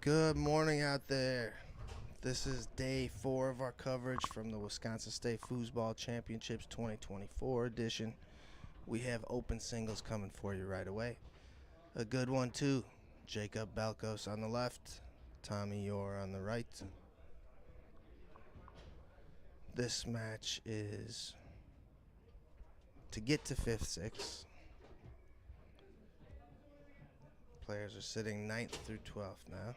Good morning out there. This is day 4 of our coverage from the Wisconsin State Foosball Championships 2024 edition. We have open singles coming for you right away. A good one too. Jacob Belos on the left, Tommy Yore on the right. This match is to get to 5th, 6th. Players are sitting 9th through 12th now.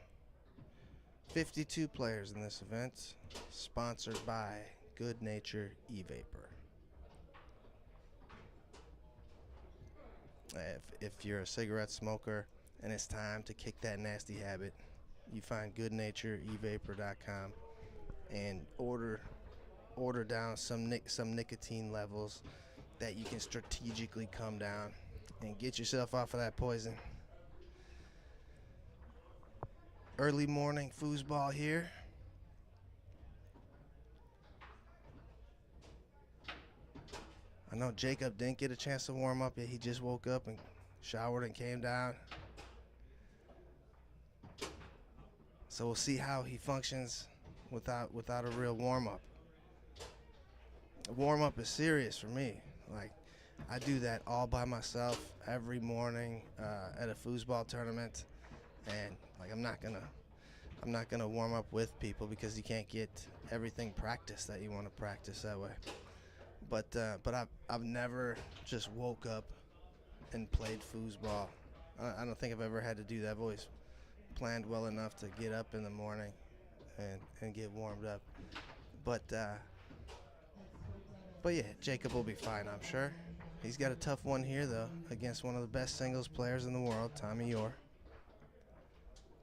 52 players in this event, sponsored by Good Nature E-Vapor. If you're a cigarette smoker and it's time to kick that nasty habit, you find goodnatureevapor.com and order down some nicotine levels that you can strategically come down and get yourself off of that poison. Early morning foosball here. I know Jacob didn't get a chance to warm up yet. He just woke up and showered and came down. So we'll see how he functions without a real warm-up. A warm-up is serious for me. Like, I do that all by myself every morning at a foosball tournament, and like I'm not gonna warm up with people because you can't get everything practiced that you want to practice that way. But I've never just woke up and played foosball. I don't think I've ever had to do that. I've always planned well enough to get up in the morning and get warmed up. But yeah, Jacob will be fine, I'm sure. He's got a tough one here though, against one of the best singles players in the world, Tommy Yore.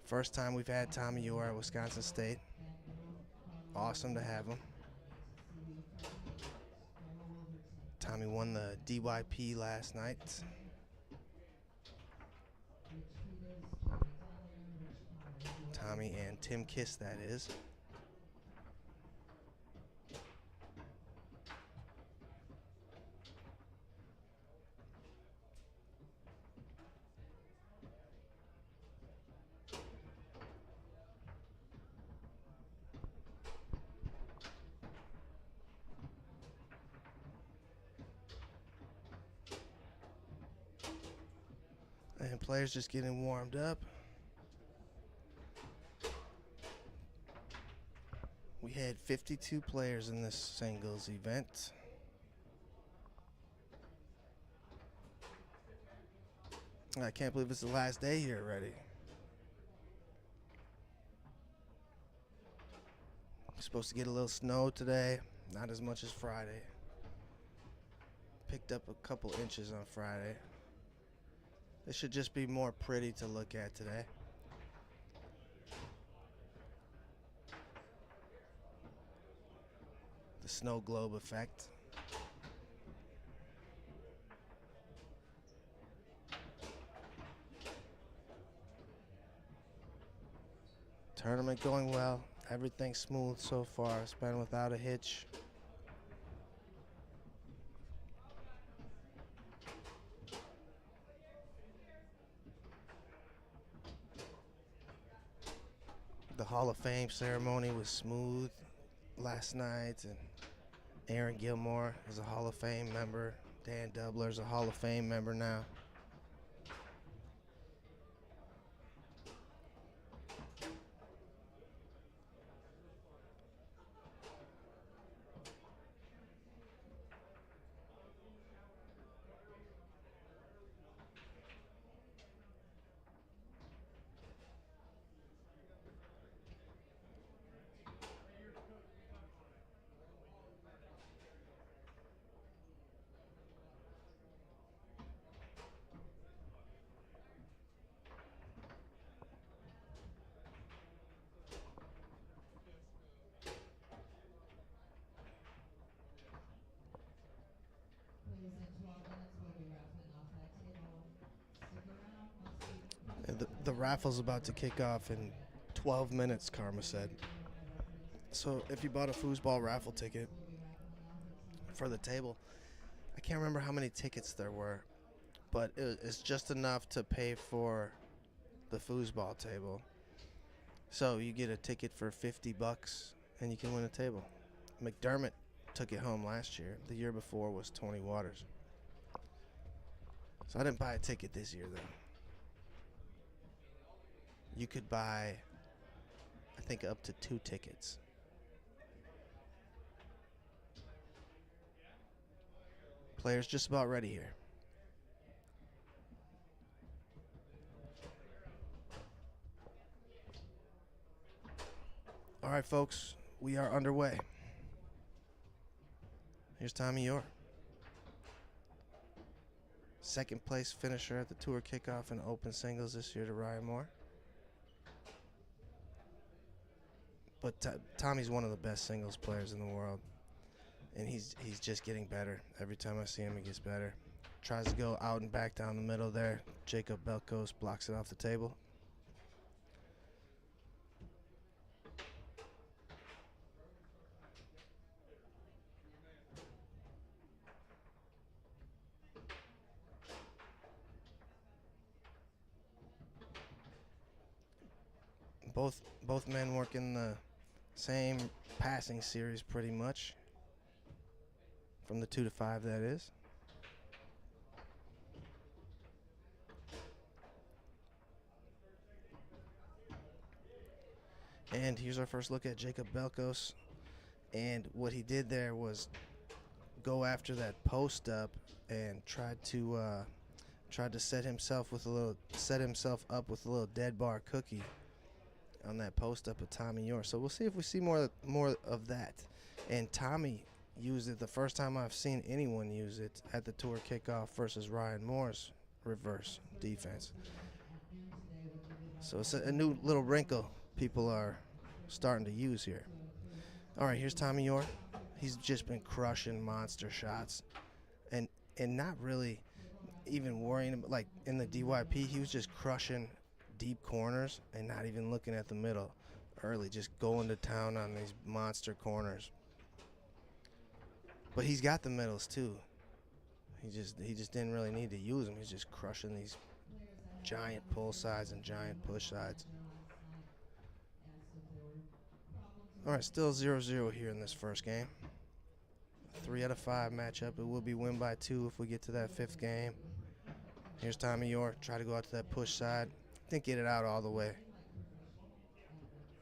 First time we've had Tommy Yore at Wisconsin State. Awesome to have him. Tommy won the DYP last night. Tommy and Tim Kiss, that is. And players just getting warmed up. We had 52 players in this singles event. I can't believe it's the last day here already. We're supposed to get a little snow today, not as much as Friday. Picked up a couple inches on Friday. It should just be more pretty to look at today. The snow globe effect. Tournament going well. Everything smooth so far. It's been without a hitch. The Hall of Fame ceremony was smooth last night, and Aaron Gilmore is a Hall of Fame member. Dan Dubler's a Hall of Fame member now. The raffle's about to kick off in 12 minutes, Karma said. So if you bought a foosball raffle ticket for the table, I can't remember how many tickets there were, but it's just enough to pay for the foosball table. So you get a ticket for $50 and you can win a table. McDermott took it home last year. The year before was Tony Waters. So I didn't buy a ticket this year, though. You could buy, I think, up to 2 tickets. Players just about ready here. All right, folks, we are underway. Here's Tommy Yore. Second place finisher at the tour kickoff in open singles this year to Ryan Moore. But Tommy's one of the best singles players in the world. And he's just getting better. Every time I see him, he gets better. Tries to go out and back down the middle there. Jacob Belos blocks it off the table. Both men work in the same passing series pretty much. From the 2 to 5, that is. And here's our first look at Jacob Belos. And what he did there was go after that post up and tried to set himself up with a little dead bar cookie on that post up of Tommy Yore. So we'll see if we see more of that. And Tommy used it the first time I've seen anyone use it at the tour kickoff versus Ryan Moore's reverse defense. So it's a new little wrinkle people are starting to use here. All right, here's Tommy Yore. He's just been crushing monster shots and not really even worrying about, like in the DYP, he was just crushing deep corners and not even looking at the middle early, just going to town on these monster corners. But he's got the middles too. He just didn't really need to use them. He's just crushing these giant pull sides and giant push sides. All right, still 0-0 here in this first game. 3 out of 5 matchup. It will be win by 2 if we get to that 5th game. Here's Tommy Yore. Try to go out to that push side. Didn't get it out all the way.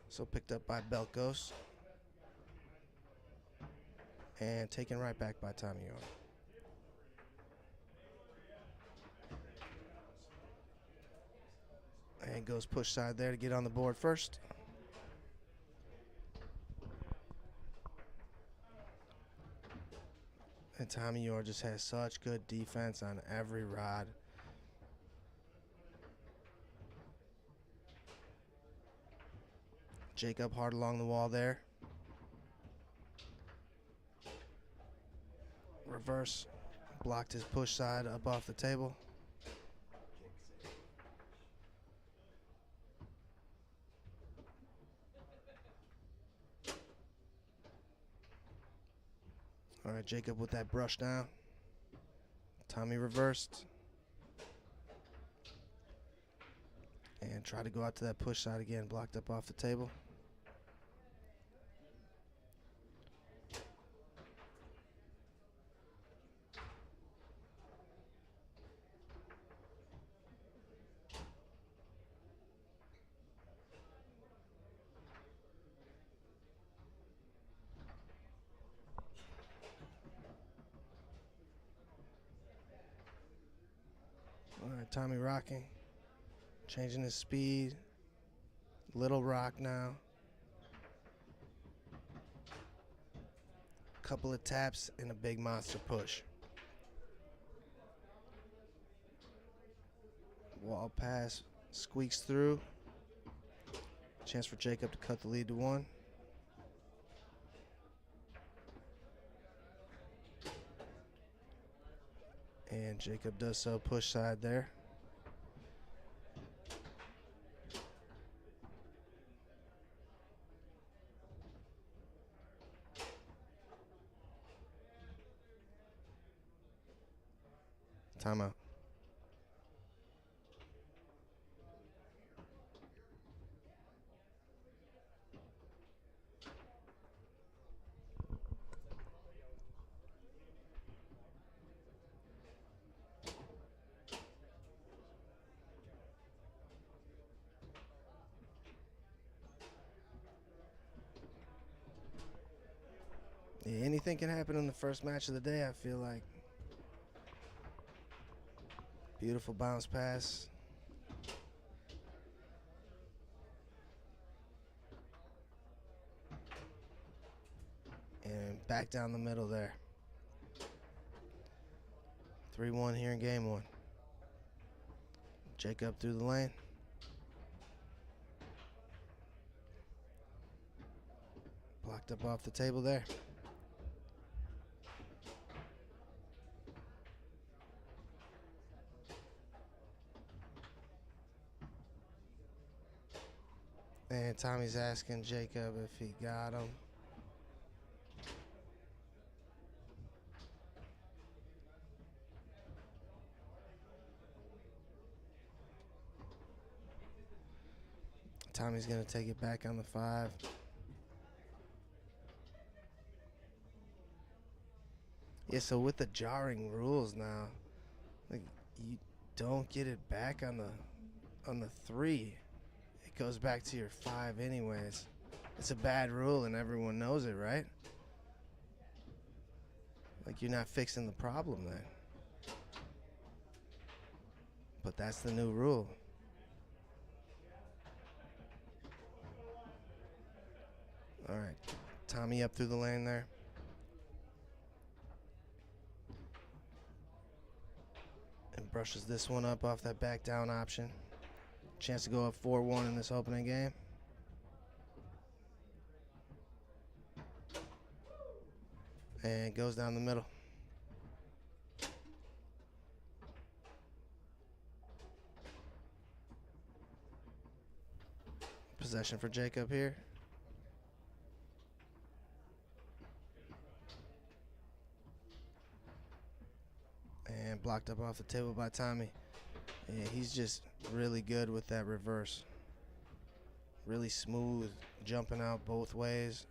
So picked up by Belos. And taken right back by Tommy Yore. And goes push side there to get on the board first. And Tommy Yore just has such good defense on every rod. Jacob hard along the wall there. Reverse. Blocked his push side up off the table. All right, Jacob with that brush down. Tommy reversed. And try to go out to that push side again, blocked up off the table. All right, Tommy rocking, changing his speed. Little rock now. Couple of taps and a big monster push. Wall pass squeaks through. Chance for Jacob to cut the lead to 1. And Jacob does so, push side there. Timeout. Yeah, anything can happen in the first match of the day, I feel like. Beautiful bounce pass. And back down the middle there. 3-1 here in game one. Jacob through the lane. Blocked up off the table there. And Tommy's asking Jacob if he got him. Tommy's going to take it back on the 5. Yeah, so with the jarring rules now, like, you don't get it back on the 3. It goes back to your 5 anyways. It's a bad rule and everyone knows it, right? Like, you're not fixing the problem then. But that's the new rule. All right, Tommy up through the lane there. And brushes this one up off that back down option. Chance to go up 4-1 in this opening game. And goes down the middle. Possession for Jacob here. And blocked up off the table by Tommy. Yeah, he's just really good with that reverse. Really smooth, jumping out both ways.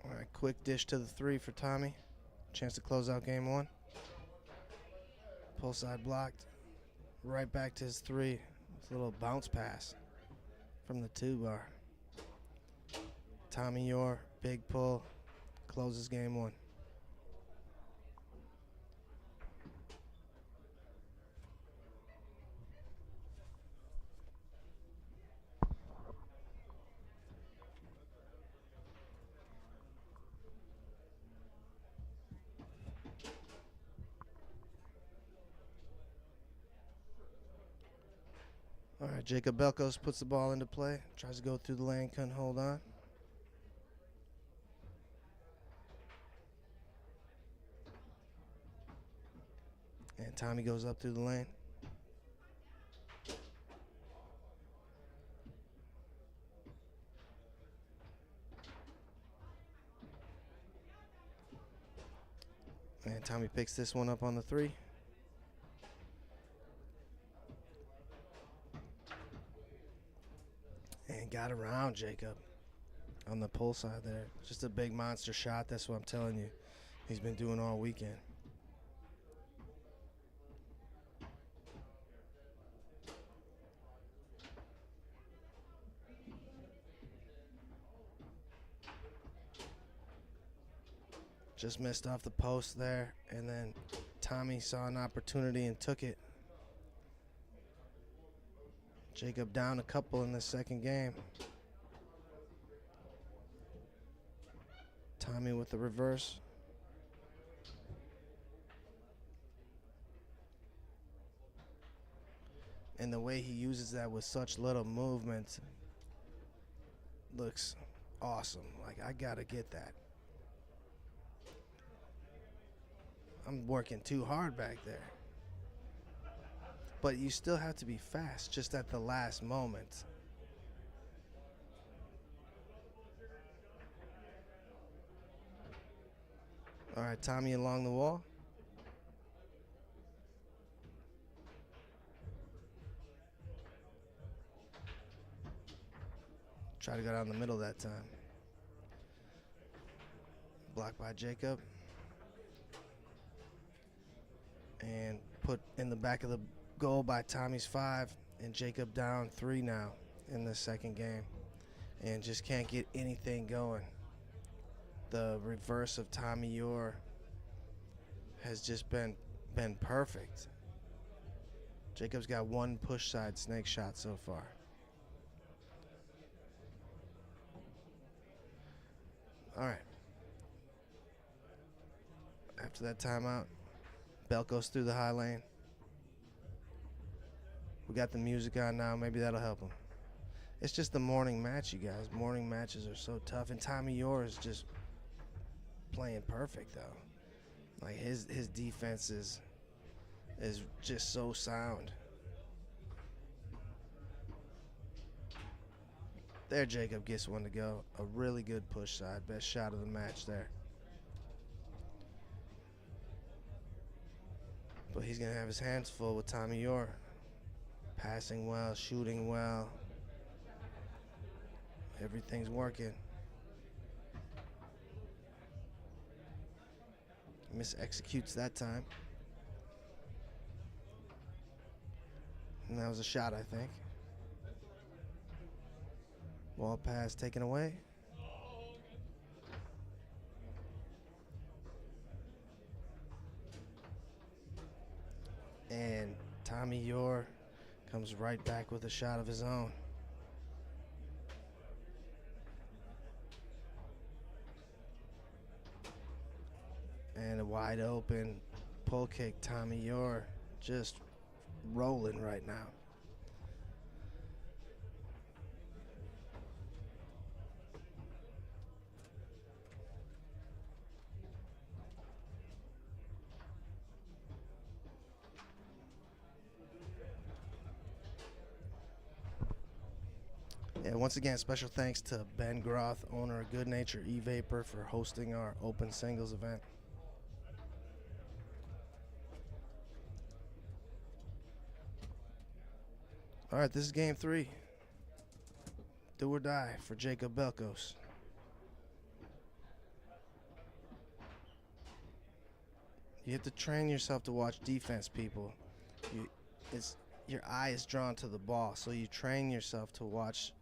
All right, quick dish to the 3 for Tommy. Chance to close out game 1. Pull side blocked. Right back to his 3 with a little bounce pass from the 2 bar. Tommy Yore, big pull, closes game 1. All right, Jacob Belos puts the ball into play. Tries to go through the lane, couldn't hold on. And Tommy goes up through the lane. And Tommy picks this one up on the 3. And got around Jacob on the pull side there. Just a big monster shot. That's what I'm telling you. He's been doing all weekend. Just missed off the post there, and then Tommy saw an opportunity and took it. Jacob down a couple in the second game. Tommy with the reverse. way he uses that with such little movement looks awesome. Like, I gotta get that. I'm working too hard back there. But you still have to be fast just at the last moment. All right, Tommy along the wall. Try to go down the middle that time. Blocked by Jacob. And put in the back of the goal by Tommy's 5. And Jacob down 3 now in the second game. And just can't get anything going. The reverse of Tommy Yore has just been perfect. Jacob's got 1 push side snake shot so far. All right. After that timeout, Belos through the high lane. We got the music on now. Maybe that'll help him. It's just the morning match, you guys. Morning matches are so tough. And Tommy Yore is just playing perfect, though. Like, his defense is just so sound. There, Jacob gets one to go. A really good push side. Best shot of the match there. But he's going to have his hands full with Tommy Yore. Passing well, shooting well. Everything's working. Mis-executes that time. And that was a shot, I think. Ball pass taken away. And Tommy Yore comes right back with a shot of his own. And a wide open pull kick. Tommy Yore just rolling right now. Yeah, once again, special thanks to Ben Groth, owner of Good Nature E-Vapor, for hosting our open singles event. All right, this is game 3. Do or die for Jacob Belos. You have to train yourself to watch defense, people. Your eye is drawn to the ball, so you train yourself to watch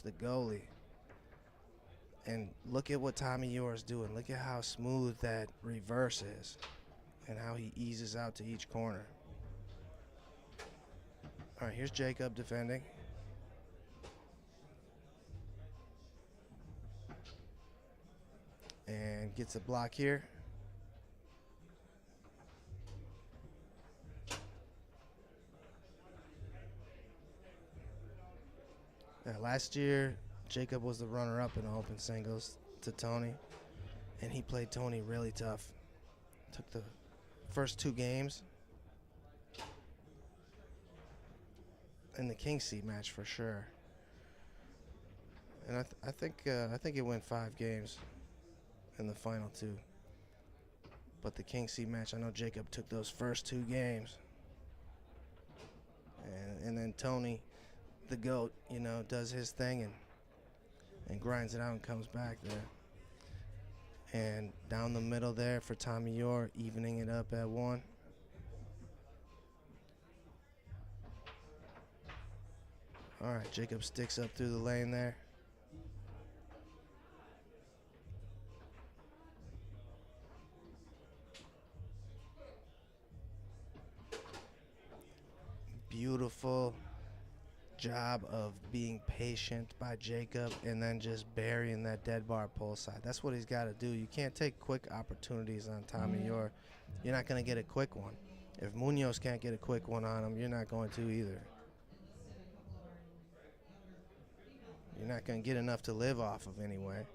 the goalie. And look at what Tommy Yore is doing. Look at how smooth that reverse is and how he eases out to each corner. All right, here's Jacob defending. And gets a block here. Last year, Jacob was the runner-up in the open singles to Tony, and he played Tony really tough. Took the first 2 games in the King Seat match for sure. And I think it went 5 games in the final 2. But the King Seat match, I know Jacob took those first 2 games, and then Tony, the GOAT, does his thing and grinds it out and comes back there. And down the middle there for Tommy Yore, evening it up at 1. All right, Jacob sticks up through the lane there. Beautiful job of being patient by Jacob and then just burying that dead bar pull side. That's what he's got to do. You can't take quick opportunities on Tommy Yore. You're not going to get a quick one. If Munoz can't get a quick one on him, you're not going to either. You're not going to get enough to live off of anyway.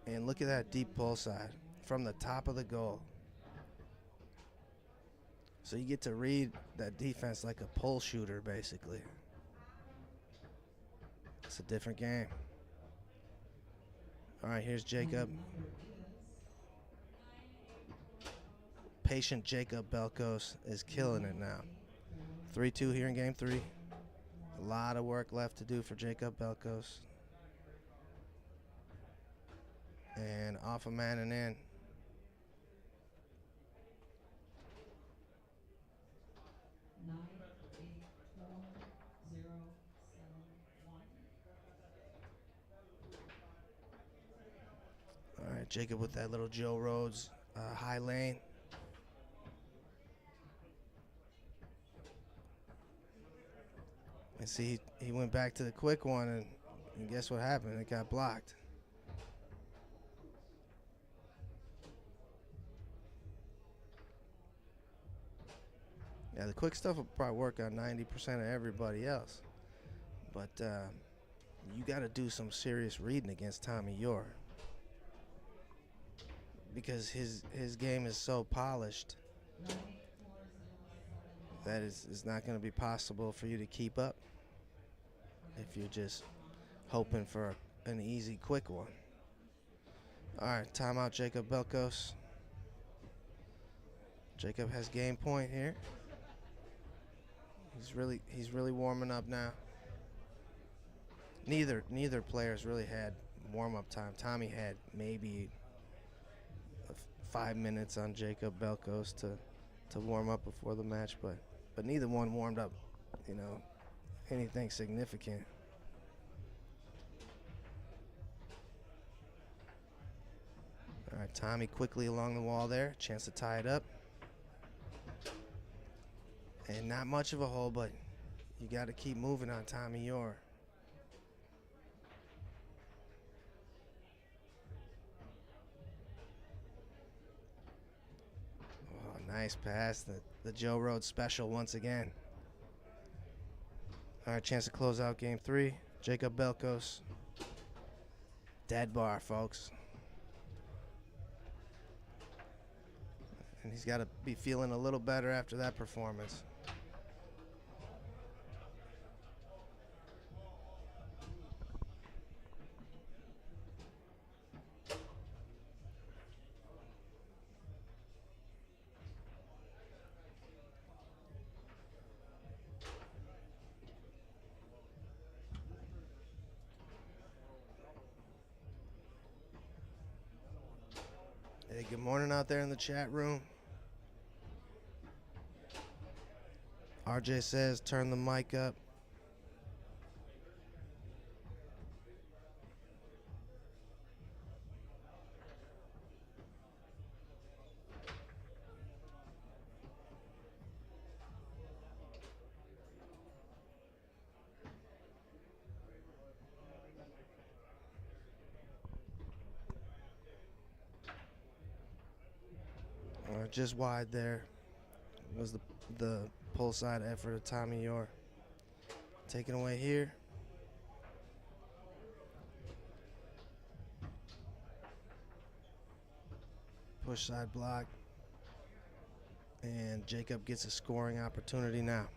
And look at that deep pull side from the top of the goal. So you get to read that defense like a pull shooter, basically. It's a different game. All right, here's Jacob. Patient Jacob Belos is killing it now. 3-2 here in game 3. A lot of work left to do for Jacob Belos. And off a man and in. All right, Jacob with that little Joe Rhodes high lane. And see, he went back to the quick one, and guess what happened? It got blocked. Yeah, the quick stuff will probably work on 90% of everybody else. But you got to do some serious reading against Tommy Yore. Because his game is so polished that it's not going to be possible for you to keep up if you're just hoping for an easy, quick one. All right, timeout, Jacob Belos. Jacob has game point here. He's really warming up now. Neither player's really had warm-up time. Tommy had maybe 5 minutes on Jacob Belos to warm up before the match, but neither one warmed up, anything significant. All right, Tommy quickly along the wall there, chance to tie it up. And not much of a hole, but you got to keep moving on Tommy Yore. Oh, nice pass. The Joe Rhodes special once again. All right, chance to close out game 3. Jacob Belos. Dead bar, folks. And he's got to be feeling a little better after that performance. Hey, good morning out there in the chat room. RJ says, turn the mic up. Just wide there was the pull side effort of Tommy Yore. Taken away here. Push side block. And Jacob gets a scoring opportunity now.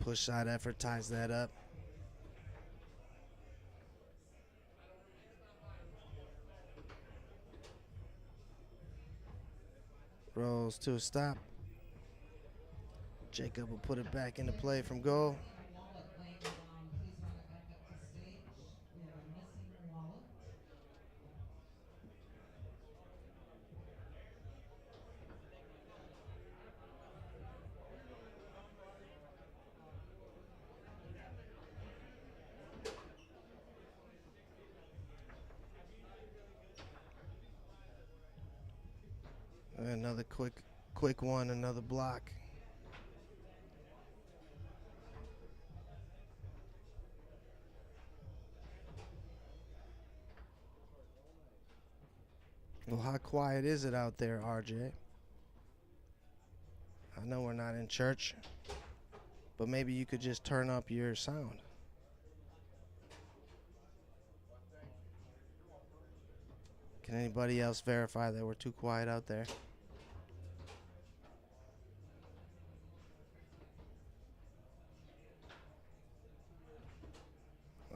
Push side effort ties that up. Rolls to a stop. Jacob will put it back into play from goal. Another quick one, another block. Well, how quiet is it out there, RJ? I know we're not in church, but maybe you could just turn up your sound. Can anybody else verify that we're too quiet out there?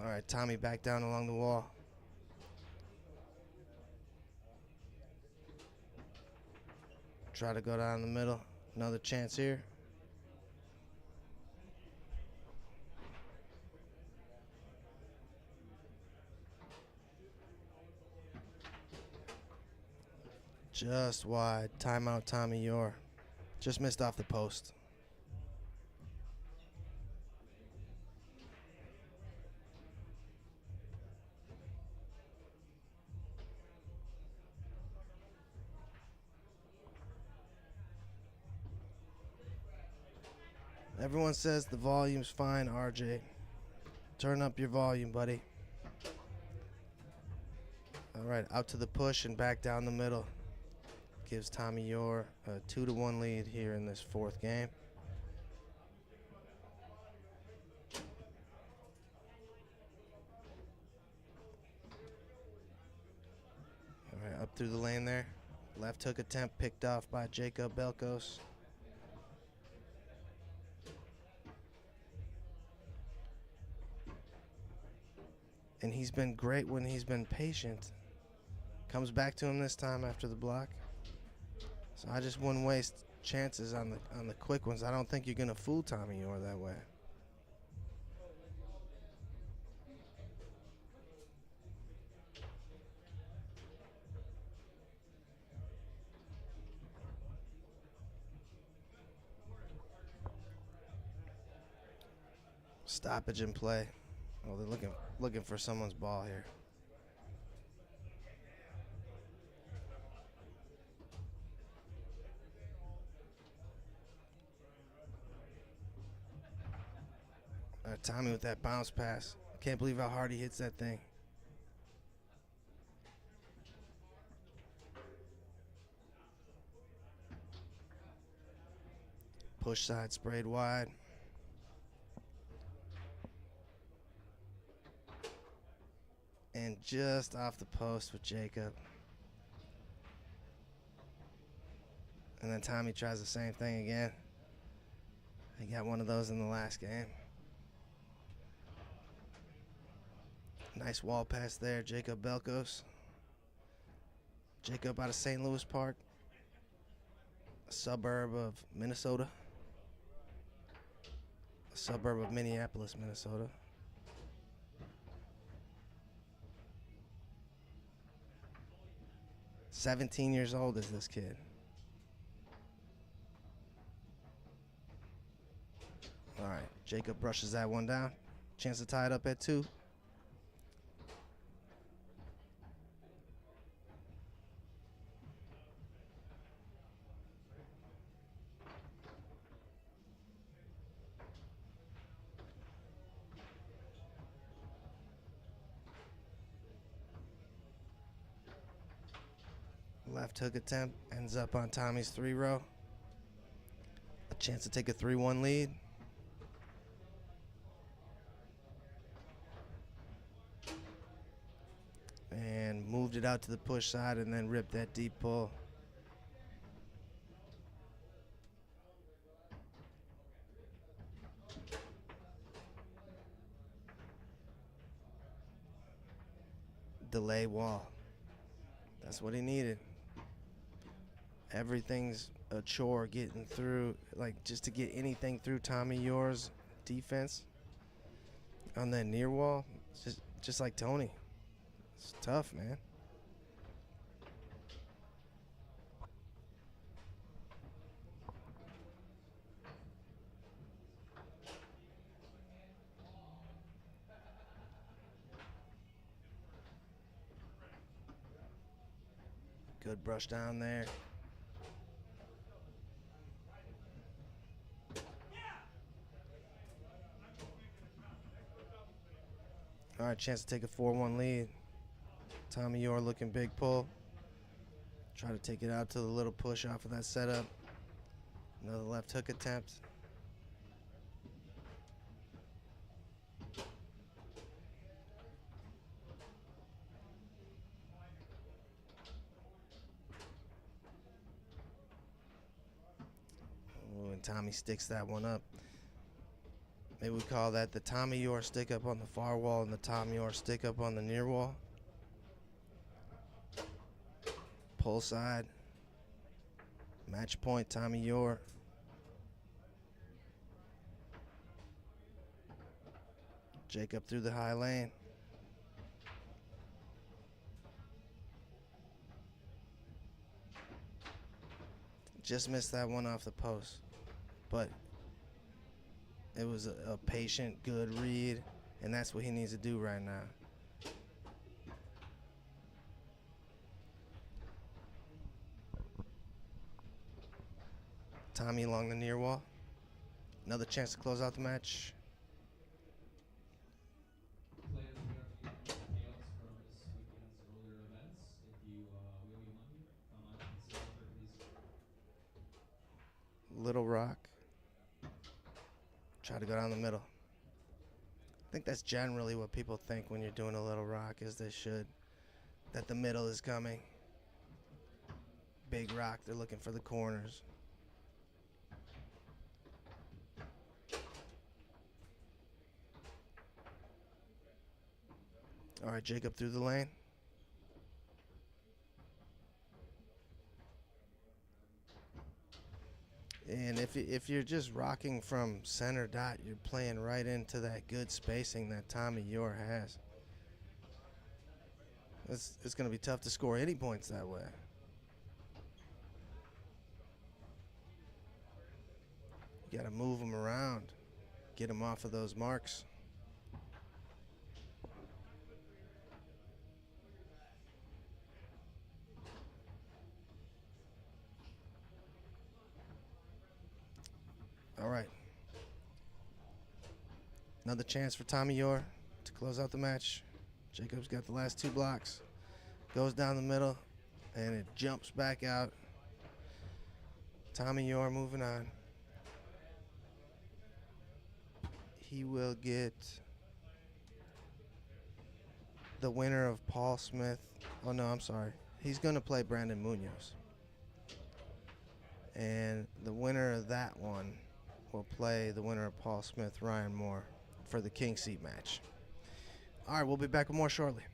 All right, Tommy back down along the wall. Try to go down the middle. Another chance here. Just wide. Timeout, Tommy Yore. Just missed off the post. Everyone says the volume's fine, RJ. Turn up your volume, buddy. All right, out to the push and back down the middle. Gives Tommy Yore a 2-1 lead here in this fourth game. All right, up through the lane there. Left hook attempt picked off by Jacob Belos. And he's been great when he's been patient. Comes back to him this time after the block. So I just wouldn't waste chances on the quick ones. I don't think you're gonna fool Tommy Yore that way. Stoppage in play. Oh, they're looking for someone's ball here. Tommy with that bounce pass. Can't believe how hard he hits that thing. Push side sprayed wide. And just off the post with Jacob. And then Tommy tries the same thing again. He got one of those in the last game. Nice wall pass there, Jacob Belos. Jacob out of St. Louis Park, a suburb of Minnesota. A suburb of Minneapolis, Minnesota. "17 years old is this kid. All right, Jacob brushes that one down. Chance to tie it up at 2. Left hook attempt ends up on Tommy's 3-row. A chance to take a 3-1 lead. And moved it out to the push side and then ripped that deep pull. Delay wall. That's what he needed. Everything's a chore getting through, like just to get anything through Tommy Yore's defense on that near wall. Just like Tony. It's tough, man. Good brush down there. right, chance to take a 4-1 lead. Tommy Yore looking big pull. Try to take it out to the little push off of that setup. Another left hook attempt. Ooh, and Tommy sticks that one up. Maybe we call that the Tommy Yore stick up on the far wall and the Tommy Yore stick up on the near wall. Pull side. Match point, Tommy Yore. Jacob through the high lane. Just missed that one off the post, but it was a patient, good read, and that's what he needs to do right now. Tommy along the near wall. Another chance to close out the match. Players, we are few payouts from this weekend's earlier events. If you we owe you money, come on and sit over, please. Little Rock. Try to go down the middle. I think that's generally what people think when you're doing a Little Rock, is they should. That the middle is coming. Big Rock, they're looking for the corners. All right, Jacob through the lane. And if you're just rocking from center dot, you're playing right into that good spacing that Tommy Yore has. It's going to be tough to score any points that way. You got to move them around, get them off of those marks. All right. Another chance for Tommy Yore to close out the match. Jacob's got the last two blocks. Goes down the middle, and it jumps back out. Tommy Yore moving on. He will get the winner of Paul Smith. Oh, no, I'm sorry. He's going to play Brandon Munoz. And the winner of that one will play the winner of Paul Smith, Ryan Moore, for the King Seat match. All right, we'll be back with more shortly.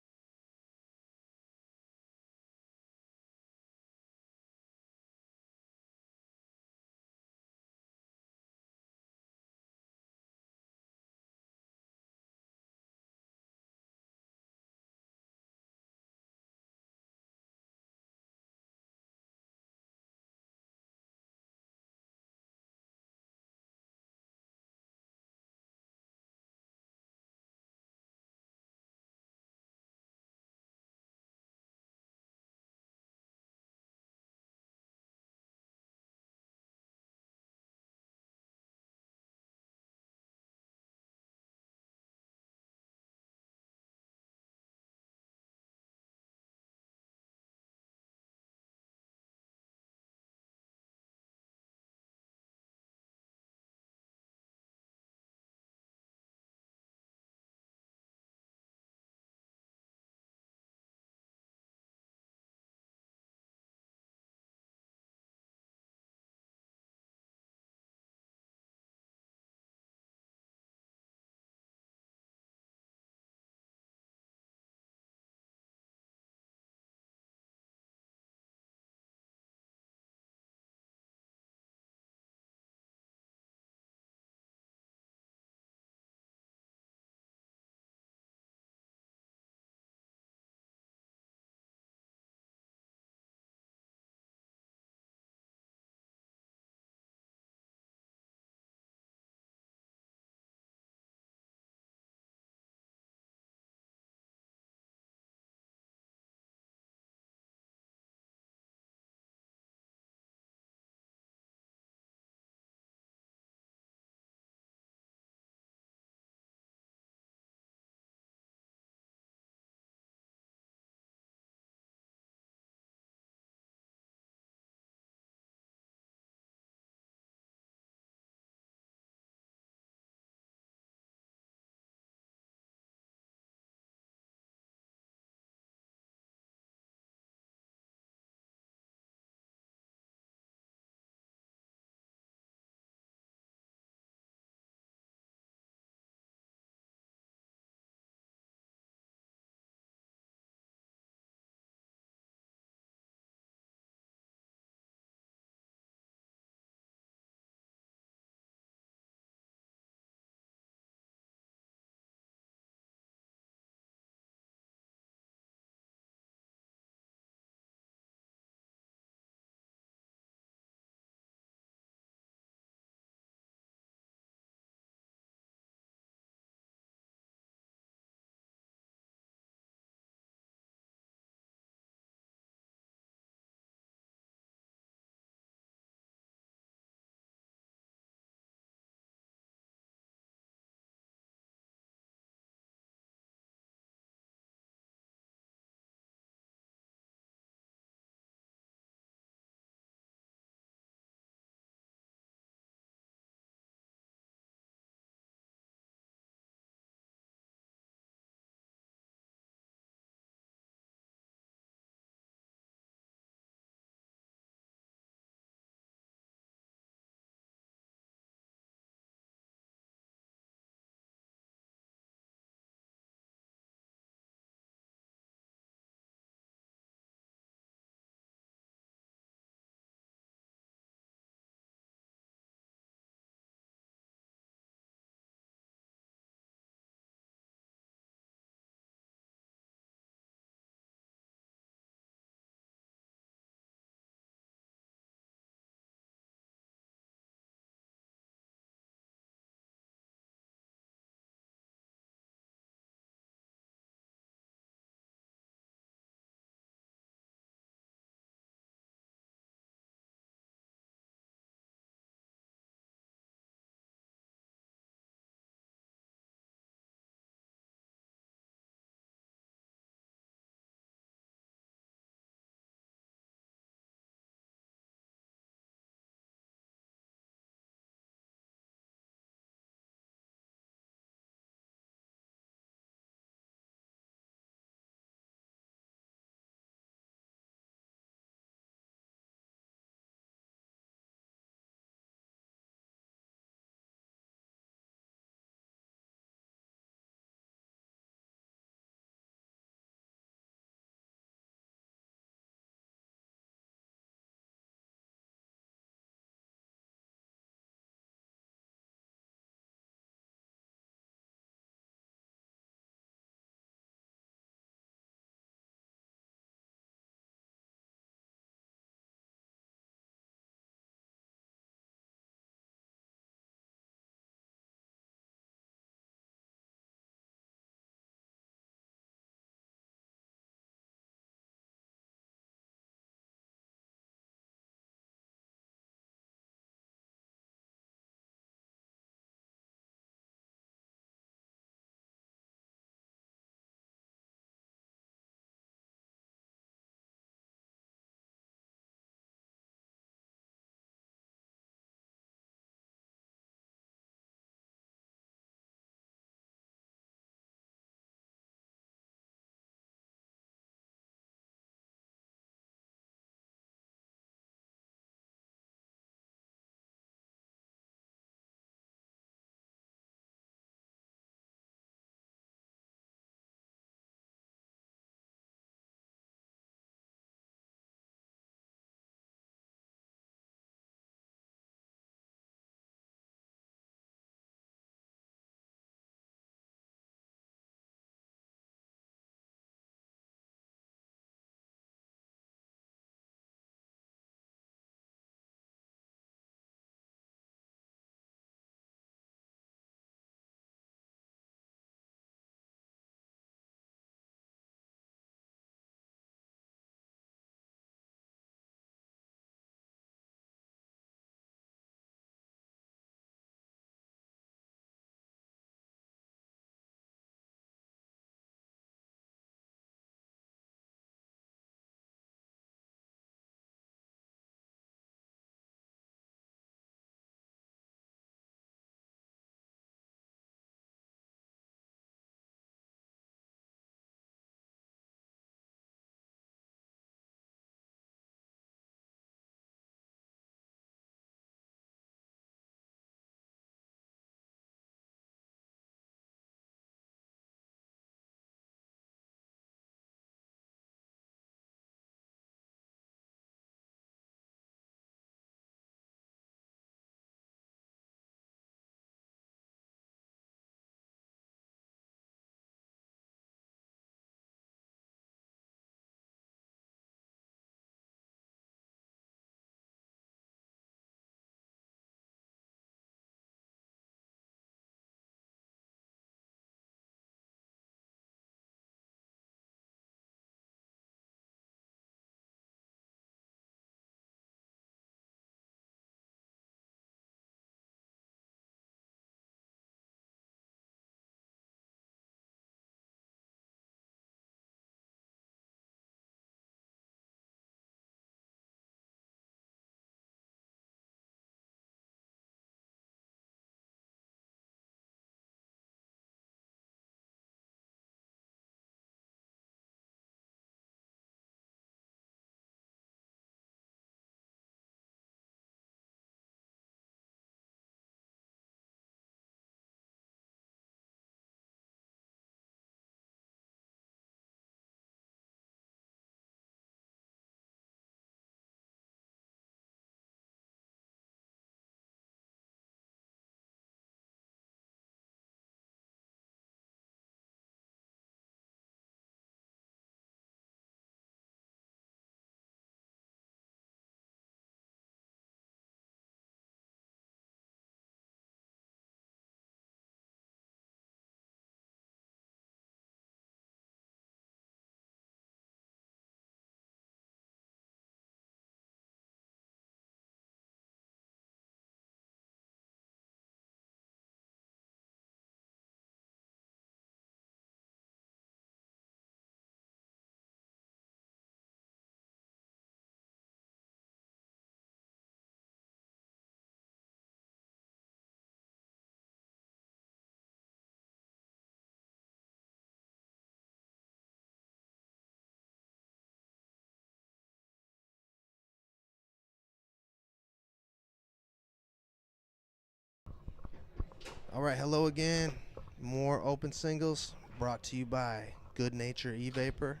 All right, hello again. More open singles brought to you by Good Nature E-Vapor.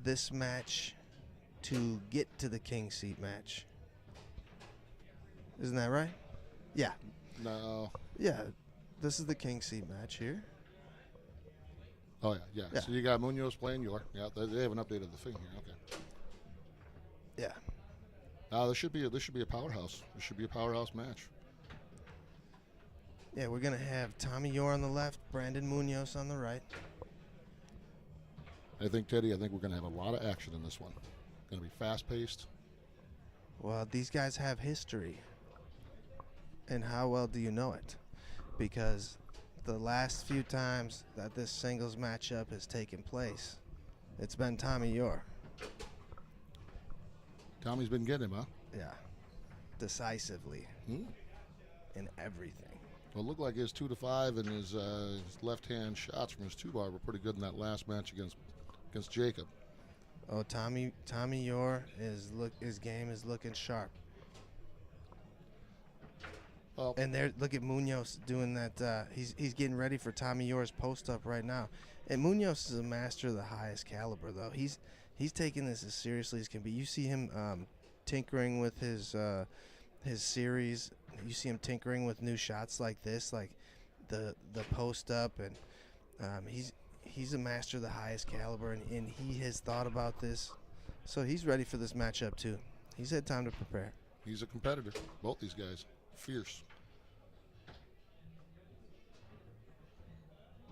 This match to get to the king seat match. Isn't that right? Yeah. No. Yeah. This is the king seat match here. Oh, yeah. Yeah. So you got Munoz playing Yore. Yeah, they haven't updated the thing here. Okay. Yeah. This should be a powerhouse. This should be a powerhouse match. Yeah, we're going to have Tommy Yore on the left, Brandon Munoz on the right. I think, Teddy, we're going to have a lot of action in this one. Going to be fast-paced. Well, these guys have history. And how well do you know it? Because the last few times that this singles matchup has taken place, it's been Tommy Yore. Tommy's been getting him, huh? Yeah. Decisively Hmm. in everything. Well, it looked like his 2-5 and his left-hand shots from his 2-bar were pretty good in that last match against Jacob. Oh, Tommy Yore his game is looking sharp. Well, And there, look at Munoz doing that. He's getting ready for Tommy Yore's post up right now. And Munoz is a master of the highest caliber, though. He's taking this as seriously as can be. You see him tinkering with his series. You see him tinkering with new shots like this, like the post up, and he's a master of the highest caliber, and he has thought about this, so he's ready for this matchup too. He's had time to prepare. he's a competitor. Both these guys, fierce.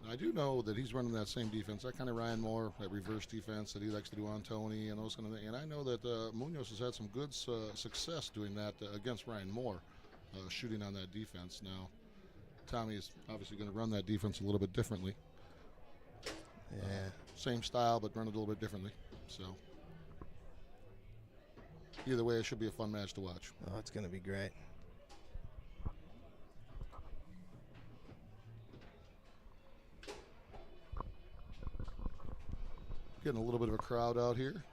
I do know that he's running that same defense, that kind of Ryan Moore, that reverse defense that he likes to do on Tony and those kind of things. And I know that Munoz has had some good success doing that against Ryan Moore, shooting on that defense. Now, Tommy is obviously going to run that defense a little bit differently. Yeah. Same style, but run it a little bit differently. So, either way, it should be a fun match to watch. Oh, it's going to be great. Getting a little bit of a crowd out here.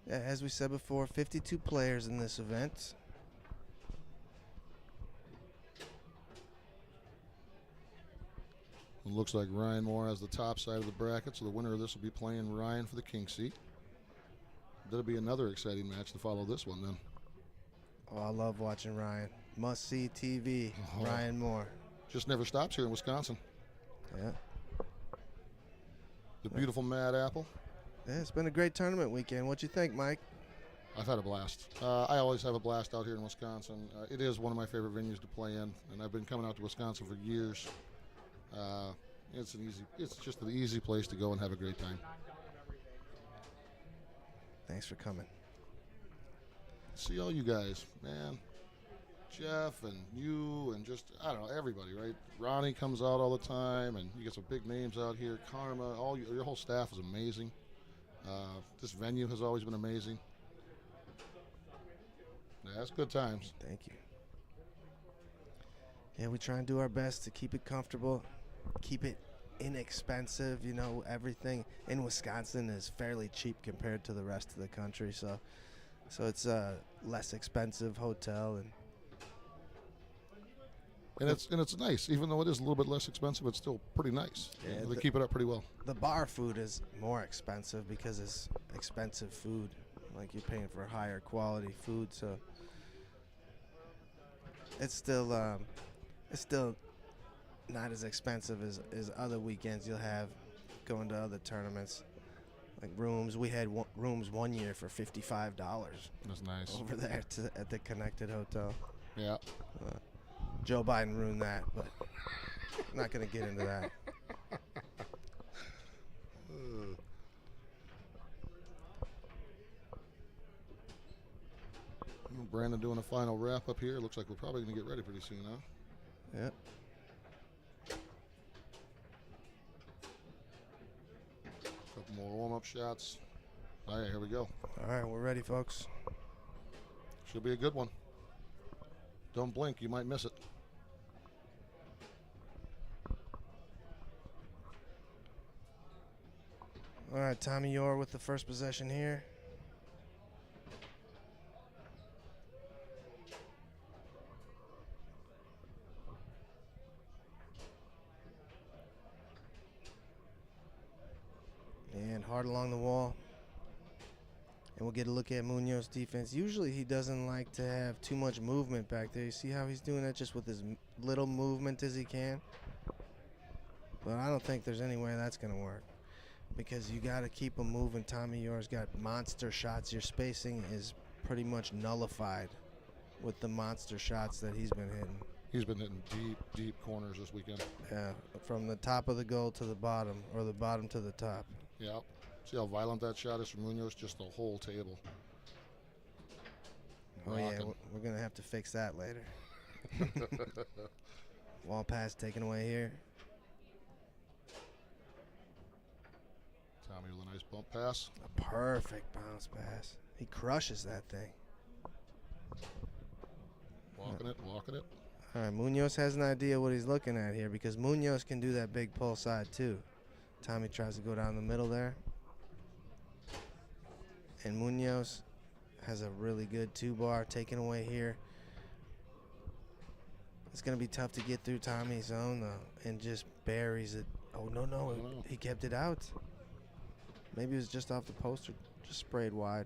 Yeah, as we said before, 52 players in this event. It looks like Ryan Moore has the top side of the bracket, so the winner of this will be playing Ryan for the king seat. That'll be another exciting match to follow this one then. Oh, I love watching Ryan. Must see TV. Oh. Ryan Moore. Just never stops here in Wisconsin. Yeah. The beautiful Mad Apple. Yeah, it's been a great tournament weekend. What you think, Mike? I've had a blast. I always have a blast out here in Wisconsin. It is one of my favorite venues to play in, and I've been coming out to Wisconsin for years. It's just an easy place to go and have a great time. Thanks for coming. See all you guys, man. Jeff and you and just, I don't know, everybody, right? Ronnie comes out all the time, and you get some big names out here. Karma, your whole staff is amazing. This venue has always been amazing. Yeah, it's good times. Thank you. Yeah, we try and do our best to keep it comfortable, keep it inexpensive. You know, everything in Wisconsin is fairly cheap compared to the rest of the country, so it's a less expensive hotel, And it's nice, even though it is a little bit less expensive. It's still pretty nice. Yeah, They keep it up pretty well. the bar food is more expensive because it's expensive food. Like, you're paying for higher quality food, so it's still not as expensive as other weekends you'll have going to other tournaments. Like rooms, we had rooms one year for $55 That's nice. over there at the Connected Hotel. Yeah. Joe Biden ruined that, but I'm not going to get into that. Brandon doing a final wrap up here. Looks like we're probably going to get ready pretty soon, huh? Yep. Couple more warm-up shots. All right, here we go. All right, we're ready, folks. Should be a good one. Don't blink, you might miss it. All right, Tommy Yore with the first possession here. And hard along the wall. And we'll get a look at Munoz's defense. Usually he doesn't like to have too much movement back there. You see how he's doing that just with as little movement as he can? But I don't think there's any way that's going to work, because you got to keep him moving. Tommy Yore's got monster shots. Your spacing is pretty much nullified with the monster shots that he's been hitting. He's been hitting deep, deep corners this weekend. Yeah, from the top of the goal to the bottom, or the bottom to the top. Yeah. See how violent that shot is from Munoz? Just the whole table. Oh, yeah, we're going to have to fix that later. Wall pass taken away here. Tommy with a nice bump pass. A perfect bounce pass. He crushes that thing. Walking it, walking it. All right, Munoz has an idea what he's looking at here, because Munoz can do that big pull side too. Tommy tries to go down the middle there. And Munoz has a really good 2-bar taken away here. It's going to be tough to get through Tommy's zone, though, and just buries it. Oh, no. He kept it out. Maybe it was just off the post or just sprayed wide.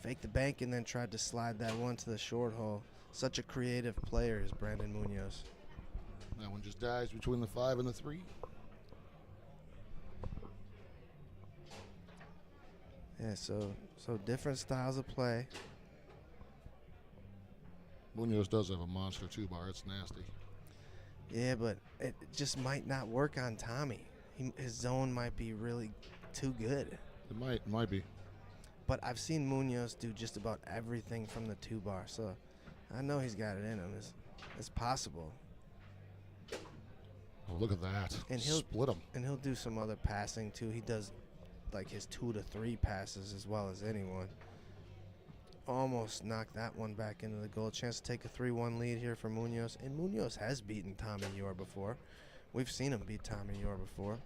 Faked the bank and then tried to slide that one to the short hole. Such a creative player is Brandon Munoz. That one just dies between the 5 and the 3. Yeah, so different styles of play. Munoz does have a monster 2-bar. It's nasty. Yeah, but it just might not work on Tommy. His zone might be really too good. It might be. But I've seen Munoz do just about everything from the 2-bar, so I know he's got it in him. It's possible. Oh, look at that. And Split him. And he'll do some other passing too. He does like his 2 to 3 passes as well as anyone. Almost knocked that one back into the goal. Chance to take a 3-1 lead here for Munoz. And Munoz has beaten Tommy Yore before. We've seen him beat Tommy Yore before.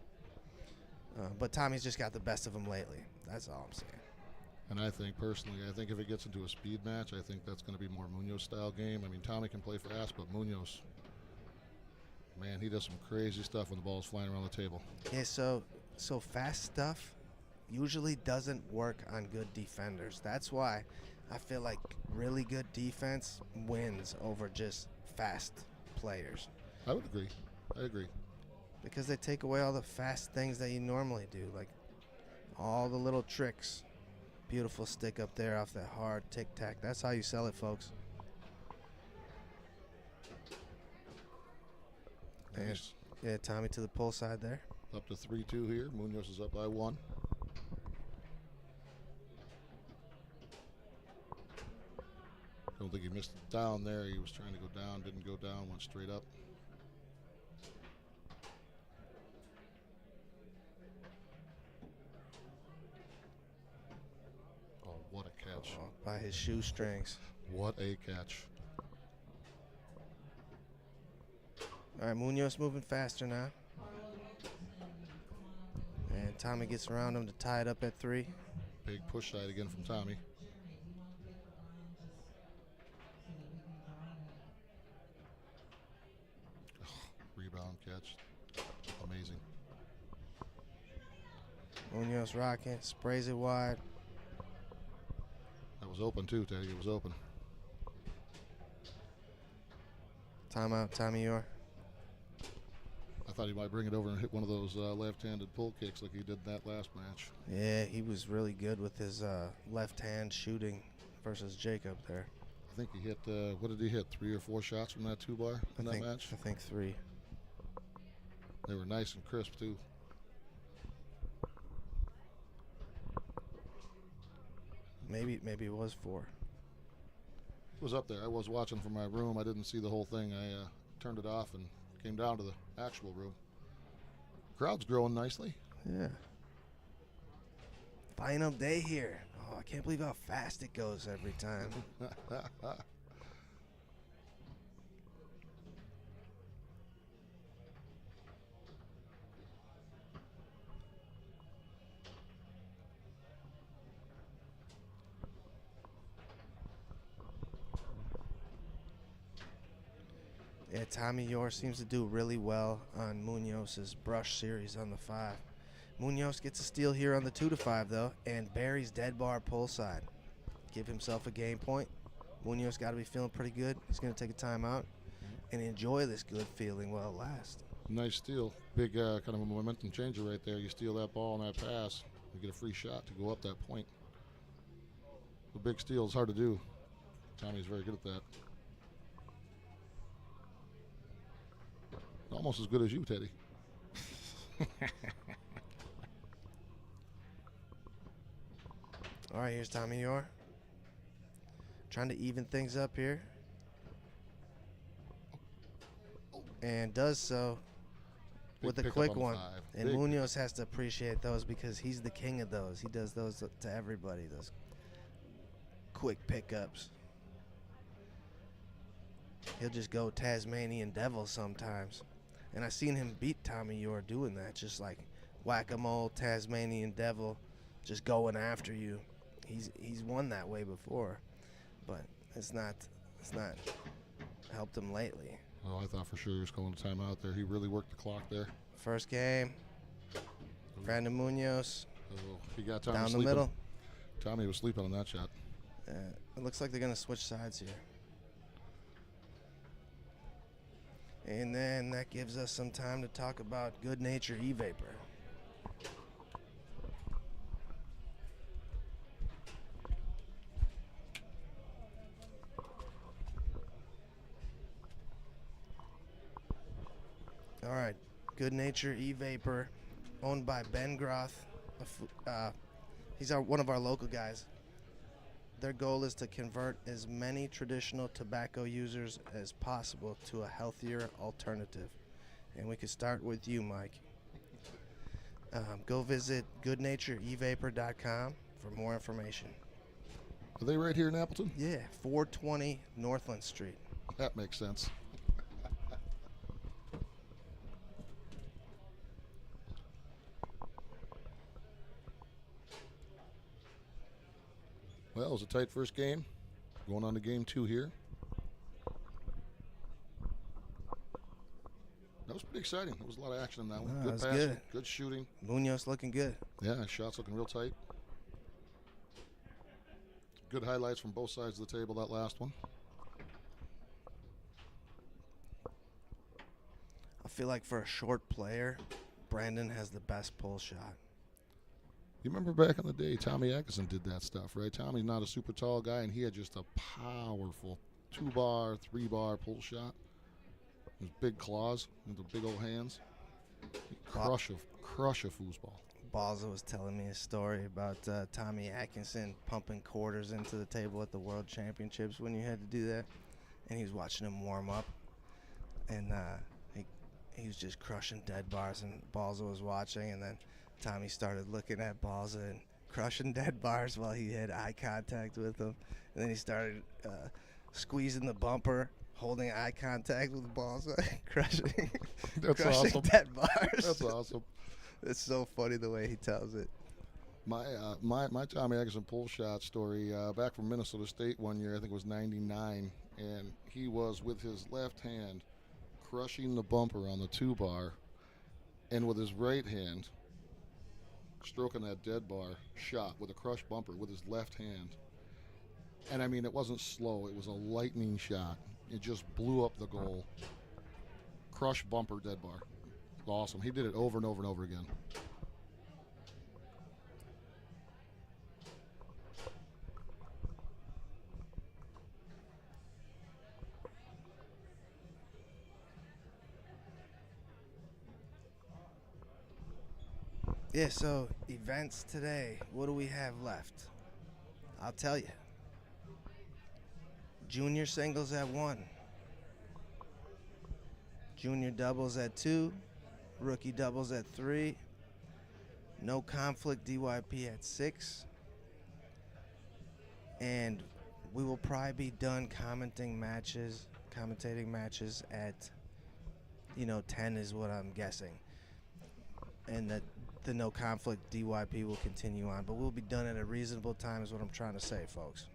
But Tommy's just got the best of him lately. That's all I'm saying. And I think, personally, if it gets into a speed match, I think that's going to be more Munoz-style game. I mean, Tommy can play fast, but Munoz, man, he does some crazy stuff when the ball's flying around the table. Yeah, so fast stuff usually doesn't work on good defenders. That's why I feel like really good defense wins over just fast players. I would agree. I agree. Because they take away all the fast things that you normally do, like all the little tricks. Beautiful stick up there off that hard tic-tac. That's how you sell it, folks. Nice. Yeah, Tommy to the pull side there. Up to 3-2 here. Munoz is up by 1. Don't think he missed it down there. He was trying to go down, didn't go down, went straight up. Oh, what a catch. Oh, by his shoestrings. What a catch. All right, Munoz moving faster now. And Tommy gets around him to tie it up at 3. Big push side again from Tommy. Rebound catch. Amazing. Munoz rocking, sprays it wide. That was open too, Teddy. It was open. Timeout, Tommy Yore. I thought he might bring it over and hit one of those left-handed pull kicks like he did in that last match. Yeah, he was really good with his left hand shooting versus Jacob there. I think he hit, what did he hit, 3 or 4 shots from that 2-bar in that match? I think 3. They were nice and crisp too. Maybe it was 4. It was up there. I was watching from my room. I didn't see the whole thing. I turned it off and came down to the actual room. Crowd's growing nicely. Yeah. Final day here. Oh, I can't believe how fast it goes every time. Yeah, Tommy Yore seems to do really well on Munoz's brush series on the 5. Munoz gets a steal here on the 2-5 though, and buries dead bar pull side. Give himself a game point. Munoz got to be feeling pretty good. He's going to take a timeout and enjoy this good feeling while it lasts. Nice steal. Big kind of a momentum changer right there. You steal that ball and that pass, you get a free shot to go up that point. The big steal is hard to do. Tommy's very good at that. Almost as good as you, Teddy. All right, here's Tommy Yore. Trying to even things up here. And does so with a quick one. And Munoz has to appreciate those because he's the king of those. He does those to everybody, those quick pickups. He'll just go Tasmanian devil sometimes. And I've seen him beat Tommy Yore doing that, just like whack-a-mole, Tasmanian devil, just going after you. He's won that way before, but it's not helped him lately. Oh, I thought for sure he was calling a timeout there. He really worked the clock there. First game, Brandon Munoz. Oh, he got Tommy down sleeping. the middle. Tommy was sleeping on that shot. It looks like they're going to switch sides here. And then that gives us some time to talk about Good Nature E-Vapor. All right, Good Nature E-Vapor, owned by Ben Groth. He's one of our local guys. Their goal is to convert as many traditional tobacco users as possible to a healthier alternative. And we could start with you, Mike. Go visit goodnatureevapor.com for more information. Are they right here in Appleton? Yeah, 420 Northland Street. That makes sense. Well, it was a tight first game. Going on to game 2 here. That was pretty exciting. There was a lot of action in that one. Good passing, good shooting. Munoz looking good. Yeah, shots looking real tight. Good highlights from both sides of the table, that last one. I feel like for a short player, Brandon has the best pull shot. You remember back in the day, Tommy Atkinson did that stuff, right? Tommy's not a super tall guy, and he had just a powerful 2-bar, 3-bar pull shot. His big claws with the big old hands. Crush a foosball. Balza was telling me a story about Tommy Atkinson pumping quarters into the table at the World Championships when you had to do that. And he was watching him warm up. And he was just crushing dead bars, and Balza was watching, and then Tommy started looking at Balza and crushing dead bars while he had eye contact with him. And then he started squeezing the bumper, holding eye contact with Balza, crushing awesome. dead bars. That's awesome. It's so funny the way he tells it. My Tommy Atkinson pull shot story, back from Minnesota State one year, I think it was 99, and he was with his left hand crushing the bumper on the 2-bar, and with his right hand stroking that dead bar shot with a crushed bumper with his left hand. And I mean, it wasn't slow, it was a lightning shot. It just blew up the goal. Crushed bumper, dead bar. Awesome. He did it over and over and over again. Yeah, so events today. What do we have left? I'll tell you. Junior singles at 1. Junior doubles at 2. Rookie doubles at 3. No conflict DYP at 6. And we will probably be done commentating matches at, 10 is what I'm guessing. And that the no conflict DYP will continue on, but we'll be done at a reasonable time is what I'm trying to say, folks.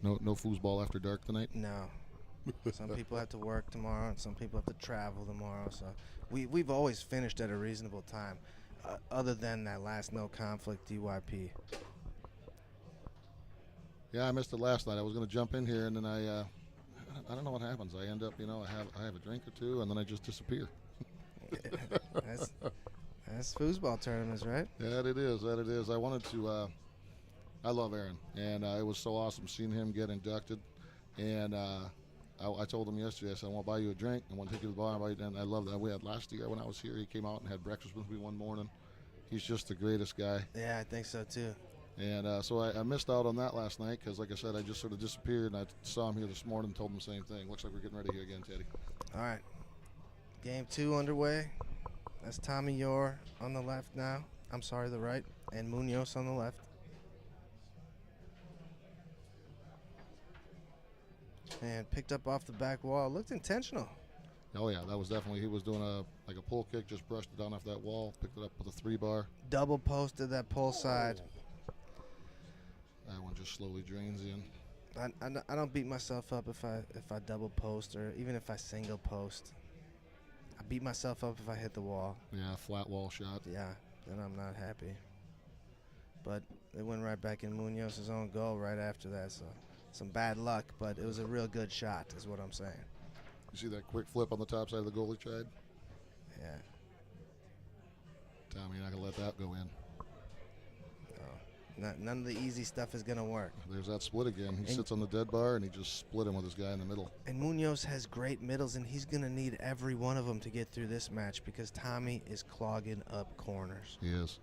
No foosball after dark tonight? No. Some people have to work tomorrow, and some people have to travel tomorrow. So we've always finished at a reasonable time. other than that last no conflict DYP. Yeah, I missed it last night. I was going to jump in here, and then I don't know what happens. I end up, I have a drink or two, and then I just disappear. That's foosball tournaments, right? That it is. I wanted to. I love Aaron, and it was so awesome seeing him get inducted. And I told him yesterday, I said, I want to buy you a drink. I want to take you to the bar. And I love that. We had last year when I was here, he came out and had breakfast with me one morning. He's just the greatest guy. Yeah, I think so too. And so I missed out on that last night because, like I said, I just sort of disappeared. And I saw him here this morning and told him the same thing. Looks like we're getting ready here again, Teddy. All right. Game 2 underway. That's Tommy Yore on the left now. I'm sorry, the right. And Munoz on the left. And picked up off the back wall. Looked intentional. Oh, yeah, that was definitely, he was doing a pull kick, just brushed it down off that wall, picked it up with a 3-bar. Double posted that pull side. That one just slowly drains in. I don't beat myself up if I double post or even if I single post. I beat myself up if I hit the wall. Yeah, flat wall shot. Yeah, then I'm not happy. But it went right back in Munoz's own goal right after that, so some bad luck, but it was a real good shot is what I'm saying. You see that quick flip on the top side of the goal he tried? Yeah. Tommy, you're not going to let that go in. None of the easy stuff is going to work. There's that split again. He sits on the dead bar, and he just split him with his guy in the middle. And Munoz has great middles, and he's going to need every one of them to get through this match because Tommy is clogging up corners. He is.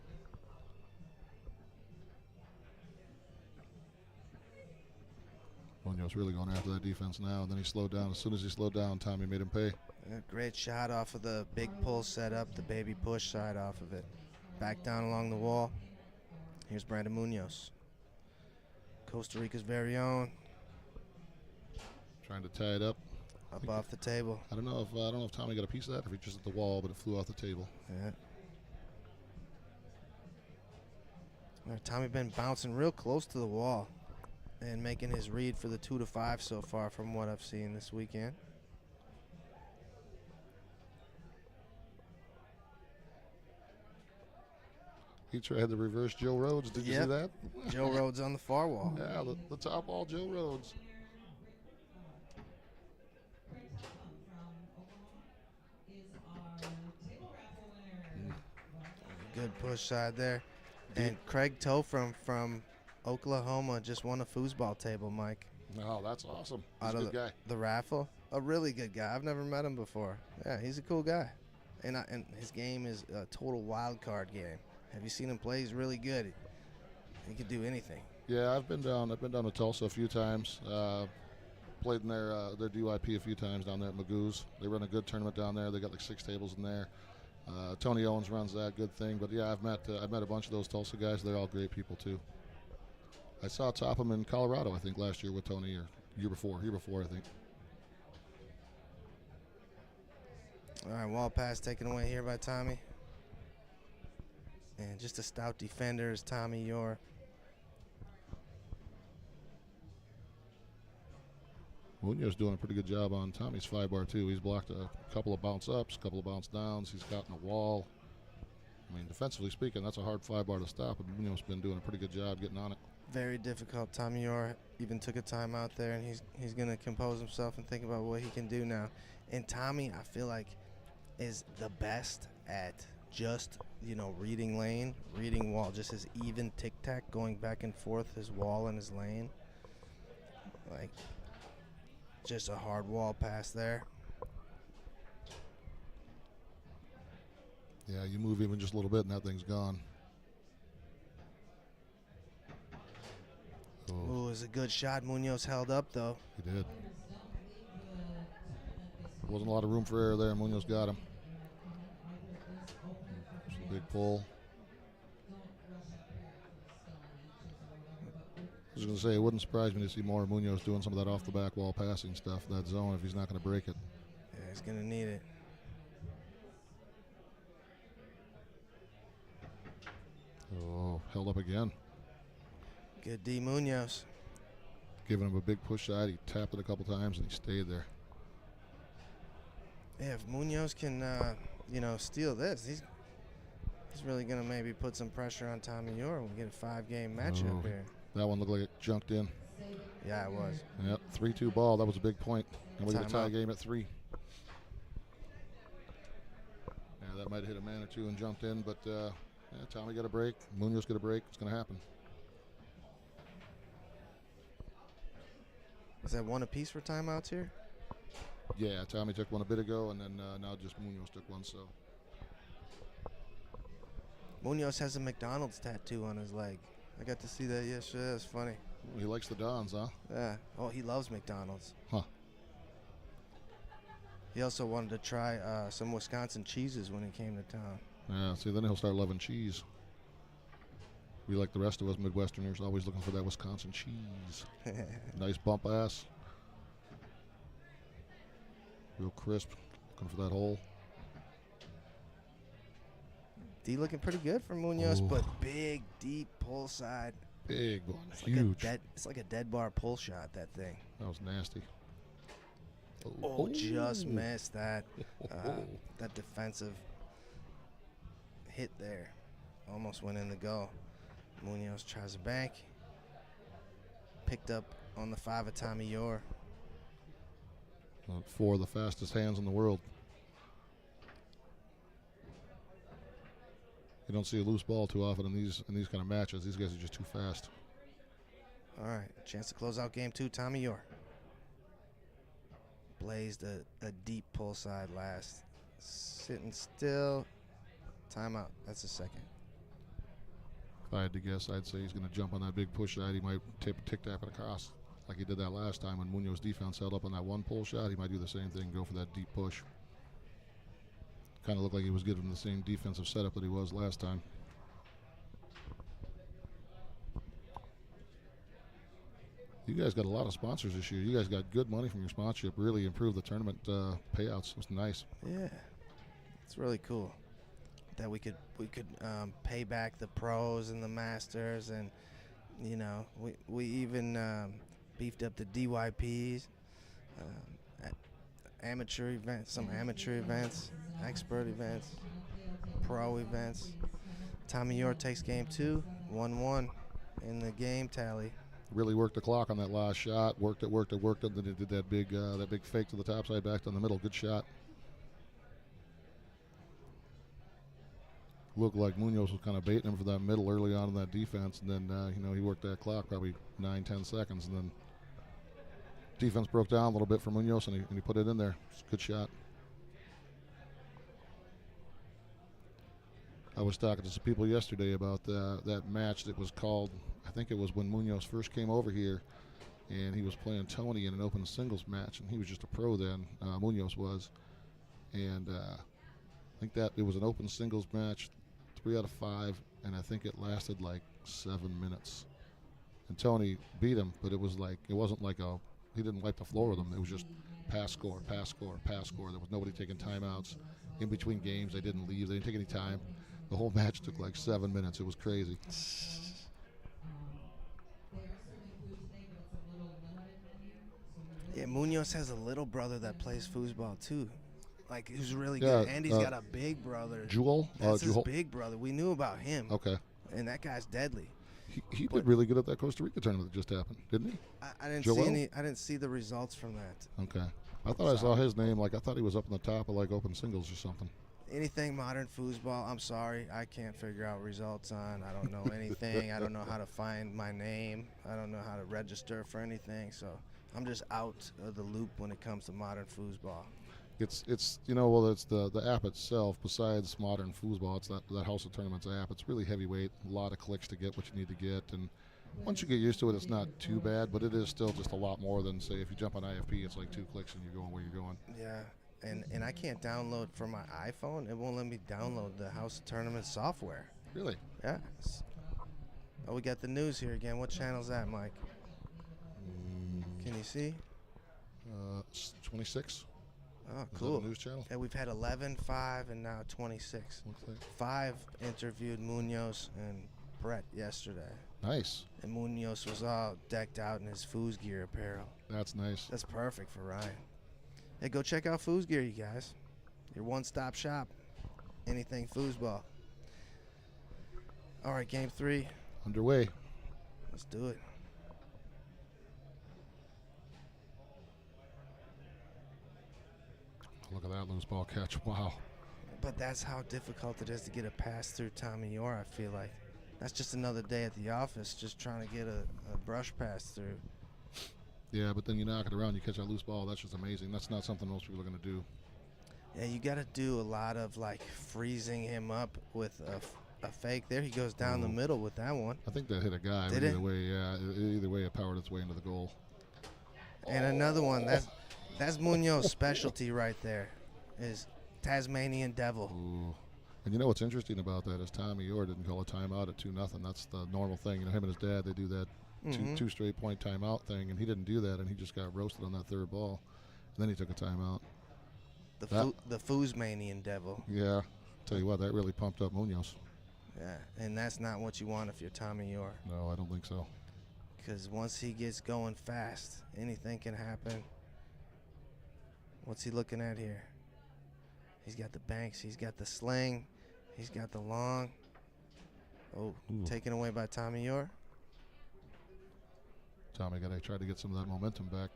Munoz really going after that defense now, and then he slowed down. As soon as he slowed down, Tommy made him pay. Great shot off of the big pull setup, the baby push side off of it. Back down along the wall. Here's Brandon Munoz, Costa Rica's very own. Trying to tie it up. Up off the table. I don't know if Tommy got a piece of that, or if he just hit the wall, but it flew off the table. Yeah. Tommy been bouncing real close to the wall and making his read for the 2-5 so far from what I've seen this weekend. He tried the reverse Joe Rhodes. Did you see that? Joe Rhodes on the far wall. Yeah, the top ball Joe Rhodes. Good push side there. And Craig Tofram from Oklahoma just won a foosball table, Mike. Oh, that's awesome. He's Out a of good guy. the raffle. A really good guy. I've never met him before. Yeah, he's a cool guy. And his game is a total wild card game. Have you seen him play? He's really good. He can do anything. Yeah, I've been down to Tulsa a few times. Played in their DYP a few times down there at Magoo's. They run a good tournament down there. They got like 6 tables in there. Tony Owens runs that good thing. But yeah, I've met a bunch of those Tulsa guys. They're all great people too. I saw Topham in Colorado, I think, last year with Tony, or year before, I think. All right, wall pass taken away here by Tommy. And just a stout defender is Tommy Yore. Munoz doing a pretty good job on Tommy's 5-bar too. He's blocked a couple of bounce ups, a couple of bounce downs. He's gotten a wall. I mean, defensively speaking, that's a hard 5-bar to stop, but Munoz been doing a pretty good job getting on it. Very difficult. Tommy Yore even took a time out there, and he's going to compose himself and think about what he can do now. And Tommy, I feel like, is the best at just, reading lane, reading wall, just his even tic-tac going back and forth, his wall and his lane. Like, just a hard wall pass there. Yeah, you move even just a little bit and that thing's gone. Oh, it was a good shot. Munoz held up, though. He did. There wasn't a lot of room for error there, and Munoz got him. Just a big pull. I was going to say, it wouldn't surprise me to see more of Munoz doing some of that off-the-back wall passing stuff, that zone, if he's not going to break it. Yeah, he's going to need it. Oh, held up again. Good D. Munoz. Giving him a big push side. He tapped it a couple times, and he stayed there. Yeah, if Munoz can, steal this, It's really going to maybe put some pressure on Tommy Yore when we get a 5-game matchup here. That one looked like it junked in. Yeah, it was. Yep, 3-2 ball. That was a big point. And we get a tie Timeout. game at 3. Yeah, that might have hit a man or two and jumped in, but Tommy got a break. Munoz got a break. It's going to happen. Is that one apiece for timeouts here? Yeah, Tommy took one a bit ago, and then now just Munoz took one. So Munoz has a McDonald's tattoo on his leg. I got to see that yesterday. That's funny. he likes the Dons, huh? Yeah. Oh, he loves McDonald's. Huh. He also wanted to try some Wisconsin cheeses when he came to town. Yeah, see, then he'll start loving cheese. We, like the rest of us Midwesterners, always looking for that Wisconsin cheese. Nice bump ass. Real crisp. Looking for that hole. D looking pretty good for Munoz, Ooh. but big, deep pull side. Big one. It's Huge. It's like a dead bar pull shot, that thing. That was nasty. Oh, just missed that. Oh. That defensive hit there. Almost went in the goal. Munoz tries a bank. Picked up on the 5 of Tommy Yore. 4 of the fastest hands in the world. You don't see a loose ball too often in these kind of matches. These guys are just too fast. All right, chance to close out game 2, Tommy Yore. Blazed a deep pull side last. Sitting still. Timeout. That's the second. If I had to guess, I'd say he's going to jump on that big push side. He might tick-tap it across like he did that last time when Munoz defense held up on that one pull shot. He might do the same thing, go for that deep push. Kind of looked like he was giving the same defensive setup that he was last time. You guys got a lot of sponsors this year. You guys got good money from your sponsorship. Really improved the tournament payouts. It was nice. Yeah, it's really cool that we could pay back the pros and the masters, and you know we even beefed up the DYPs, amateur events, some amateur events, expert events, pro events. Tommy Yore takes game 2, 1-1 in the game tally. Really worked the clock on that last shot. Worked it. Then he did that big fake to the top side, back down the middle. Good shot. Looked like Munoz was kind of baiting him for that middle early on in that defense, and then he worked that clock probably 9-10 seconds, and then defense broke down a little bit for Munoz, and he put it in there. It's a good shot. I was talking to some people yesterday about that match that was called, I think it was when Munoz first came over here, and he was playing Tony in an open singles match, and he was just a pro then, Munoz was. And I think that it was an open singles match, 3 out of 5, and I think it lasted like 7 minutes. And Tony beat him, but it wasn't like he didn't wipe the floor with him. It was just pass, score, pass, score, pass, score. There was nobody taking timeouts in between games. They didn't leave. They didn't take any time. The whole match took like 7 minutes. It was crazy. Yeah, Munoz has a little brother that plays foosball too. Like, who's really good. And he's got a big brother. Jewel? That's his big brother. We knew about him. Okay. And that guy's deadly. He did really good at that Costa Rica tournament that just happened, didn't he? I didn't Joel? see I didn't see the results from that. Okay. I thought I saw his name. Like, I thought he was up on the top of like open singles or something. Anything modern foosball, I'm sorry, I can't figure out results on. I don't know anything. I don't know how to find my name. I don't know how to register for anything. So I'm just out of the loop when it comes to modern foosball. It's it's the app itself. Besides modern foosball, it's that House of Tournaments app. It's really heavyweight. A lot of clicks to get what you need to get, and once you get used to it, it's not too bad. But it is still just a lot more than, say, if you jump on IFP, it's like 2 clicks and you're going where you're going. Yeah. And I can't download from my iPhone. It won't let me download the House of Tournament software. Really? Yeah. Oh, we got the news here again. What channel's that, Mike? Can you see? 26. Oh, Is cool. that a news channel? Yeah, we've had 11, 5, and now 26. Looks like. 5 interviewed Munoz and Brett yesterday. Nice. And Munoz was all decked out in his Foos Gear apparel. That's nice. That's perfect for Ryan. Hey, go check out Foos Gear, you guys. Your one-stop shop. Anything foosball. All right, game 3. Underway. Let's do it. Look at that loose ball catch. Wow. But that's how difficult it is to get a pass through Tommy Yore, I feel like. That's just another day at the office, just trying to get a brush pass through. Yeah, but then you knock it around, you catch that loose ball. That's just amazing. That's not something most people are going to do. Yeah, you got to do a lot of, like, freezing him up with a fake. There he goes down the middle with that one. I think that hit a guy. Did but either it? way, yeah. Either way, it powered its way into the goal. And another one. That's Munoz's specialty right there, is Tasmanian Devil. Ooh. And you know what's interesting about that is Tommy Yore didn't call a timeout at 2-0. That's the normal thing. You know, him and his dad, they do that two straight point timeout thing, and he didn't do that, and he just got roasted on that third ball. And then he took a timeout. The Foosmanian Devil. Yeah. Tell you what, that really pumped up Munoz. Yeah, and that's not what you want if you're Tommy Yore. No, I don't think so. Because once he gets going fast, anything can happen. What's he looking at here? He's got the banks. He's got the sling. He's got the long. Oh, taken away by Tommy Yore. Tommy got to try to get some of that momentum back.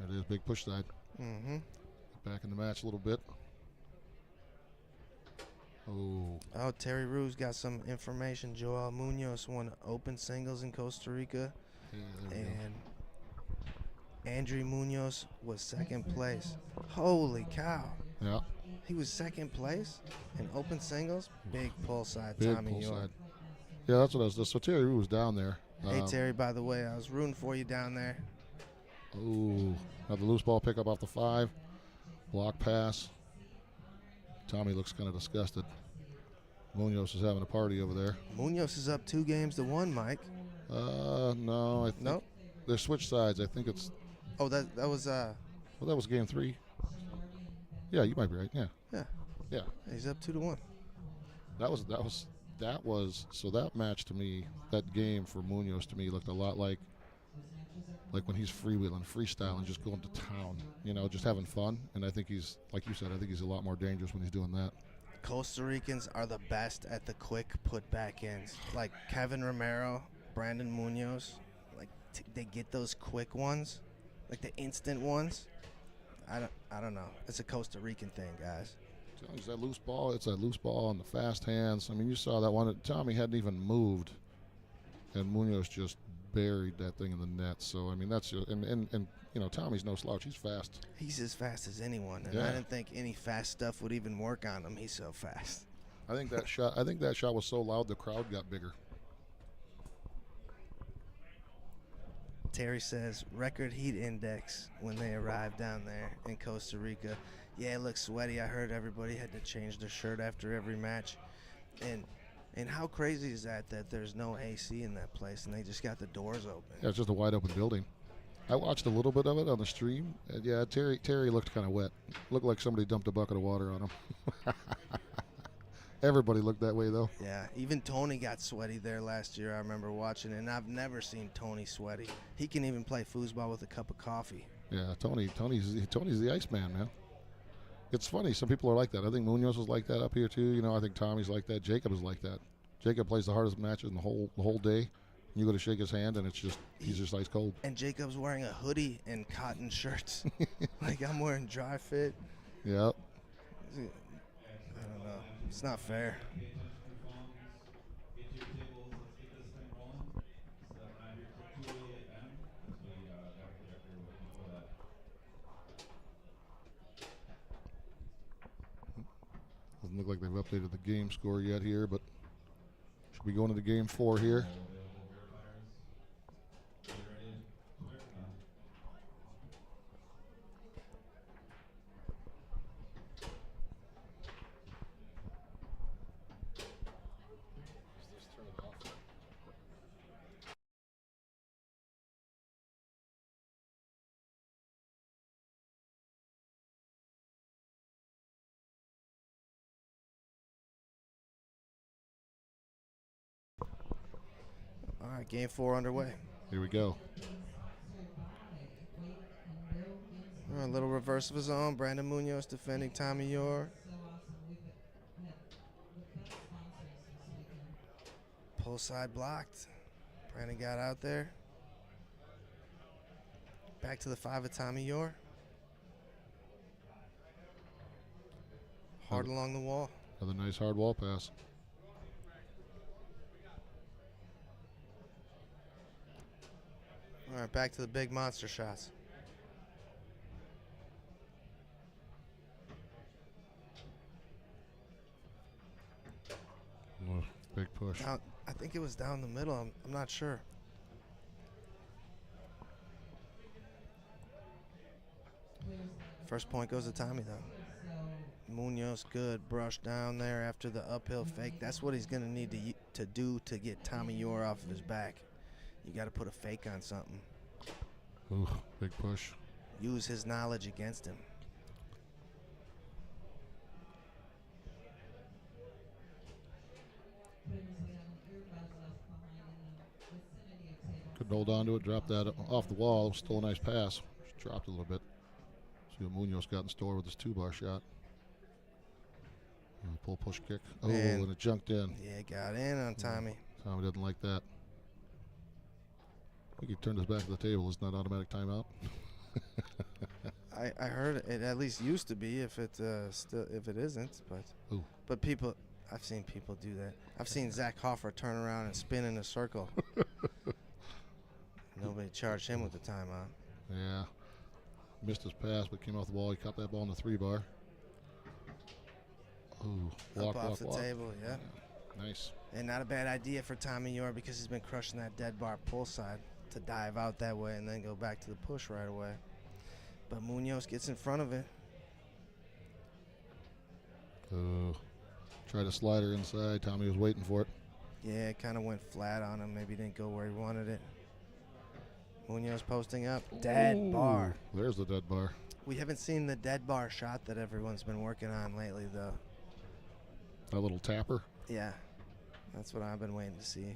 It is big push side. Back in the match a little bit. Oh, Terry Rue's got some information. Joel Munoz won open singles in Costa Rica. Yeah, and Andrew Munoz was second place. Holy cow. Yeah. He was second place in open singles. Big pull side, Big Tommy pull Yore. side. Yeah, that's what I was. So Terry Rue was down there. Hey, Terry, by the way, I was rooting for you down there. Now the loose ball pickup off the 5. Block pass. Tommy looks kind of disgusted. Munoz is having a party over there. Munoz is up 2-1, Mike. No, I think Nope. They're switch sides. I think it's. Oh, that was Well, that was game 3. Yeah, you might be right. Yeah. yeah. He's up 2-1. That was so that match to me, that game for Munoz to me looked a lot like when he's freewheeling, freestyling, just going to town, you know, just having fun. And I think he's, like you said, I think he's a lot more dangerous when he's doing that. Costa Ricans are the best at the quick put-back ins. Like Kevin Romero, Brandon Munoz, like they get those quick ones, like the instant ones. I don't know. It's a Costa Rican thing, guys. It's that loose ball. It's that loose ball on the fast hands. I mean, you saw that one. Tommy hadn't even moved, and Munoz just buried that thing in the net. So I mean, that's and you know, Tommy's no slouch. He's fast. He's as fast as anyone, and Yeah. I didn't think any fast stuff would even work on him. He's so fast. I think that shot was so loud the crowd got bigger. Terry says record heat index when they arrived down there in Costa Rica. Yeah, it looked sweaty. I heard everybody had to change their shirt after every match. And how crazy is that there's no AC in that place and they just got the doors open? Yeah, it's just a wide open building. I watched a little bit of it on the stream. And yeah, Terry looked kind of wet. Looked like somebody dumped a bucket of water on him. Everybody looked that way, though. Yeah, even Tony got sweaty there last year. I remember watching, and I've never seen Tony sweaty. He can even play foosball with a cup of coffee. Yeah, Tony's the Iceman, man. It's funny. Some people are like that. I think Munoz was like that up here too. You know, I think Tommy's like that. Jacob is like that. Jacob plays the hardest matches in the whole day. You go to shake his hand, and he's just ice cold. And Jacob's wearing a hoodie and cotton shirts. Like I'm wearing dry fit. Yeah. I don't know. It's not fair. Doesn't look like they've updated the game score yet here, but should we go into game 4 here? All right, game 4 underway. Here we go. All right, a little reverse of his own. Brandon Munoz defending Tommy Yore. Pull side blocked. Brandon got out there. Back to the 5 of Tommy Yore. Hard along the wall. Another nice hard wall pass. All right, back to the big monster shots. Oh, big push. Down, I think it was down the middle. I'm not sure. First point goes to Tommy, though. Munoz, good brush down there after the uphill fake. That's what he's going to need to do to get Tommy Yore off of his back. You got to put a fake on something. Ooh, big push. Use his knowledge against him. Couldn't hold on to it, dropped that off the wall. Still a nice pass. Just dropped a little bit. See what Munoz got in store with his 2-bar shot. And pull push kick. Oh, and it junked in. Yeah, got in on Tommy. Tommy didn't like that. I think he turned his back to the table. Isn't that automatic timeout? I heard it at least used to be. If it isn't, but people, I've seen people do that. I've seen Zach Hoffer turn around and spin in a circle. Nobody charged him with the timeout. Yeah, missed his pass, but came off the ball. He caught that ball in the 3-bar. Ooh, walk off the walk. table, yeah. Nice. And not a bad idea for Tommy Yore because he's been crushing that dead bar pull side to dive out that way and then go back to the push right away. But Munoz gets in front of it. Tried to slide her inside. Tommy was waiting for it. Yeah, it kind of went flat on him. Maybe didn't go where he wanted it. Munoz posting up. Dead bar. There's the dead bar. We haven't seen the dead bar shot that everyone's been working on lately, though. That little tapper. Yeah, that's what I've been waiting to see.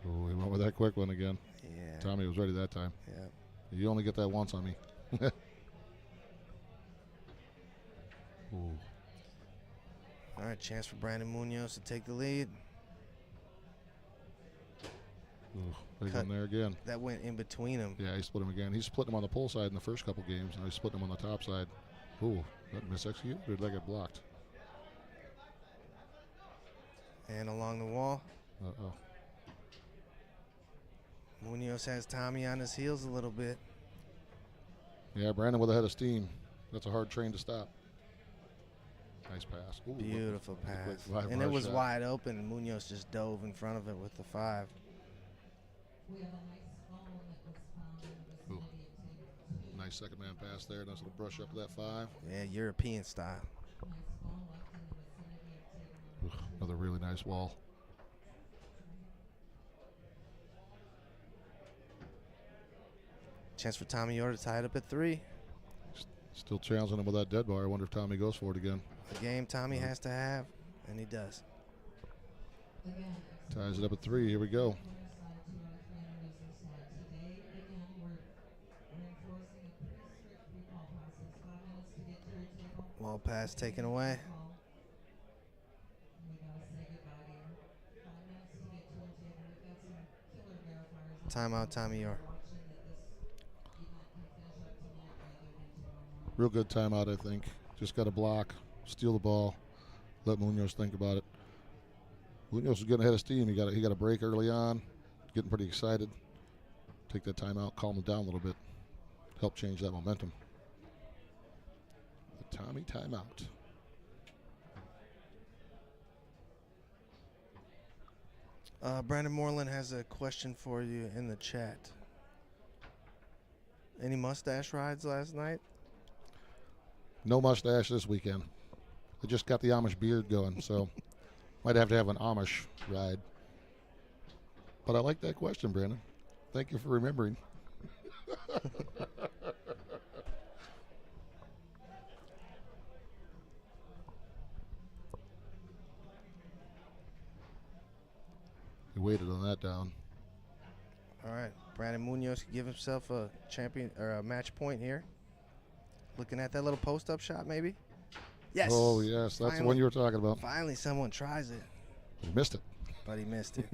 Oh, he went with that quick one again. Yeah. Tommy was ready that time. Yeah. You only get that once on me. Ooh. All right, chance for Brandon Munoz to take the lead. Ooh, big one there again. That went in between them. Yeah, he split him again. He split him on the pull side in the first couple games. Now he's splitting him on the top side. Ooh, that misexecuted or did that get blocked? And along the wall. Uh-oh. Munoz has Tommy on his heels a little bit. Yeah, Brandon with a head of steam. That's a hard train to stop. Nice pass. Ooh, Beautiful pass. Quick And it was shot. wide open, and Munoz just dove in front of it with the 5. Ooh. Nice second man pass there. Nice little brush up to that 5. Yeah, European style. Ooh, another really nice wall. Chance for Tommy Yore to tie it up at 3. Still challenging him with that dead bar. I wonder if Tommy goes for it again. A game Tommy has to have, and he does. Ties it up at 3. Here we go. Wall pass taken away. Timeout, Tommy Yore. Real good timeout, I think. Just got to block, steal the ball, let Munoz think about it. Munoz is getting ahead of steam. He got a break early on, getting pretty excited. Take that timeout, calm him down a little bit, help change that momentum. The Tommy timeout. Brandon Moreland has a question for you in the chat. Any mustache rides last night? No mustache this weekend. I just got the Amish beard going, so might have to have an Amish ride. But I like that question, Brandon. Thank you for remembering. He waited on that down. All right, Brandon Munoz can give himself a champion or a match point here. Looking at that little post-up shot, maybe. Yes. Oh yes, that's the one you were talking about. Finally, someone tries it. He missed it. but he missed it.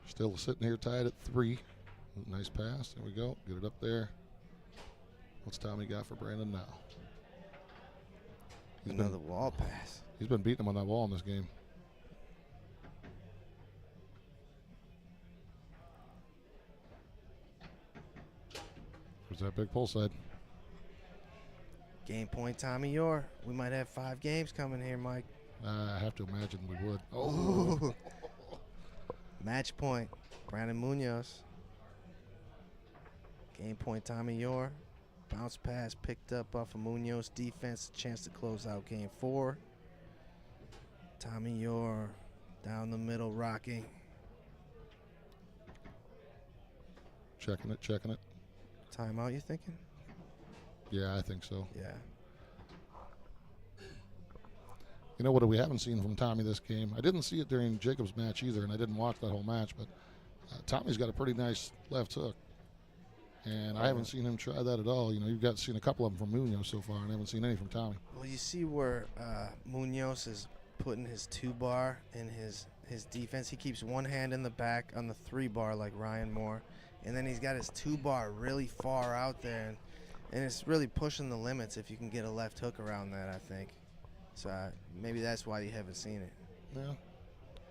Still sitting here tied at 3. Nice pass. There we go. Get it up there. What's Tommy got for Brandon now? Another wall pass. He's been beating him on that wall in this game. There's that big pull side. Game point, Tommy Yore. We might have 5 games coming here, Mike. I have to imagine we would. Oh. Match point, Brandon Munoz. Game point, Tommy Yore. Bounce pass picked up off of Munoz defense. Chance to close out game 4. Tommy Yore down the middle rocking. Checking it, checking it. Timeout, you thinking? Yeah, I think so. Yeah. You know what we haven't seen from Tommy this game? I didn't see it during Jacob's match either, and I didn't watch that whole match, but Tommy's got a pretty nice left hook. And I haven't seen him try that at all. You know, you've seen a couple of them from Munoz so far, and I haven't seen any from Tommy. Well, you see where Munoz is putting his 2-bar in his defense. He keeps one hand in the back on the 3-bar like Ryan Moore, and then he's got his 2-bar really far out there, and it's really pushing the limits if you can get a left hook around that, I think. So maybe that's why you haven't seen it. Yeah.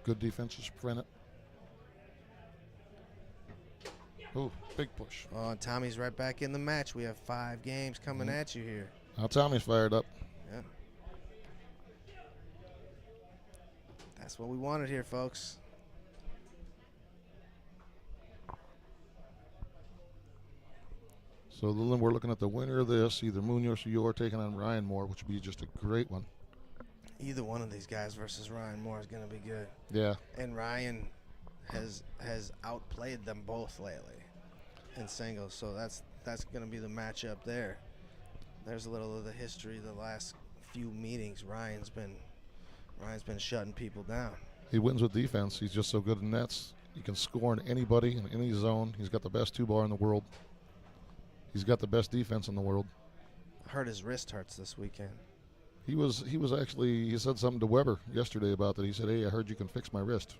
Good defense to prevent it. Ooh, big push. Oh, and Tommy's right back in the match. We have 5 games coming at you here. Now Tommy's fired up. Yeah. That's what we wanted here, folks. So then we're looking at the winner of this, either Munoz or Yore taking on Ryan Moore, which would be just a great one. Either one of these guys versus Ryan Moore is going to be good. Yeah. And Ryan has outplayed them both lately in singles, so that's going to be the matchup there. There's a little of the history. The last few meetings, Ryan's been shutting people down. He wins with defense. He's just so good in nets. He can score in anybody in any zone. He's got the best 2-bar in the world. He's got the best defense in the world. I heard his wrist hurts this weekend. He was actually, he said something to Weber yesterday about that. He said, "Hey, I heard you can fix my wrist."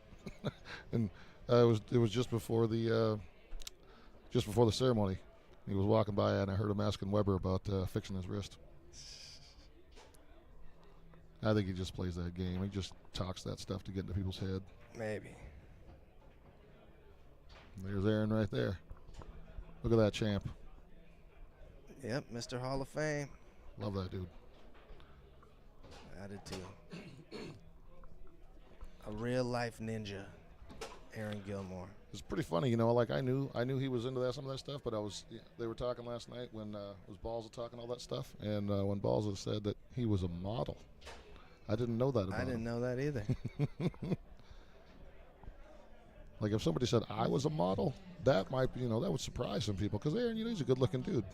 And it was just before the ceremony. He was walking by and I heard him asking Weber about fixing his wrist. I think he just plays that game. He just talks that stuff to get into people's head. Maybe. There's Aaron right there. Look at that champ. Yep, Mr. Hall of Fame. Love that dude. I did too. A real life ninja, Aaron Gilmore. It's pretty funny, you know. Like I knew he was into some of that stuff, but they were talking last night when was Balza talking all that stuff, and when Balza said that he was a model, I didn't know that about him. I didn't know that either. Like if somebody said I was a model, that might be, that would surprise some people because Aaron, he's a good-looking dude.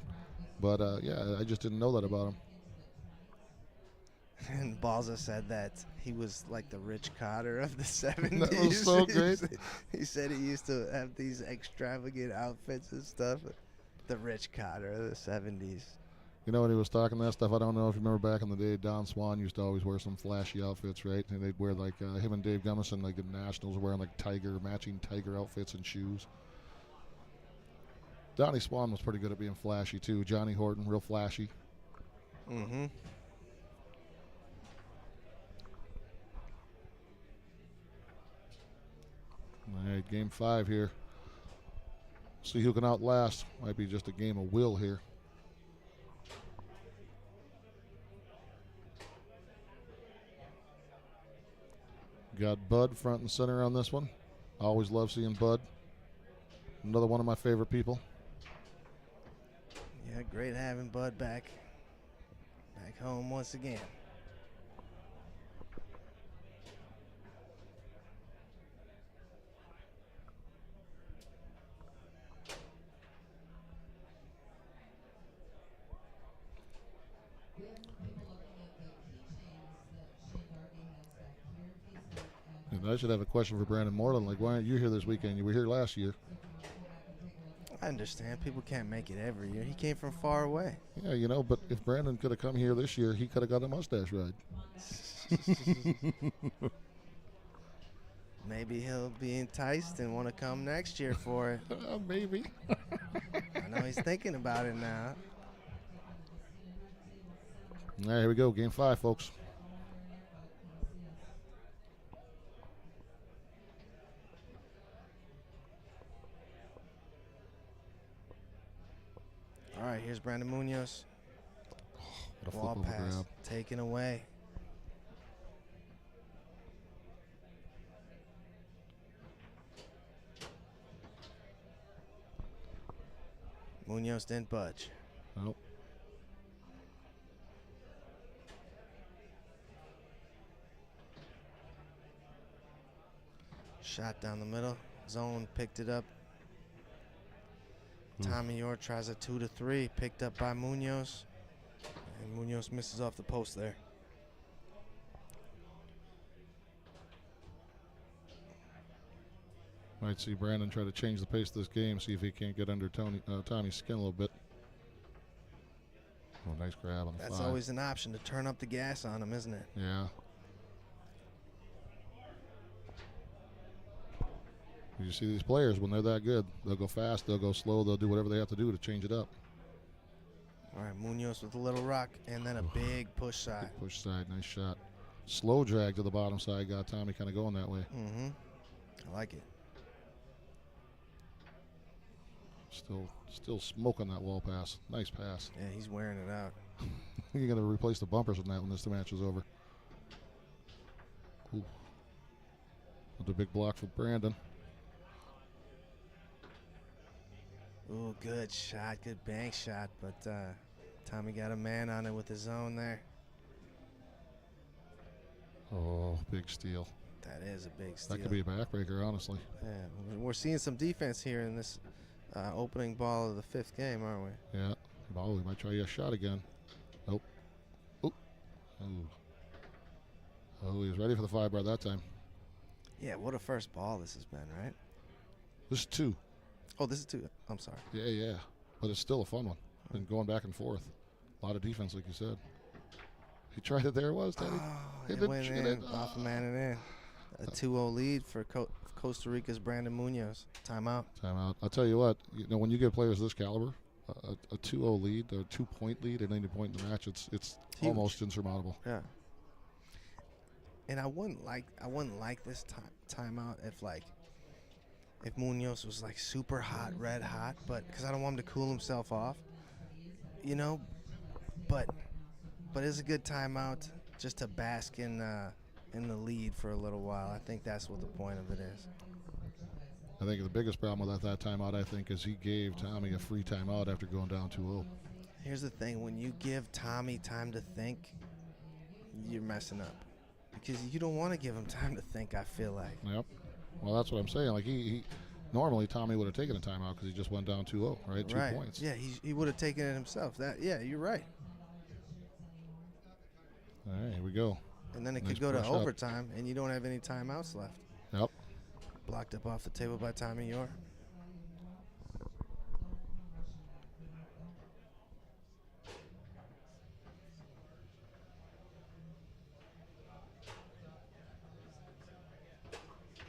But yeah, I just didn't know that about him. And Balza said that he was like the Rich Cotter of the 70s. That was so great. He said he used to have these extravagant outfits and stuff. The Rich Cotter of the 70s. You know, when he was talking that stuff, I don't know if you remember back in the day, Don Swan used to always wear some flashy outfits, right? And they'd wear like him and Dave Gummison, like at Nationals, wearing like matching tiger outfits and shoes. Donnie Swan was pretty good at being flashy too. Johnny Horton, real flashy. Mm-hmm. All right, game 5 here. See who can outlast. Might be just a game of will here. Got Bud front and center on this one. Always love seeing Bud. Another one of my favorite people. Yeah, great having Bud back home once again. And I should have a question for Brandon Moreland. Like, why aren't you here this weekend? You were here last year. I understand. People can't make it every year. He came from far away. Yeah, but if Brandon could have come here this year, he could have got a mustache ride. Maybe he'll be enticed and want to come next year for it. Maybe. I know he's thinking about it now. All right, here we go. Game 5, folks. All right, here's Brandon Munoz. What a Wall flip over pass grab. taken away. Munoz didn't budge. Nope. Shot down the middle. Zone picked it up. Tommy Yore tries a 2-3, picked up by Munoz. And Munoz misses off the post there. Might see Brandon try to change the pace of this game, see if he can't get under Tommy's skin a little bit. Oh, nice grab on the That's 5. always an option, to turn up the gas on him, isn't it? Yeah. You see these players, when they're that good, they'll go fast, they'll go slow, they'll do whatever they have to do to change it up. All right, Munoz with a little rock, and then a big push side. Big push side, nice shot. Slow drag to the bottom side, got Tommy kind of going that way. Mm-hmm. I like it. Still smoking that wall pass. Nice pass. Yeah, he's wearing it out. You're going to replace the bumpers on that when this match is over. Ooh. Another big block for Brandon. Ooh, good shot, good bank shot, but Tommy got a man on it with his zone there. Oh, big steal. That is a big steal. That could be a backbreaker, honestly. Yeah, we're seeing some defense here in this opening ball of the 5th game, aren't we? Yeah. Oh, we might try a shot again. Nope. Ooh. Ooh. Oh, he was ready for the 5 bar that time. Yeah, what a first ball this has been, right? This is 2. Oh, this is 2. I'm sorry. Yeah. But it's still a fun one. Been going back and forth. A lot of defense, like you said. He tried it there, was Teddy? Oh, it went in, off man and in. A 2-0 lead for Costa Rica's Brandon Munoz. Timeout. Timeout. I'll tell you what, when you get players this caliber, a 2-0 lead, or a 2-point lead at any point in the match, it's almost insurmountable. Yeah. And I wouldn't like this timeout if Munoz was like super hot, red hot, but because I don't want him to cool himself off, But it's a good timeout just to bask in the lead for a little while. I think that's what the point of it is. I think the biggest problem with that timeout, I think, is he gave Tommy a free timeout after going down 2-0. Here's the thing: when you give Tommy time to think, you're messing up, because you don't want to give him time to think. I feel like. Yep. Well, that's what I'm saying. Like he normally Tommy would have taken a timeout because he just went down 2-0, right? 2 points. Yeah, he would have taken it himself. You're right. All right, here we go. And then it Nice could go to push up. overtime, and you don't have any timeouts left. Yep. Blocked up off the table by Tommy Yore.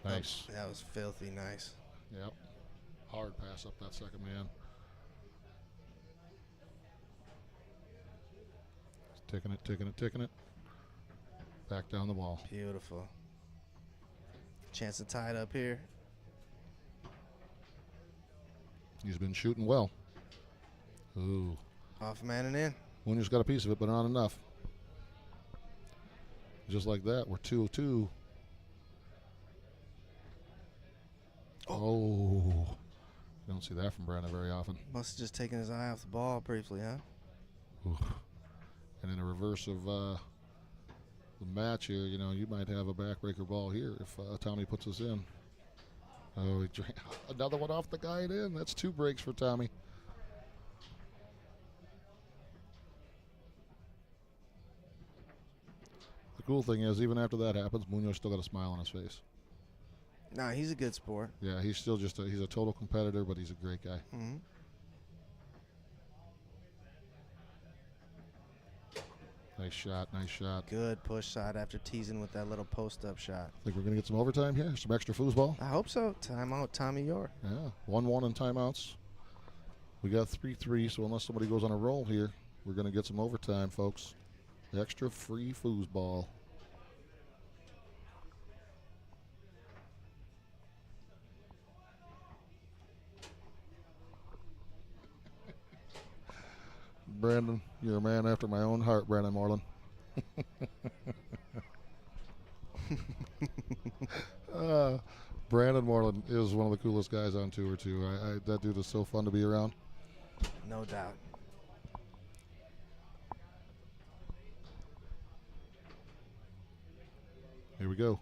Nice. That was filthy nice. Yep. Hard pass up that second man. Ticking it. Back down the ball. Beautiful. Chance to tie it up here. He's been shooting well. Ooh. Off man and in. Munoz got a piece of it, but not enough. Just like that, we're 2-2. Oh. You don't see that from Brandon very often. Must have just taken his eye off the ball briefly, huh? Ooh. And in the reverse of the match here, you might have a backbreaker ball here if Tommy puts us in. Oh, he drank another one off the guy and in. That's 2 breaks for Tommy. The cool thing is, even after that happens, Munoz still got a smile on his face. Nah, he's a good sport. Yeah, he's still he's a total competitor, but he's a great guy. Mm-hmm. Nice shot, nice shot. Good push shot after teasing with that little post-up shot. Think we're going to get some overtime here? Some extra foosball? I hope so. Timeout, Tommy Yore. Yeah, 1-1 in timeouts. We got 3-3, so unless somebody goes on a roll here, we're going to get some overtime, folks. Extra free foosball. Brandon, you're a man after my own heart, Brandon Moreland. Brandon Moreland is one of the coolest guys on tour, too. That dude is so fun to be around. No doubt. Here we go.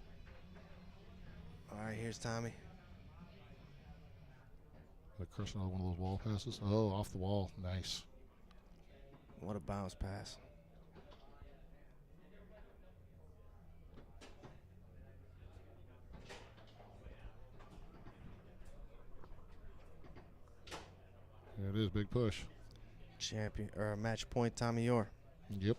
All right, here's Tommy. Crushing another one of those wall passes. Oh, off the wall. Nice. What a bounce pass. There it is, big push. Champion or match point, Tommy Yore. Yep.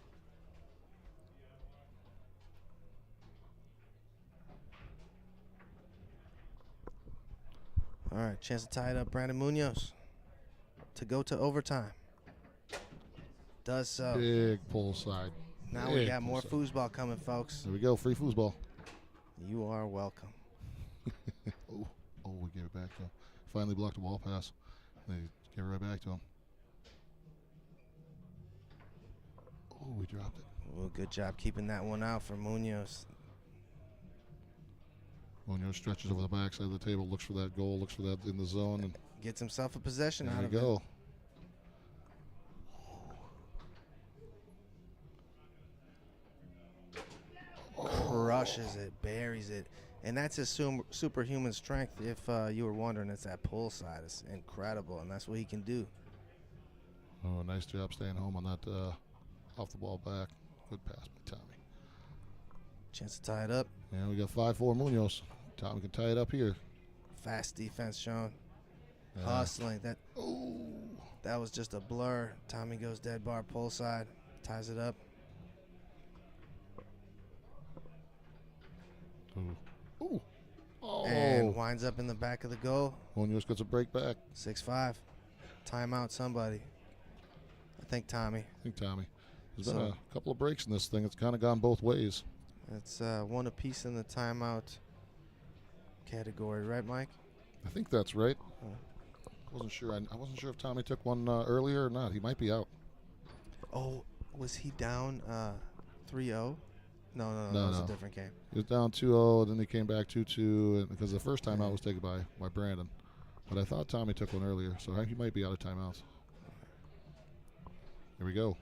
All right, chance to tie it up. Brandon Munoz to go to overtime. Does so. Big pull side. Now we got more foosball coming, folks. There we go, free foosball. You are welcome. Oh, we gave it back to him. Finally blocked a wall pass. They gave it right back to him. Oh, we dropped it. Well, good job keeping that one out for Munoz. Munoz stretches over the backside of the table, looks for that goal, looks for that in the zone, and Gets himself a possession out there of you go. Crushes it, buries it. And that's his superhuman strength. If you were wondering, it's that pull side. It's incredible, and that's what he can do. Oh, nice job staying home on that off the ball back. Good pass by Tommy. Chance to tie it up. And we got 5-4 Munoz. Tommy can tie it up here. Fast defense shown. Yeah. Hustling. Oh. That was just a blur. Tommy goes dead bar, pull side, ties it up. Ooh. Ooh. Oh. And winds up in the back of the goal. Munoz gets a break back. 6-5. Timeout somebody. I think Tommy. I think Tommy. There's been a couple of breaks in this thing. It's kind of gone both ways. It's one apiece in the timeout category, right, Mike? I think that's right. I wasn't sure. I wasn't sure if Tommy took one earlier or not. He might be out. Oh, was he down 3-0? No, that was a different game. He was down 2-0, then he came back 2-2, because the first timeout was taken by Brandon. But I thought Tommy took one earlier, so he might be out of timeouts. Here we go.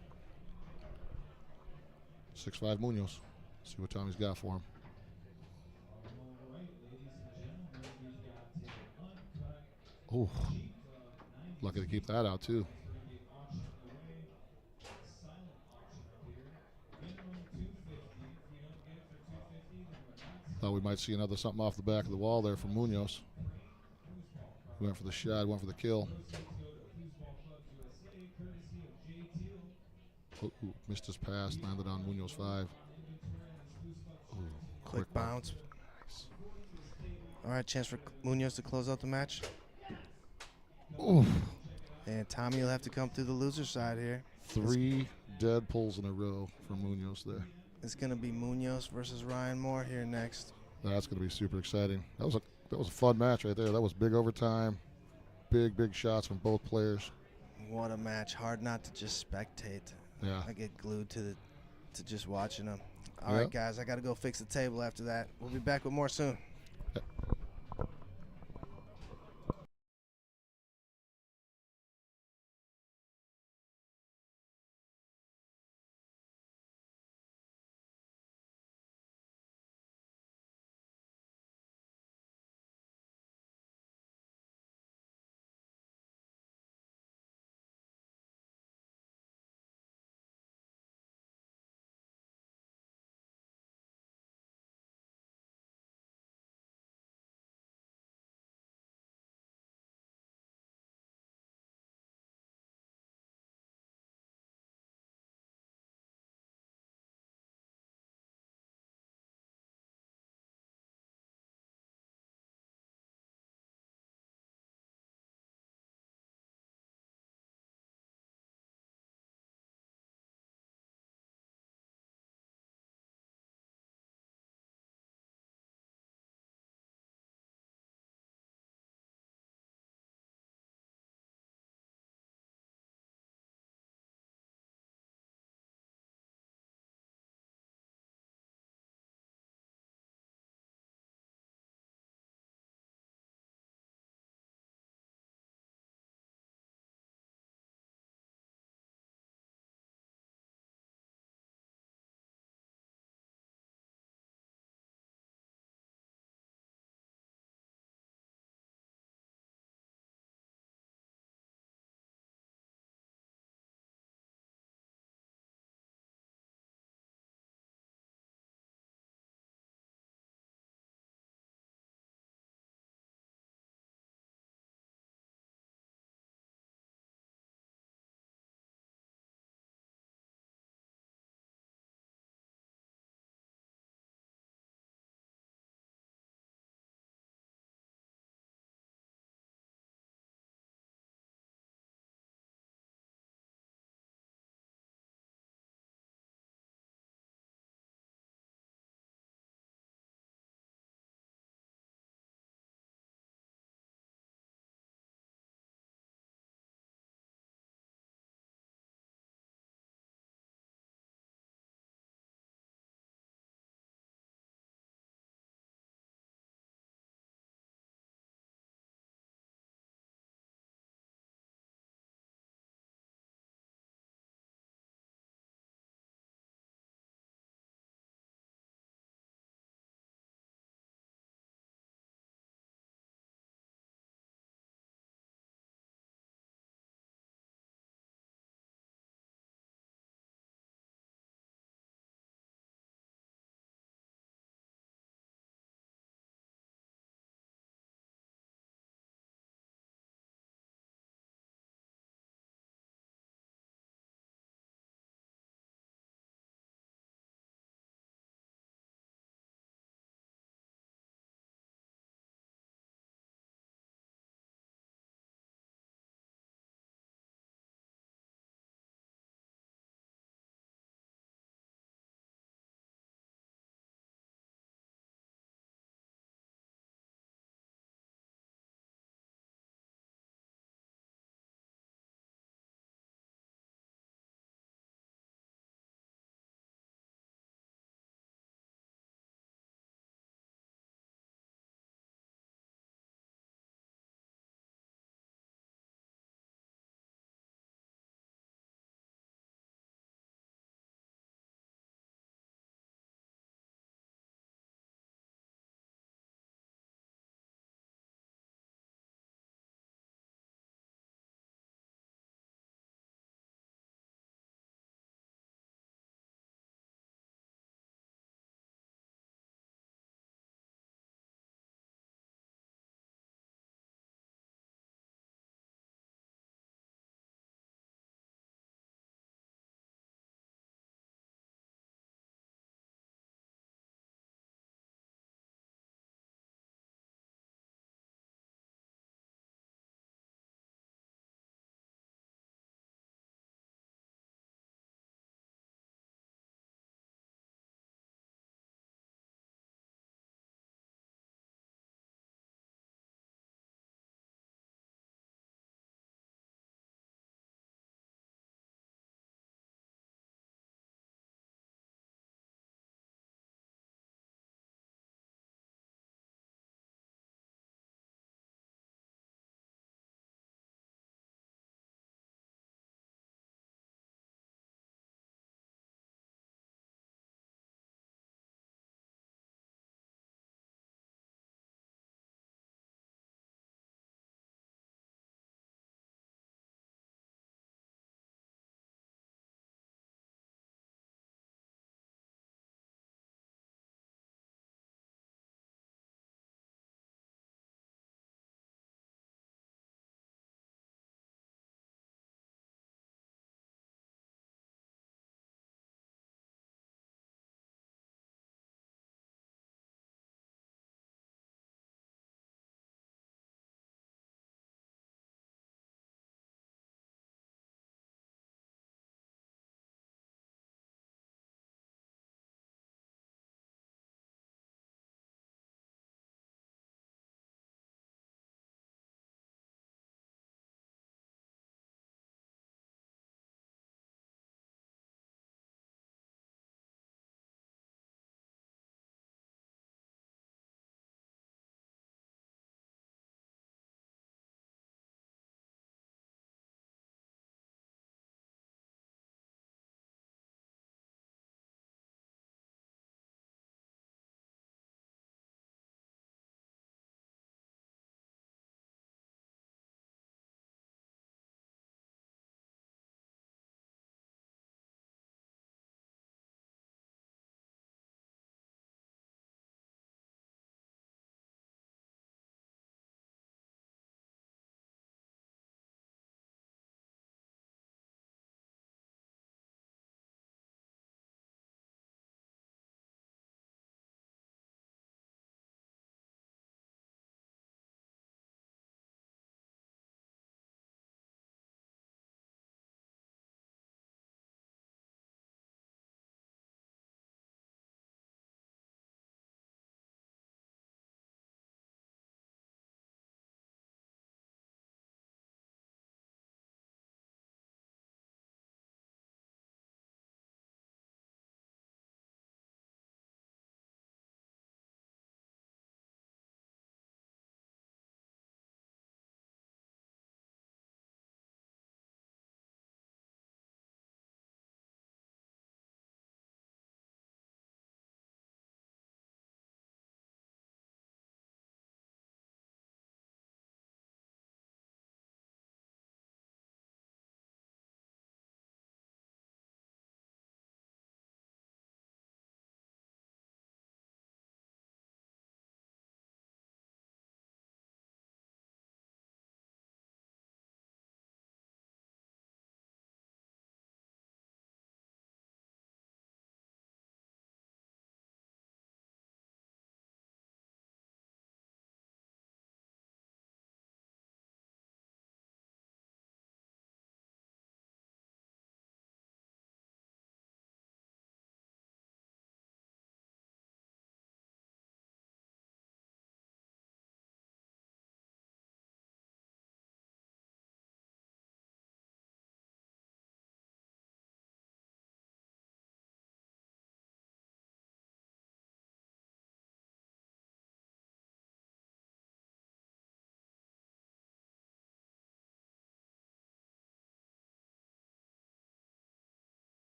6-5 Munoz. See what Tommy's got for him. Oh, lucky to keep that out too. Thought we might see another something off the back of the wall there from Munoz. He went for the shot, went for the kill. Oh, missed his pass, landed on Munoz 5. Oh, Quick bounce. Nice. All right, chance for Munoz to close out the match. Oh, And Tommy will have to come through the loser side here. 3 dead pulls in a row from Munoz there. It's going to be Munoz versus Ryan Moore here next. That's going to be super exciting. That was a fun match right there. That was big overtime. Big shots from both players. What a match. Hard not to just spectate. Yeah. I get glued to just watching them. All right, guys, I got to go fix the table after that. We'll be back with more soon.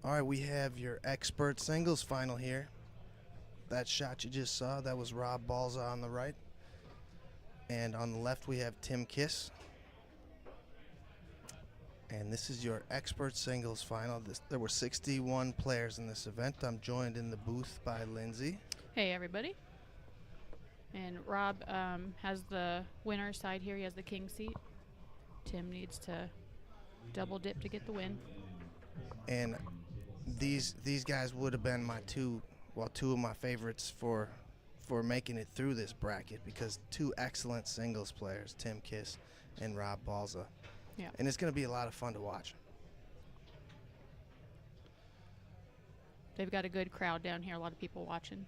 All right, we have your expert singles final here. That shot you just saw, that was Rob Balza on the right. And on the left, we have Tim Kiss. And this is your expert singles final. There were 61 players in this event. I'm joined in the booth by Lindsay. Hey, everybody. And Rob has the winner's side here. He has the king seat. Tim needs to double dip to get the win. And these guys would have been my two of my favorites for making it through this bracket, because two excellent singles players, Tim Kiss and Rob Balza. Yeah. And it's going to be a lot of fun to watch. They've got a good crowd down here, a lot of people watching.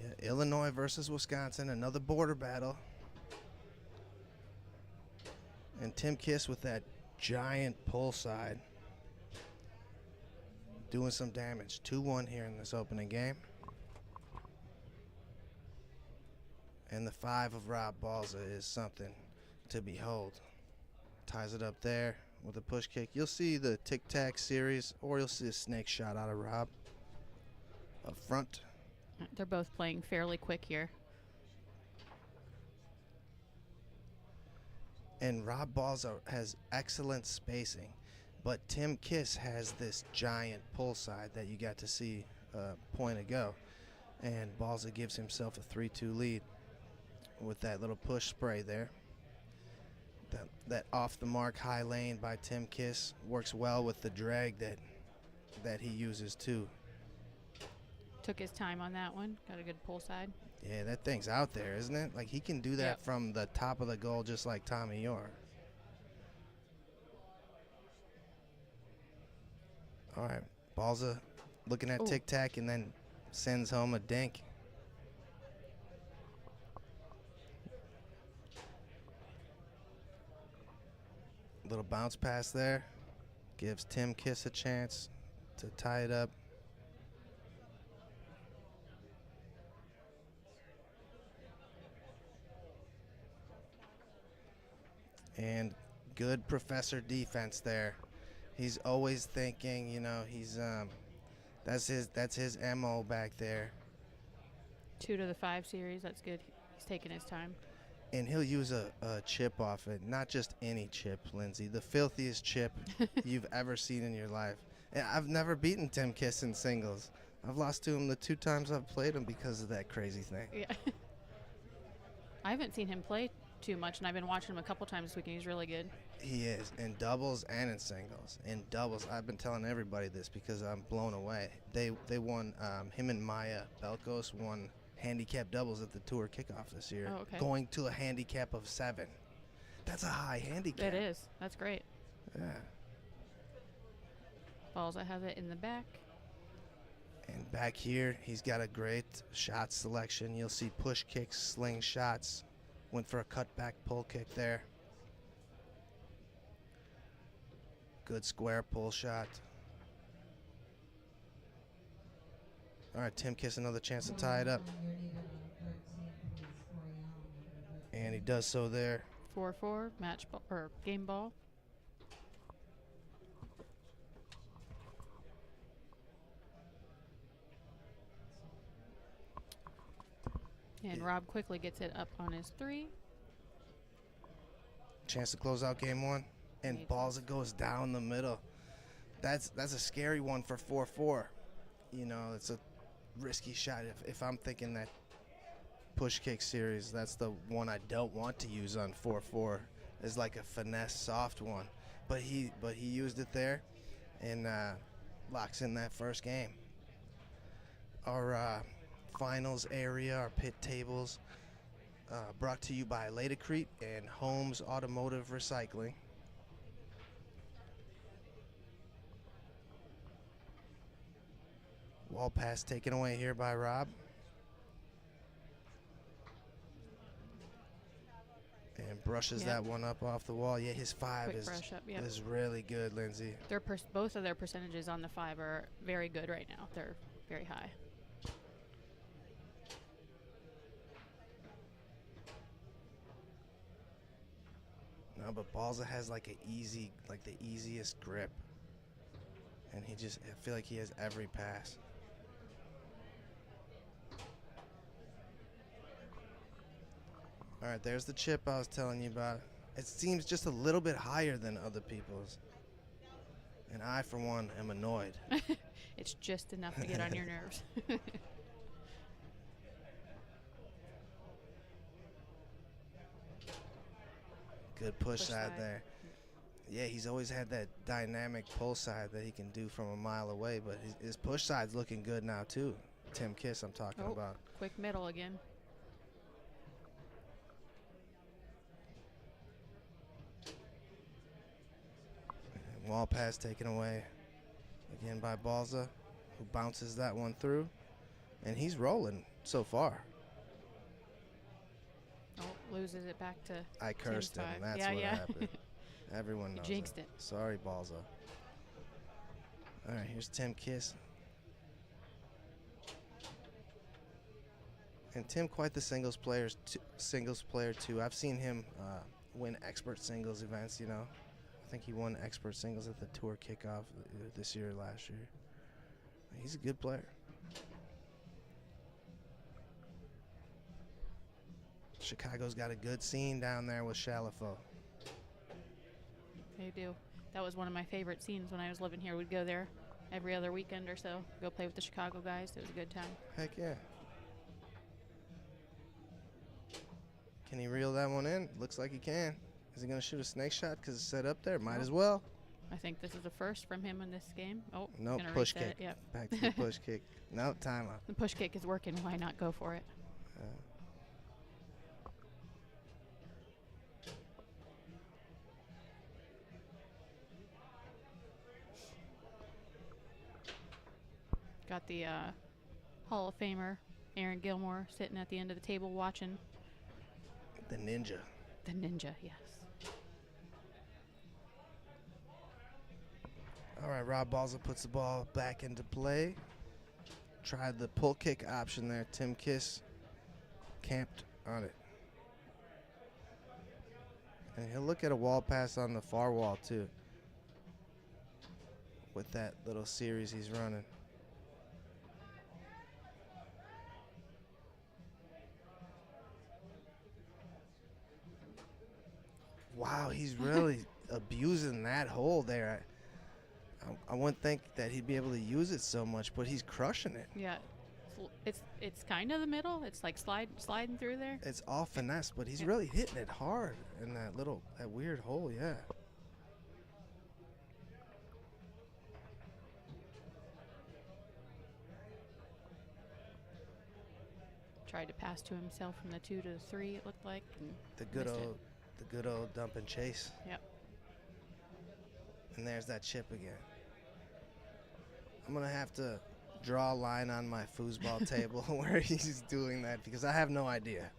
Yeah, Illinois versus Wisconsin, another border battle. And Tim Kiss with that giant pull side, doing some damage. 2-1 here in this opening game. And the 5 of Rob Balza is something to behold. Ties it up there with a push kick. You'll see the tic-tac series, or you'll see a snake shot out of Rob up front. They're both playing fairly quick here. And Rob Balza has excellent spacing, but Tim Kiss has this giant pull side that you got to see a point ago. And Balza gives himself a 3-2 lead with that little push spray there. That off the mark high lane by Tim Kiss works well with the drag that he uses too. Took his time on that one. Got a good pull side. Yeah, that thing's out there, isn't it? Like, he can do that Yep. from the top of the goal just like Tommy Yore. All right, Balza looking at Ooh. tic-tac and then sends home a dink. Little bounce pass there. Gives Tim Kiss a chance to tie it up. And good professor defense there. He's always thinking, you know, he's that's his MO back there. 2 to the 5 series. That's good. He's taking his time. And he'll use a chip off it. Not just any chip, Lindsay. The filthiest chip you've ever seen in your life. And I've never beaten Tim Kiss in singles. I've lost to him the 2 times I've played him because of that crazy thing. Yeah. I haven't seen him play too much, and I've been watching him a couple times this week, and he's really good. He is, in doubles and in singles. In doubles, I've been telling everybody this because I'm blown away. They won, him and Maya Belkos won handicap doubles at the tour kickoff this year. Oh, okay. Going to a handicap of 7. That's a high handicap. It is. That's great. Yeah. Balza has it in the back. And back here, he's got a great shot selection. You'll see push kicks, sling shots. Went for a cutback pull kick there. Good square pull shot. All right, Tim Kiss, another chance to tie it up. And he does so there. 4-4 match ball or game ball. And Yeah. Rob quickly gets it up on his 3. Chance to close out game 1. And Neat. Balza goes down the middle. That's a scary one for 4-4. You know, it's a risky shot. If I'm thinking that push kick series, that's the one I don't want to use on 4-4. Is like a finesse soft one. But he used it there and locks in that first game. Our finals area, our pit tables, brought to you by Ladacrete and Holmes Automotive Recycling. Wall pass taken away here by Rob. And brushes Yep. that one up off the wall. Yeah, his 5 Quick brush up, yep. is really good, Lindsay. Both of their percentages on the 5 are very good right now. They're very high. No, but Balza has like the easiest grip. And I feel like he has every pass. All right, there's the chip I was telling you about. It seems just a little bit higher than other people's. And I, for one, am annoyed. It's just enough to get on your nerves. Good push side side. there. Yeah, he's always had that dynamic pull side that he can do from a mile away, but his push side's looking good now, too. Tim Kiss, I'm talking about. Quick middle again. Wall pass taken away again by Balza, who bounces that one through. And he's rolling so far. Oh, loses it back to I cursed him. 10-5. That's Yeah, what yeah. happened. Everyone knows jinxed it. Sorry, Balza. All right, here's Tim Kiss. And Tim, quite the singles player too. I've seen him win expert singles events. You know, I think he won expert singles at the tour kickoff this year, last year. He's a good player. Chicago's got a good scene down there with Shalafo. They do. That was one of my favorite scenes when I was living here. We'd go there every other weekend or so, go play with the Chicago guys. It was a good time. Heck yeah. Can he reel that one in? Looks like he can. Is he going to shoot a snake shot because it's set up there? Might as well. I think this is the first from him in this game. Oh, Nope, gonna push reset kick. it. Yep. Back to the push kick. Nope, timeout. The push kick is working. Why not go for it? Got the Hall of Famer Aaron Gilmore sitting at the end of the table watching. The ninja. The ninja, yes. All right, Rob Balza puts the ball back into play. Tried the pull kick option there. Tim Kiss camped on it. And he'll look at a wall pass on the far wall, too, with that little series he's running. Wow, he's really abusing that hole there. I wouldn't think that he'd be able to use it so much, but he's crushing it. Yeah. It's kind of the middle. It's like sliding through there. It's all finesse, but he's really hitting it hard in that weird hole, yeah. Tried to pass to himself from the 2 to the 3, it looked like. And The good missed it. old dump and chase. Yep. And there's that chip again. I'm going to have to draw a line on my foosball table where he's doing that because I have no idea.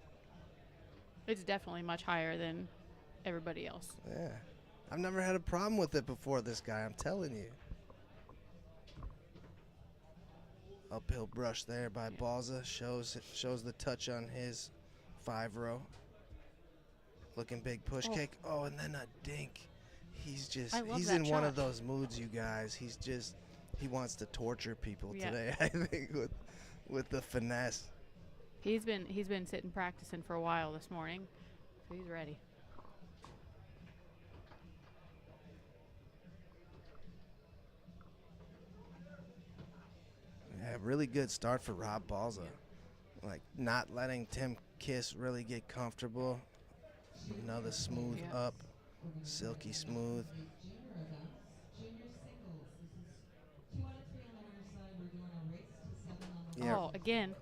It's definitely much higher than everybody else. Yeah. I've never had a problem with it before this guy, I'm telling you. Uphill brush there by Balza. Shows the touch on his 5-row. Looking big push kick. Oh, and then a dink. He's in one of those moods, you guys. He wants to torture people today, I think, with the finesse. He's been sitting practicing for a while this morning, so he's ready. Yeah, really good start for Rob Balza. Like, not letting Tim Kiss really get comfortable. Another smooth up, silky smooth. Yeah. Oh, again.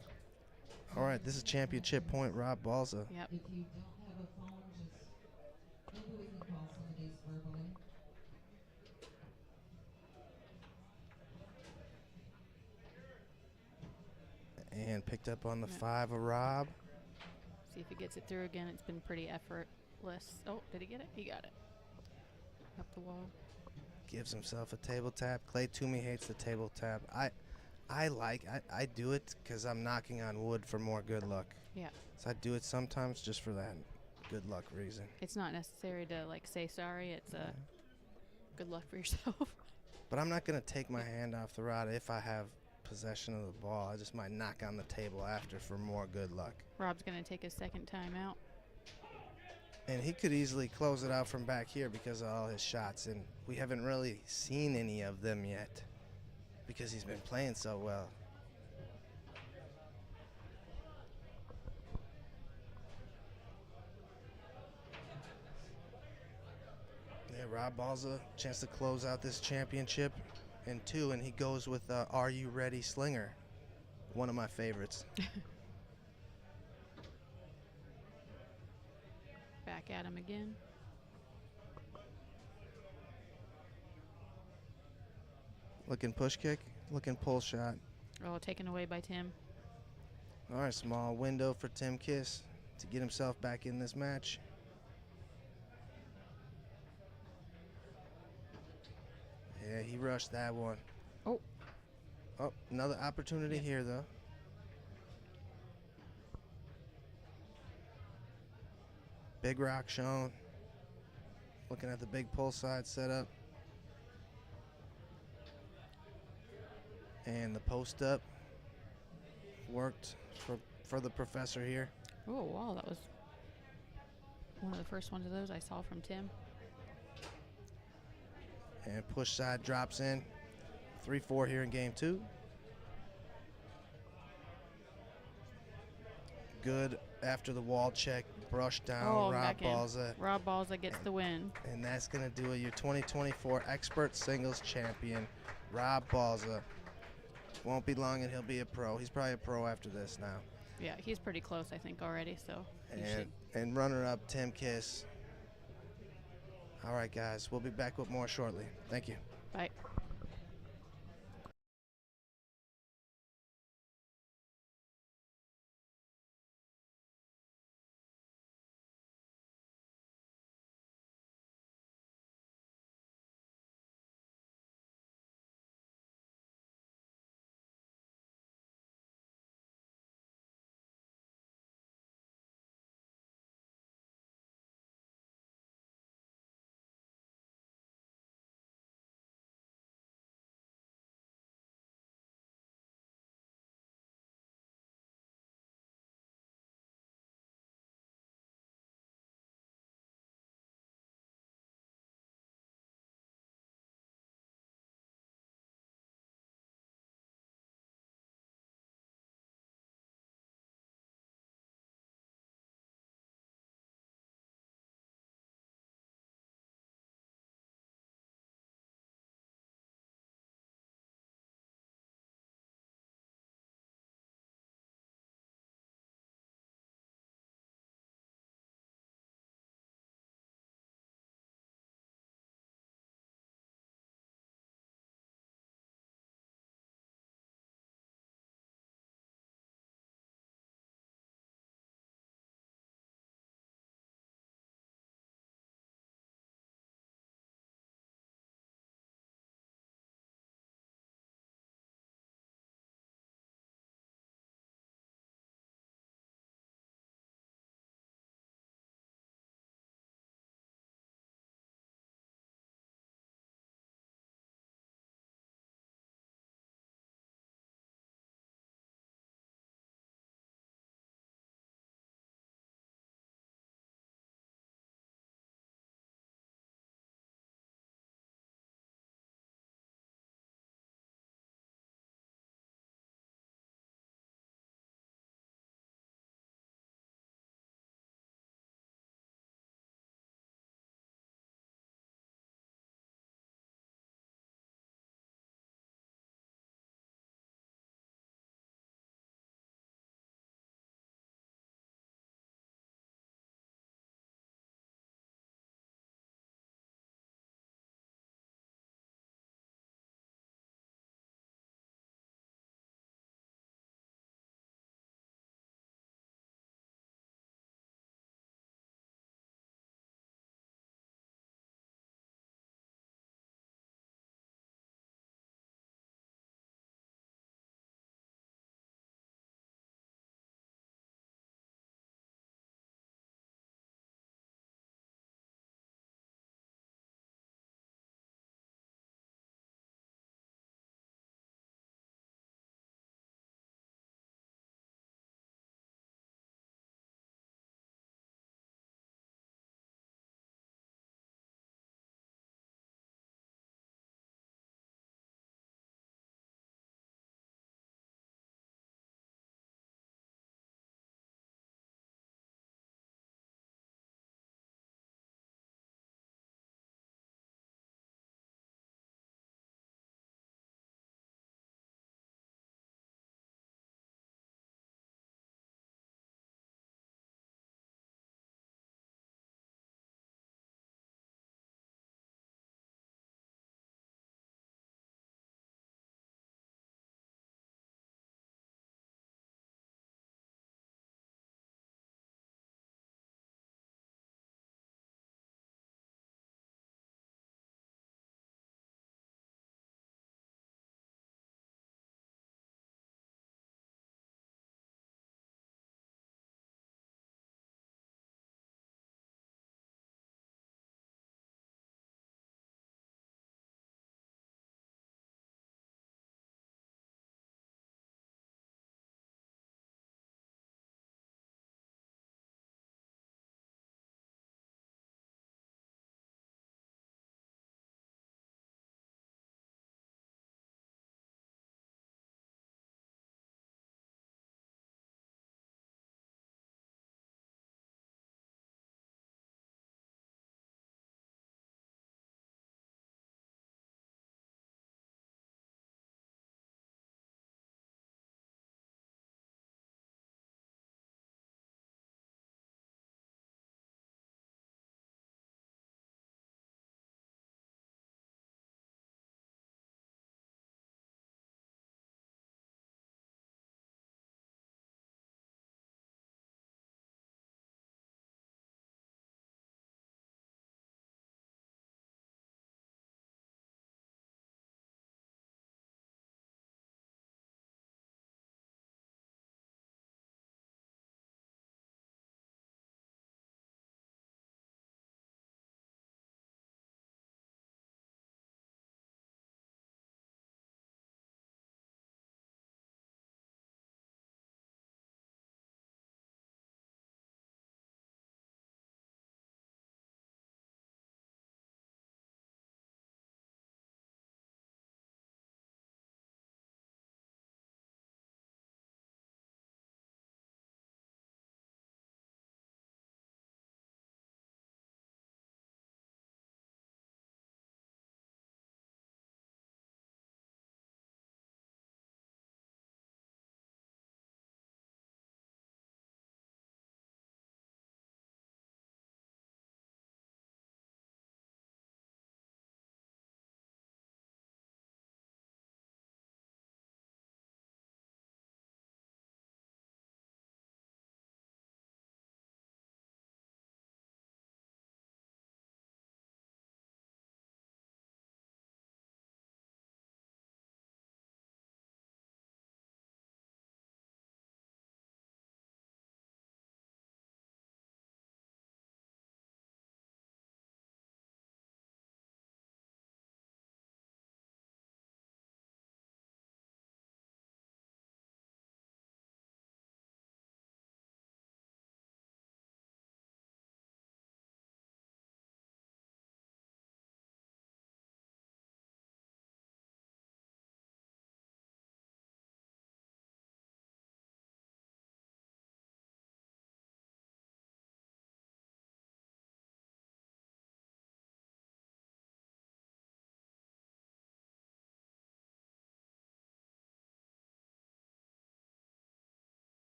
All right, this is championship point, Rob Balza. Yep. If you don't have a phone, just maybe we can call some of these verbally. And picked up on the 5 of Rob. See if he gets it through again. It's been pretty effortless. Oh, did he get it? He got it. Up the wall. Gives himself a table tap. Clay Toomey hates the table tap. I do it because I'm knocking on wood for more good luck. Yeah. So I do it sometimes just for that good luck reason. It's not necessary to like say sorry. It's good luck for yourself. But I'm not going to take my hand off the rod if I have possession of the ball. I just might knock on the table after for more good luck. Rob's going to take his second time out. And he could easily close it out from back here because of all his shots. And we haven't really seen any of them yet because he's been playing so well. Yeah, Rob Balza, chance to close out this championship in 2, and he goes with Are You Ready Slinger, one of my favorites. Back at him again. Looking push kick, looking pull shot. Oh, taken away by Tim. All right, small window for Tim Kiss to get himself back in this match. Yeah, he rushed that one. Oh. Oh, another opportunity here, though. Big rock shown. Looking at the big pull side setup. And the post up worked for the professor here. Oh, wow, that was one of the first ones of those I saw from Tim. And push side drops in. 3-4 here in game 2. Good after the wall check, brush down, Oh, Rob back in. Balza. Rob Balza gets the win. And that's going to do it. Your 2024 expert singles champion, Rob Balza. Won't be long and he'll be a pro. He's probably a pro after this now. Yeah, he's pretty close, I think, already. So he should. And runner-up, Tim Kiss. All right, guys. We'll be back with more shortly. Thank you. Bye.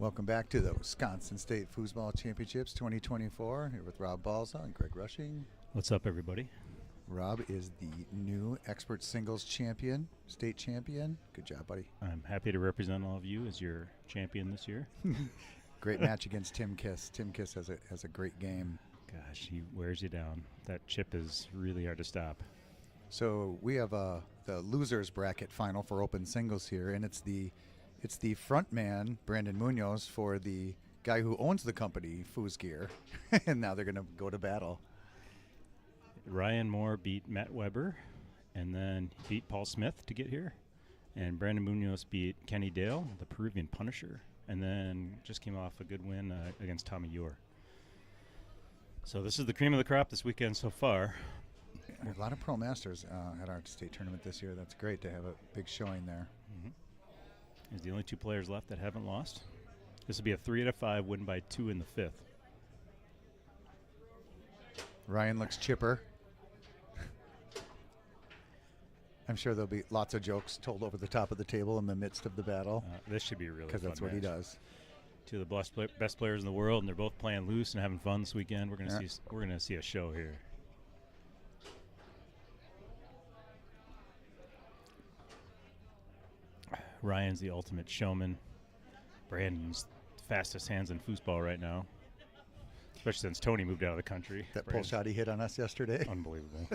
Welcome back to the Wisconsin State Foosball Championships 2024. Here with Rob Balza and Greg Rushing. What's up, everybody? Rob is the new expert singles champion, state champion. Good job, buddy. I'm happy to represent all of you as your champion this year. Great match against Tim Kiss. Tim Kiss has a great game. Gosh, he wears you down. That chip is really hard to stop. So we have the losers bracket final for open singles here, and it's the front man, Brandon Munoz, for the guy who owns the company, Foos Gear, and now they're going to go to battle. Ryan Moore beat Matt Weber, and then beat Paul Smith to get here. And Brandon Munoz beat Kenny Dale, the Peruvian Punisher, and then just came off a good win against Tommy Yore. So this is the cream of the crop this weekend so far. A lot of pro masters at our state tournament this year. That's great to have a big showing there. Mm-hmm. There's the only 2 players left that haven't lost. This will be a 3 out of 5 win by 2 in the 5th. Ryan looks chipper. I'm sure there'll be lots of jokes told over the top of the table in the midst of the battle. This should be a really fun because that's what he match. does. 2 of the best players in the world, and they're both playing loose and having fun this weekend. We're gonna see a show here. Ryan's the ultimate showman. Brandon's the fastest hands in foosball right now, especially since Tony moved out of the country. That pull shot he hit on us yesterday. Unbelievable.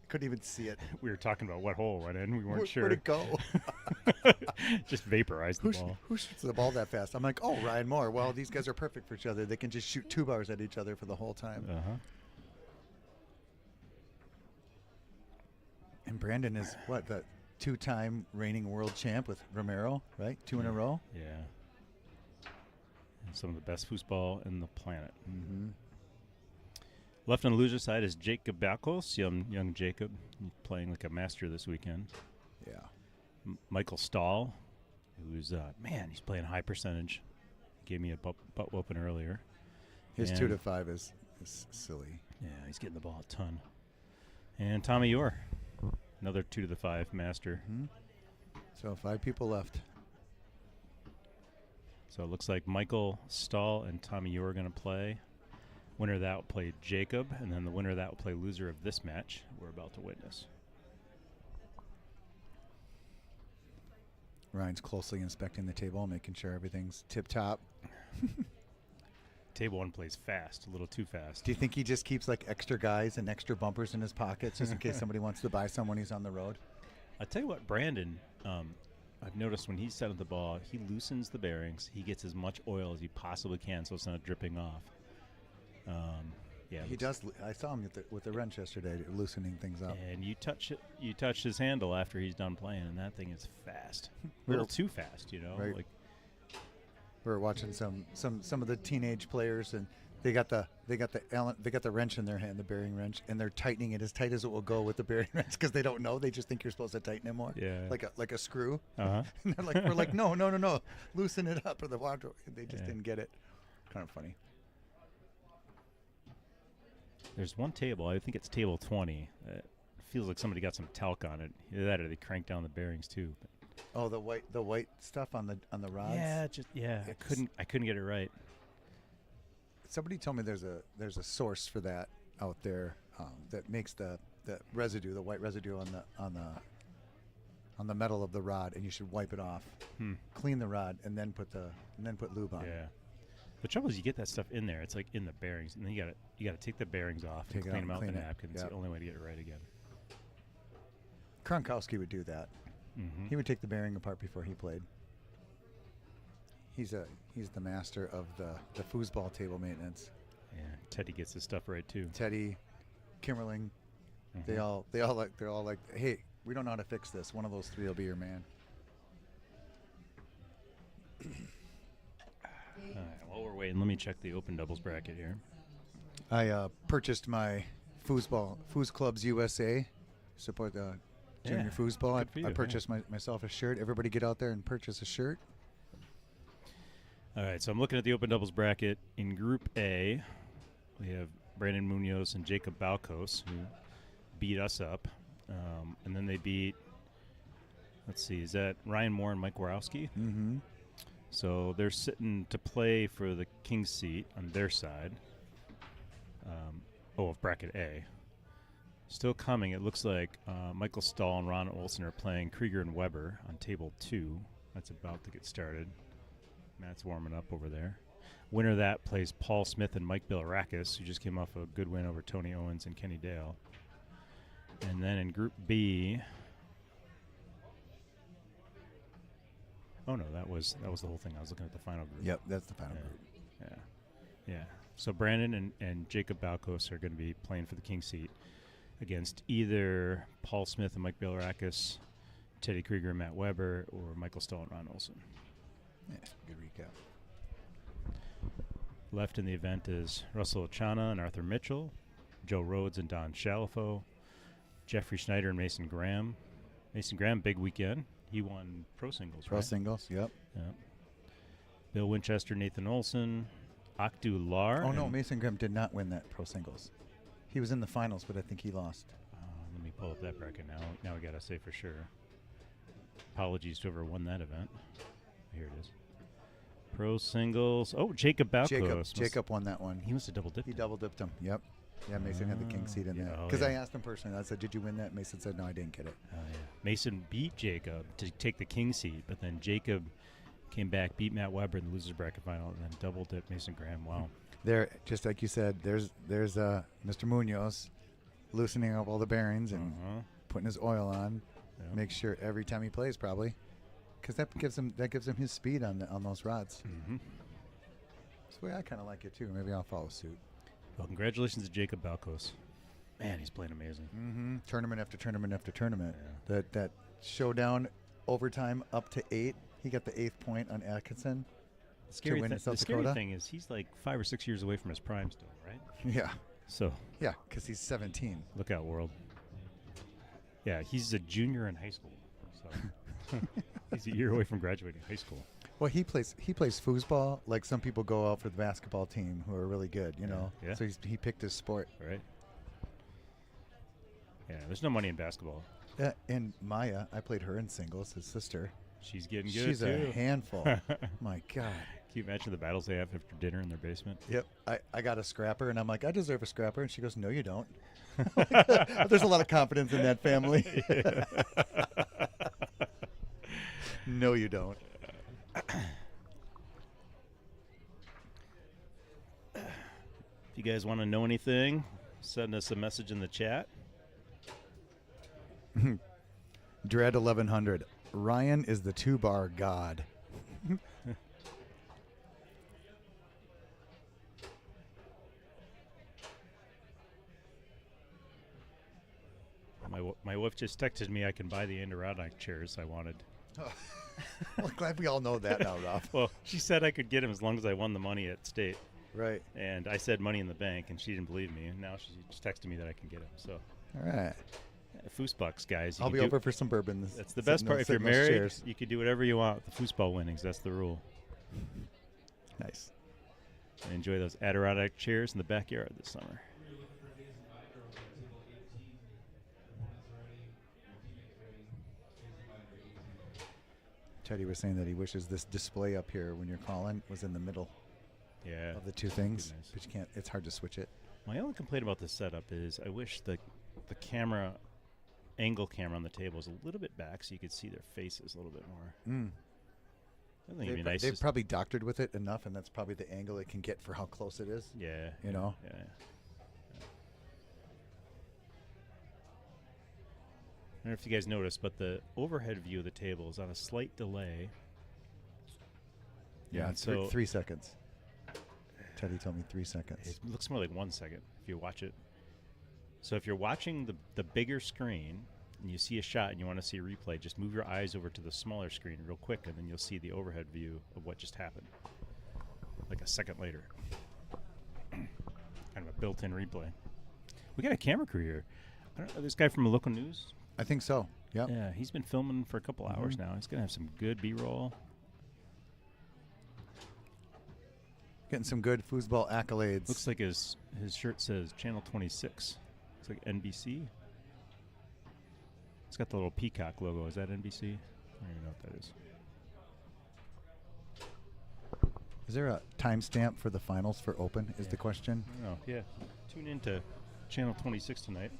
Couldn't even see it. We were talking about what hole it went in. We weren't sure. Where'd it go? Just vaporized the ball. Who shoots the ball that fast? I'm like, oh, Ryan Moore. Well, these guys are perfect for each other. They can just shoot 2 bars at each other for the whole time. Uh-huh. And Brandon is, what, the 2-time reigning world champ with Romero, right? 2 in a row? Yeah. And some of the best foosball in the planet. Mm-hmm. Left on the loser side is Jacob Belos, young Jacob, playing like a master this weekend. Yeah. Michael Stahl, who's, he's playing high percentage. Gave me a butt whooping earlier. His and 2 to 5 is silly. Yeah, he's getting the ball a ton. And Tommy Yore, another 2 to the 5 master. Mm-hmm. So 5 people left. So it looks like Michael Stahl and Tommy Yore are going to play. Winner of that will play Jacob, and then the winner of that will play loser of this match we're about to witness. Ryan's closely inspecting the table, making sure everything's tip-top. Table 1 plays fast, a little too fast. Do you think he just keeps like extra guys and extra bumpers in his pockets just in case somebody wants to buy some when he's on the road? I'll tell you what, Brandon, I've noticed when he's setting the ball, he loosens the bearings. He gets as much oil as he possibly can so it's not dripping off. He does. I saw him with the wrench yesterday, loosening things up. And you touch his handle after he's done playing, and that thing is fast. A little too fast, you know. Right. Like we were watching some of the teenage players, and they got the wrench in their hand, the bearing wrench, and they're tightening it as tight as it will go with the bearing wrench because they don't know. They just think you're supposed to tighten it more. Yeah. Like a screw. Uh-huh. And we're like, no, loosen it up, or the water. They just didn't get it. Kind of funny. There's one table, I think it's table 20. It feels like somebody got some talc on it. Either that or they cranked down the bearings too. But oh, the white stuff on the rods. Yeah, I couldn't get it right. Somebody told me there's a source for that out there that makes the residue, the white residue on the metal of the rod, and you should wipe it off. Clean the rod and then put lube on. Yeah. The trouble is you get that stuff in there. It's like in the bearings, and then you gotta take the bearings off and clean them out with a napkin. It's the only way to get it right again. Kronkowski would do that. Mm-hmm. He would take the bearing apart before he played. He's the master of the foosball table maintenance. Yeah, Teddy gets his stuff right too. Teddy, Kimmerling, they're all like, hey, we don't know how to fix this. One of those 3 will be your man. All right, while we're waiting, let me check the open doubles bracket here. I purchased my Foos Clubs USA, support the junior foosball. I purchased myself a shirt. Everybody get out there and purchase a shirt. All right, so I'm looking at the open doubles bracket. In Group A, we have Brandon Munoz and Jacob Belos, who beat us up. And then they beat, let's see, is that Ryan Moore and Mike Warowski? Mm-hmm. So they're sitting to play for the king's seat on their side. Of bracket A. Still coming. It looks like Michael Stahl and Ron Olson are playing Krieger and Weber on table 2. That's about to get started. Matt's warming up over there. Winner of that plays Paul Smith and Mike Bilarakis, who just came off a good win over Tony Owens and Kenny Dale. And then in Group B, oh no, that was the whole thing. I was looking at the final group. Yep, that's the final group. Yeah. So Brandon and Jacob Balkos are going to be playing for the king seat against either Paul Smith and Mike Bilarakis, Teddy Krieger and Matt Weber, or Michael Stahl and Ron Olson. Yeah, good recap. Left in the event is Russell Ochana and Arthur Mitchell, Joe Rhodes and Don Shalafo, Jeffrey Schneider and Mason Graham. Mason Graham, big weekend. He won pro singles, Pro right? singles, yep. Yeah. Bill Winchester, Nathan Olson, Akdu Lar. Oh, no, Mason Graham did not win that pro singles. He was in the finals, but I think he lost. Let me pull up that bracket now. Now we got to say for sure. Apologies to whoever won that event. Here it is. Pro singles. Oh, Jacob Balkos. Jacob won that one. He must have double dipped. He double dipped him. Yep. Yeah, Mason had the king seat in yeah, there. oh, Because yeah. I asked him personally. I said, "Did you win that?" Mason said, "No, I didn't get it." Oh, yeah. Mason beat Jacob to take the king seat, but then Jacob came back, beat Matt Weber in the losers bracket final, and then double dipped Mason Graham. Wow. There, just like you said, there's Mr. Munoz loosening up all the bearings and putting his oil on. Yep. Make sure every time he plays, probably, because that gives him his speed on those rods. Mm-hmm. That's the way I kind of like it too. Maybe I'll follow suit. Well, congratulations to Jacob Balkos. Man, he's playing amazing. Mm-hmm. Tournament after tournament after tournament. Yeah. That showdown overtime up to 8. He got the 8th point on Atkinson. Scary win in South the scary Dakota? thing is he's like 5 or 6 years away from his prime still, right? Yeah. So Yeah, because he's 17. look out, world. Yeah, he's a junior in high school. So he's a year away from graduating high school. Well, he plays foosball like some people go out for the basketball team who are really good, you know. Yeah. So he picked his sport. All right. Yeah, there's no money in basketball. Yeah, and Maya, I played her in singles, his sister. She's getting good She's too. a handful. My God. Can you imagine the battles they have after dinner in their basement? Yep. I got a scrapper, and I'm like, I deserve a scrapper. And she goes, no, you don't. There's a lot of confidence in that family. No, you don't. If you guys want to know anything, send us a message in the chat. Dread 1100. Ryan is the 2-bar god. My wife just texted me I can buy the Adirondack chairs I wanted. Well, glad we all know that now, Ralph. Well, she said I could get them as long as I won the money at state. Right. And I said money in the bank, and she didn't believe me. And now she just texted me that I can get them. So, All right. Foosbucks, guys. you I'll can be do- over for some bourbon. That's the best part. If you're sit in those married, chairs. you can do whatever you want with the foosball winnings. That's the rule. Nice. And enjoy those Adirondack chairs in the backyard this summer. Teddy was saying that he wishes this display up here when you're calling was in the middle Yeah. of the two things, Goodness. but you can't. It's hard to switch it. My only complaint about this setup is I wish the camera, angle camera on the table is a little bit back so you could see their faces a little bit more. I think it'd be nice. They've just- probably doctored with it enough, and that's probably the angle it can get for how close it is. yeah. You know? Yeah. I don't know if you guys noticed, but the overhead view of the table is on a slight delay. Yeah, And so 3 seconds. Teddy told me 3 seconds. it looks more like 1 second if you watch it. So if you're watching the bigger screen and you see a shot and you want to see a replay, just move your eyes over to the smaller screen real quick, and then you'll see the overhead view of what just happened, like a second later. Kind of a built-in replay. We got a camera crew here. I don't know, this guy from a local news. I think so. Yep. Yeah, he's been filming for a couple hours now. He's gonna have some good B-roll. Getting some good foosball accolades. Looks like his shirt says Channel 26. Looks like NBC. It's got the little peacock logo. Is that NBC? I don't even know what that is. Is there a timestamp for the finals for Open? Is the question? Oh, yeah. Tune in to Channel 26 tonight.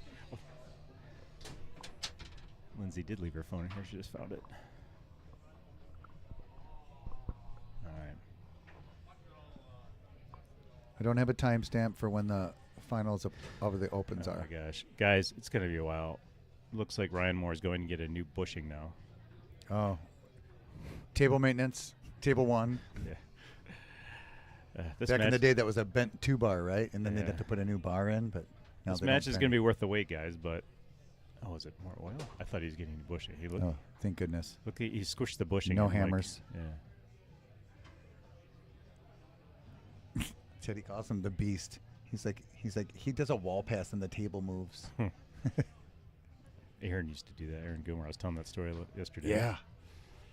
Lindsay did leave her phone in here. She just found it. All right. I don't have a timestamp for when the finals of the Opens Oh, are. my gosh. Guys, it's going to be a while. Looks like Ryan Moore is going to get a new bushing now. Oh. Table maintenance, table 1. Yeah. This Back in match, the day, that was a bent 2-bar, right? And then they'd Yeah. have to put a new bar in. But now this they match don't is bend going to it. be worth the wait, guys, but... Oh, is it more oil? I thought he was getting the bushing. He looked, Oh, thank goodness. look, he squished the bushing. No and, like, hammers. yeah. Teddy calls him the Beast. He's like he does a wall pass and the table moves. Aaron used to do that. Aaron Gilmore. I was telling that story yesterday. Yeah.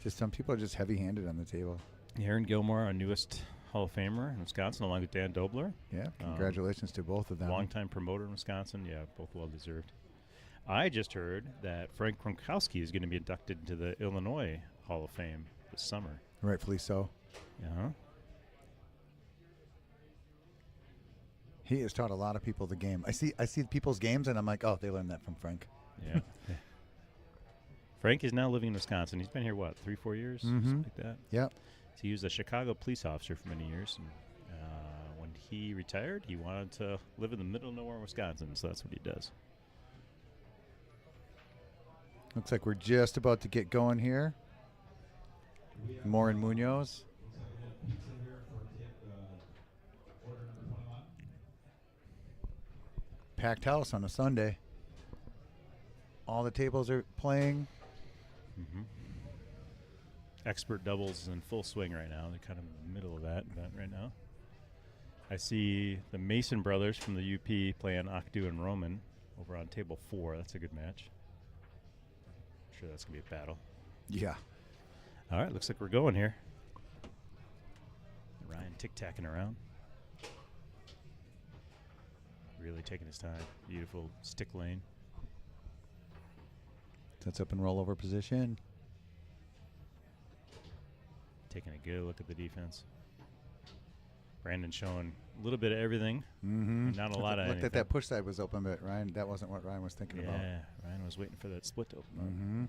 Just some people are just heavy-handed on the table. Aaron Gilmore, our newest Hall of Famer in Wisconsin, along with Dan Dobler. Yeah. Congratulations to both of them. Longtime promoter in Wisconsin. Yeah, both well-deserved. I just heard that Frank Gronkowski is going to be inducted into the Illinois Hall of Fame this summer. Rightfully so. Yeah. He has taught a lot of people the game. I see people's games and I'm like, oh, they learned that from Frank. Yeah. Frank is now living in Wisconsin. He's been here, what, 3-4 years? Something like that. Yep. So he was a Chicago police officer for many years. And when he retired, he wanted to live in the middle of nowhere in Wisconsin, so that's what he does. Looks like we're just about to get going here. Moore and Munoz. Packed house on a Sunday. All the tables are playing. Mm-hmm. Expert doubles in full swing right now. They're kind of in the middle of that event right now. I see the Mason brothers from the UP playing Akdu and Roman over on table 4. That's a good match. I'm sure that's going to be a battle. Yeah. All right, looks like we're going here. Ryan tic-tacking around. Really taking his time. Beautiful stick lane. Sets up in rollover position. Taking a good look at the defense. Brandon showing a little bit of everything. Mm-hmm. Not a lot of Looked anything. at that push side was open, but Ryan, that wasn't what Ryan was thinking about. Yeah, Ryan was waiting for that split to open up. Mm-hmm.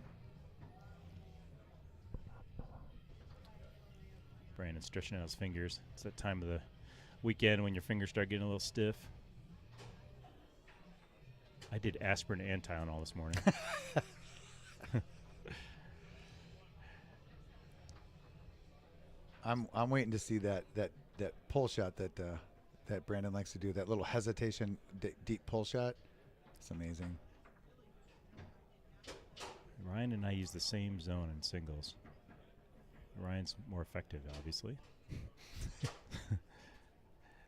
Brandon stretching out his fingers. It's that time of the weekend when your fingers start getting a little stiff. I did aspirin and Tylenol this morning. I'm waiting to see that pull shot that Brandon likes to do. That little hesitation, deep pull shot. It's amazing. Ryan and I use the same zone in singles. Ryan's more effective, obviously.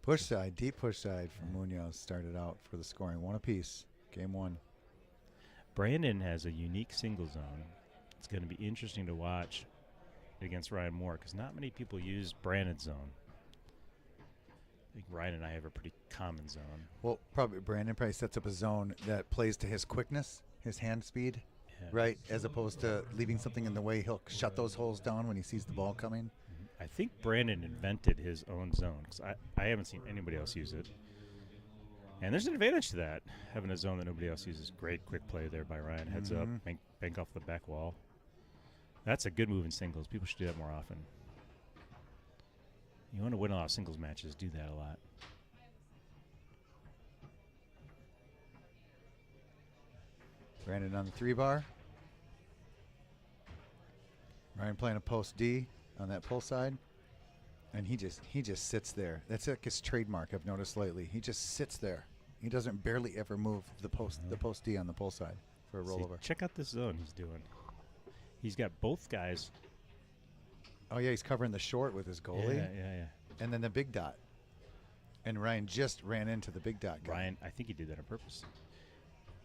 Push side, deep push side from Munoz started out for the scoring. 1 apiece. Game 1. Brandon has a unique single zone. It's going to be interesting to watch against Ryan Moore because not many people use Brandon's zone. I think Ryan and I have a pretty common zone. Well, Brandon probably sets up a zone that plays to his quickness, his hand speed, Yeah. right? As opposed to leaving something in the way. He'll shut those holes down when he sees the ball coming. I think Brandon invented his own zone because I haven't seen anybody else use it. And there's an advantage to that, having a zone that nobody else uses. Great quick play there by Ryan. Heads up, bank off the back wall. That's a good move in singles. People should do that more often. You want to win a lot of singles matches, do that a lot. Brandon on the 3-bar. Ryan playing a post D on that pull side. And he just sits there. That's like his trademark I've noticed lately. He just sits there. He doesn't barely ever move the post D on the pull side for a See, rollover. check out this zone he's doing. He's got both guys. Oh yeah, he's covering the short with his goalie. Yeah. And then the big dot. And Ryan just ran into the big dot guy. Ryan, I think he did that on purpose.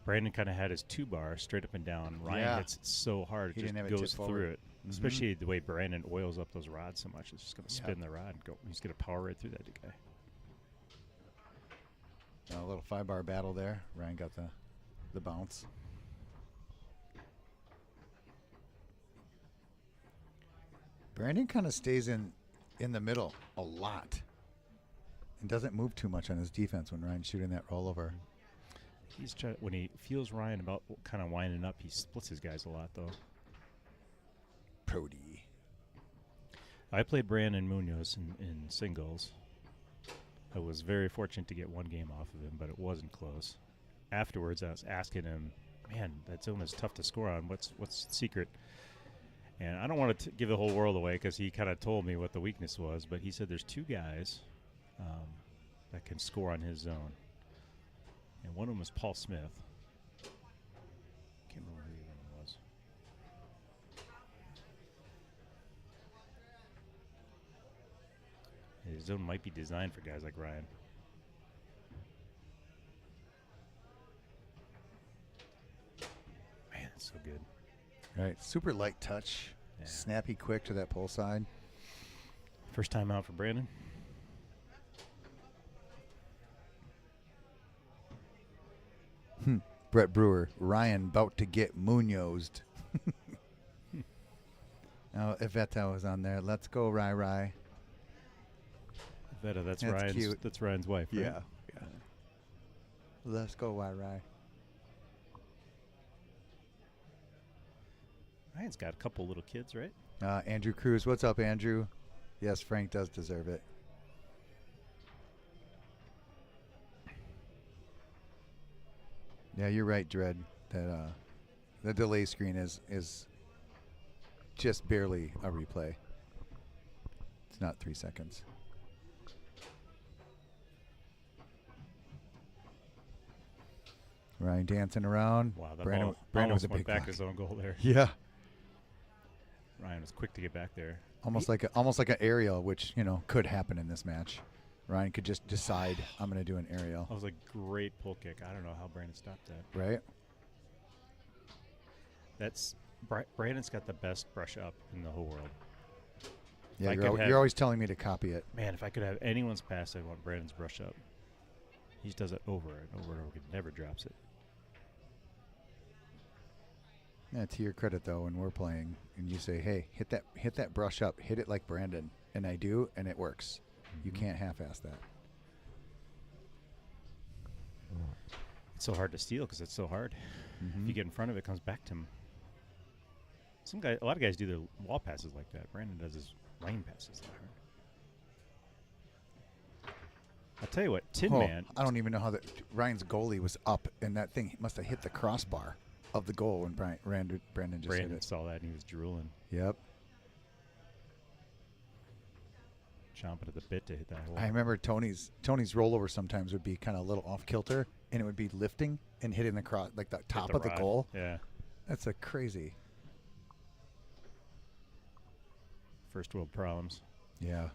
Brandon kind of had his 2-bar straight up and down. Ryan hits it so hard He it just didn't have it goes tip through forward. it. Especially the way Brandon oils up those rods so much. It's just going to spin the rod and go. He's going to power right through that guy. A little 5-bar battle there. Ryan got the bounce. Brandon kind of stays in in the middle a lot. And doesn't move too much on his defense when Ryan's shooting that rollover. He's trying when he feels Ryan about kind of winding up. He splits his guys a lot though. Prody. I played Brandon Munoz in singles. I was very fortunate to get one game off of him, but it wasn't close. Afterwards, I was asking him, "Man, that zone is tough to score on. What's the secret?" And I don't want to give the whole world away because he kind of told me what the weakness was, but he said there's two guys that can score on his zone, and one of them was Paul Smith. Can't remember who the other one was. His zone might be designed for guys like Ryan. Man, it's so good. Right. Super light touch. Yeah. Snappy quick to that pull side. First time out for Brandon. Brett Brewer. Ryan about to get Munozed. Oh, Iveta was on there. Let's go, Rai. Veta, that's That's Ryan's. cute. That's Ryan's wife, right? Yeah. Let's go, Rai. Ryan's got a couple little kids, right? Andrew Cruz. What's up, Andrew? Yes, Frank does deserve it. Yeah, you're right, Dredd. That the delay screen is just barely a replay. It's not 3 seconds. Ryan dancing around. Wow, that Brandon, ball Brandon almost with a went big back block. his own goal there. Yeah, Ryan was quick to get back there. almost like an aerial, which could happen in this match. Ryan could just decide, I'm going to do an aerial, That was a great pull kick. I don't know how Brandon stopped that. right? That's Brandon's got the best brush up in the whole world. Yeah, I you're, could have- you're always telling me to copy it. Man, if I could have anyone's pass, I'd want Brandon's brush up. He just does it over and over and over. He never drops it. Yeah, to your credit though, when we're playing and you say, "Hey, hit that brush up, hit it like Brandon," and I do, and it works. You can't half-ass that. It's so hard to steal because it's so hard. If you get in front of it, it comes back to him. A lot of guys do their wall passes like that. Brandon does his lane passes that hard. I'll tell you what, Tin Man. I don't even know how Ryan's goalie was up, and that thing must have hit the crossbar of the goal when Brandon just hit Brandon it. saw that and he was drooling, Yep. chomping at the bit to hit that hole. I remember Tony's rollover sometimes would be kind of a little off kilter, and it would be lifting and hitting the cross like the Hit top of the rod. goal. Yeah. That's a crazy. First world problems. Yeah.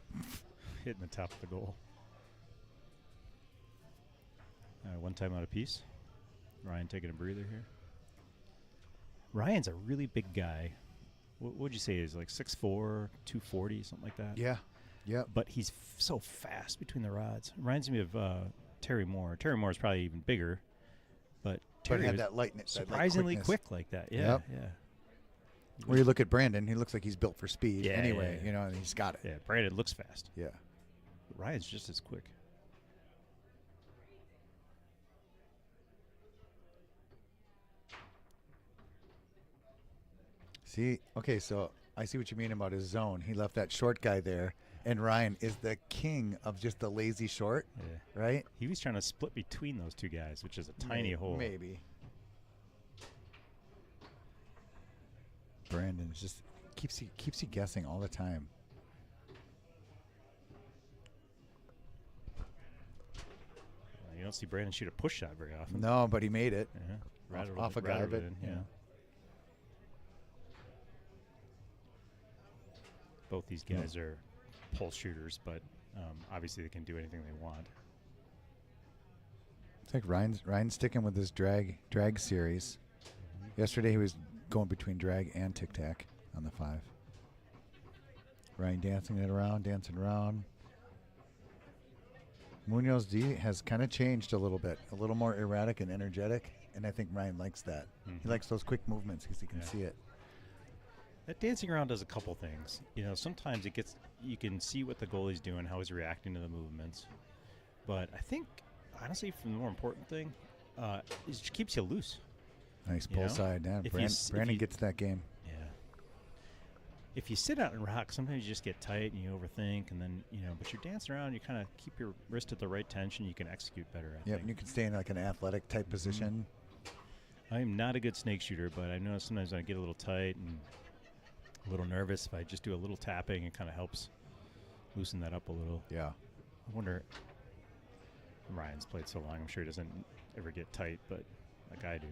Hitting the top of the goal. One time out of piece. Ryan taking a breather here. Ryan's a really big guy. What would you say? He's like 6'4", 240, something like that. Yeah. Yep. But he's so fast between the rods. Reminds me of Terry Moore. Terry Moore is probably even bigger, but Terry had was that lightness, that, like, surprisingly quickness. quick like that. Yeah, Yep. yeah. Where you look at Brandon, he looks like he's built for speed Yeah, anyway, yeah. and he's got it. Yeah, Brandon looks fast. Yeah. But Ryan's just as quick. See, okay, so I see what you mean about his zone. He left that short guy there, and Ryan is the king of just the lazy short, Yeah. right? He was trying to split between those two guys, which is a tiny hole. Maybe. Brandon just keeps you guessing all the time. You don't see Brandon shoot a push shot very often. No, but he made it. Yeah. Rattled off it- a guy, rattled but it in, yeah. Both these guys are pulse shooters, but obviously they can do anything they want. It's like Ryan's sticking with his drag series. Yesterday he was going between drag and tic tac on the 5. Ryan dancing around. Munoz D has kind of changed a little bit, a little more erratic and energetic, and I think Ryan likes that. He likes those quick movements because he can Yeah. see it. That dancing around does a couple things. Sometimes it gets you can see what the goalie's doing, how he's reacting to the movements. But I think, honestly, the more important thing is it keeps you loose. Nice You pull know? side. Yeah, If you s- if Brandon you- gets that game. Yeah. If you sit out and rock, sometimes you just get tight and you overthink, and then, but you're dancing around, you kind of keep your wrist at the right tension, you can execute better, I Yeah, think. and you can stay in like an athletic type position. I am not a good snake shooter, but I know sometimes I get a little tight and a little nervous. If I just do a little tapping, it kind of helps loosen that up a little. Yeah. I wonder, Ryan's played so long, I'm sure he doesn't ever get tight, but like I do.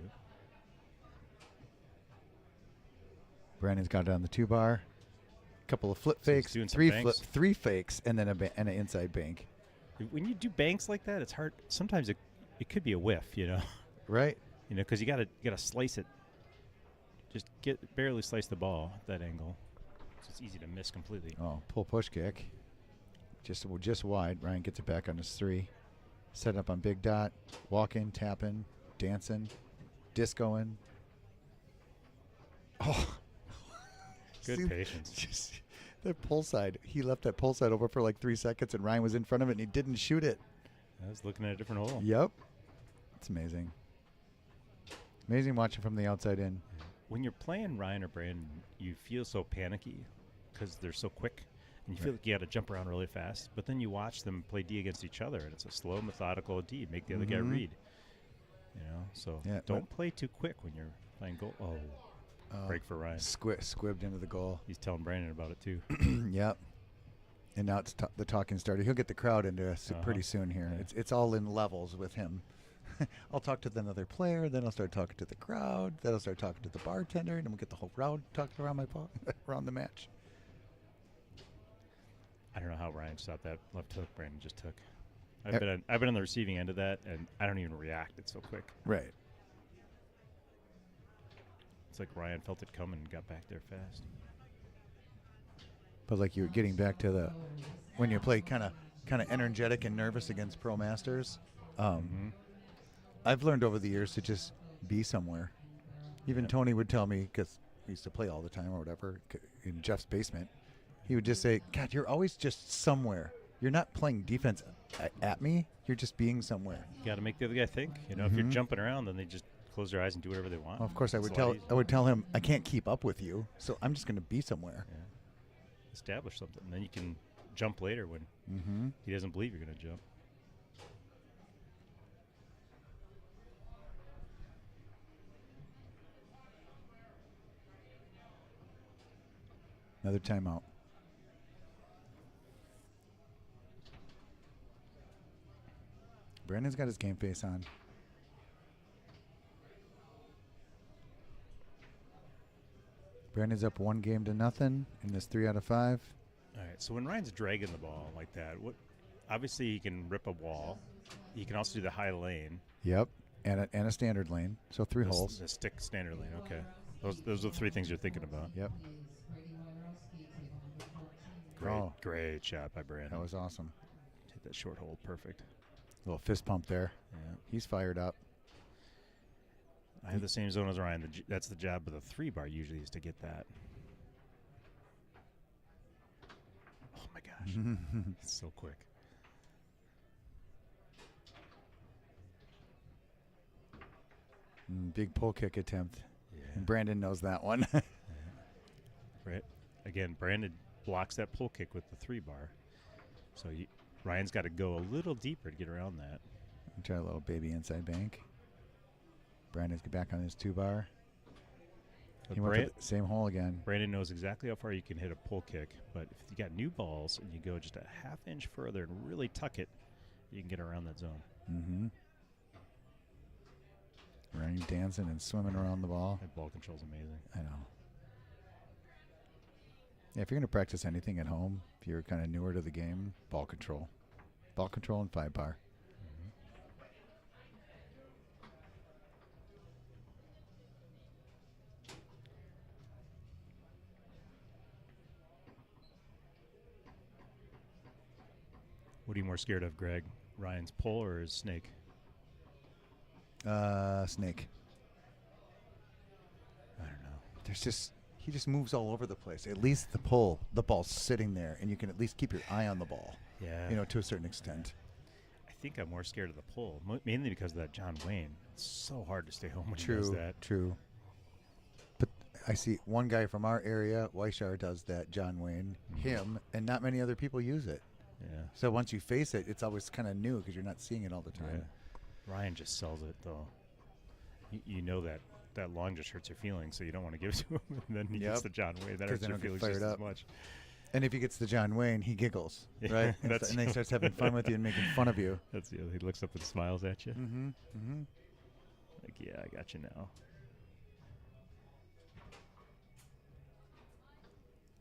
Brandon's got it on the 2-bar. Couple of flip So he's fakes, doing some 3 banks. 3 fakes, and then and an inside bank. When you do banks like that, it's hard. Sometimes it could be a whiff, Right? because you gotta slice it. Just barely slice the ball at that angle. So it's easy to miss completely. Oh, pull push kick. Just wide. Ryan gets it back on his 3. Set up on big dot. Walking, tapping, dancing, discoing. Oh. Good See, patience. Just that pull side. He left that pull side over for like 3 seconds, and Ryan was in front of it, and he didn't shoot it. I was looking at a different hole. Yep. It's amazing. Amazing watching from the outside in. When you're playing Ryan or Brandon, you feel so panicky because they're so quick, and you feel like you got to jump around really fast. But then you watch them play D against each other, and it's a slow, methodical D. Make the other guy read. So Yeah, don't play too quick when you're playing goal. Oh, break for Ryan. Squibbed into the goal. He's telling Brandon about it too. Yep. And now it's the talking started. He'll get the crowd into us pretty soon here. Yeah. It's all in levels with him. I'll talk to another player, then I'll start talking to the crowd, then I'll start talking to the bartender, and then we'll get the whole crowd talking around around the match. I don't know how Ryan stopped that left hook Brandon just took. I've been on the receiving end of that, and I don't even react. It's so quick. Right. It's like Ryan felt it coming and got back there fast. But like you're getting back to when you play kind of energetic and nervous against pro masters. I've learned over the years to just be somewhere. Even Tony would tell me, because we used to play all the time or whatever in Jeff's basement. He would just say, "God, you're always just somewhere. You're not playing defense at me. You're just being somewhere." You got to make the other guy think. If you're jumping around, then they just close their eyes and do whatever they want. Well, of course, I It's would a lot tell easier. him I can't keep up with you, so I'm just going to be somewhere. Yeah. Establish something, and then you can jump later when he doesn't believe you're going to jump. Another timeout. Brandon's got his game face on. Brandon's up 1-0 in this 3 out of 5. All right, so when Ryan's dragging the ball like that, obviously he can rip a wall. He can also do the high lane. Yep, and a standard lane. So 3 holes. The stick standard lane, okay. Those are the 3 things you're thinking about. Yep. Great shot by Brandon. That was awesome. Hit that short hole, perfect. Little fist pump there. Yeah. He's fired up. I have the same zone as Ryan. That's the job of the 3-bar usually is to get that. Oh my gosh, it's so quick. Big pull kick attempt. Yeah. And Brandon knows that one. Right. Again, Brandon blocks that pull kick with the 3-bar. So Ryan's got to go a little deeper to get around that. Try a little baby inside bank. Brandon's back on his 2-bar. But He went for the same hole again. Brandon knows exactly how far you can hit a pull kick, but if you got new balls and you go just a half inch further and really tuck it, you can get around that zone. Mm-hmm. Ryan dancing and swimming around the ball. That ball control's amazing. I know. Yeah, if you're going to practice anything at home, if you're kind of newer to the game, ball control. Ball control and 5-bar. What are you more scared of, Greg? Ryan's pull or his snake? Snake. I don't know. There's just he just moves all over the place. At least the ball's sitting there, and you can at least keep your eye on the ball. Yeah. You know, to a certain extent. I think I'm more scared of the pull, mainly because of that John Wayne. It's so hard to stay home when he does that. True. But I see one guy from our area, Weishar, does that. John Wayne, him, and not many other people use it. Yeah. So once you face it, it's always kind of new because you're not seeing it all the time. Yeah. Ryan just sells it though. You know that long just hurts your feelings, so you don't want to give it to him. And then he gets the John Wayne. That hurts your feelings just as much. And if he gets the John Wayne, he giggles, right? And then he starts having fun with you and making fun of you. That's the other. He looks up and smiles at you. Mm-hmm. Mm-hmm. Like, yeah, I got you now.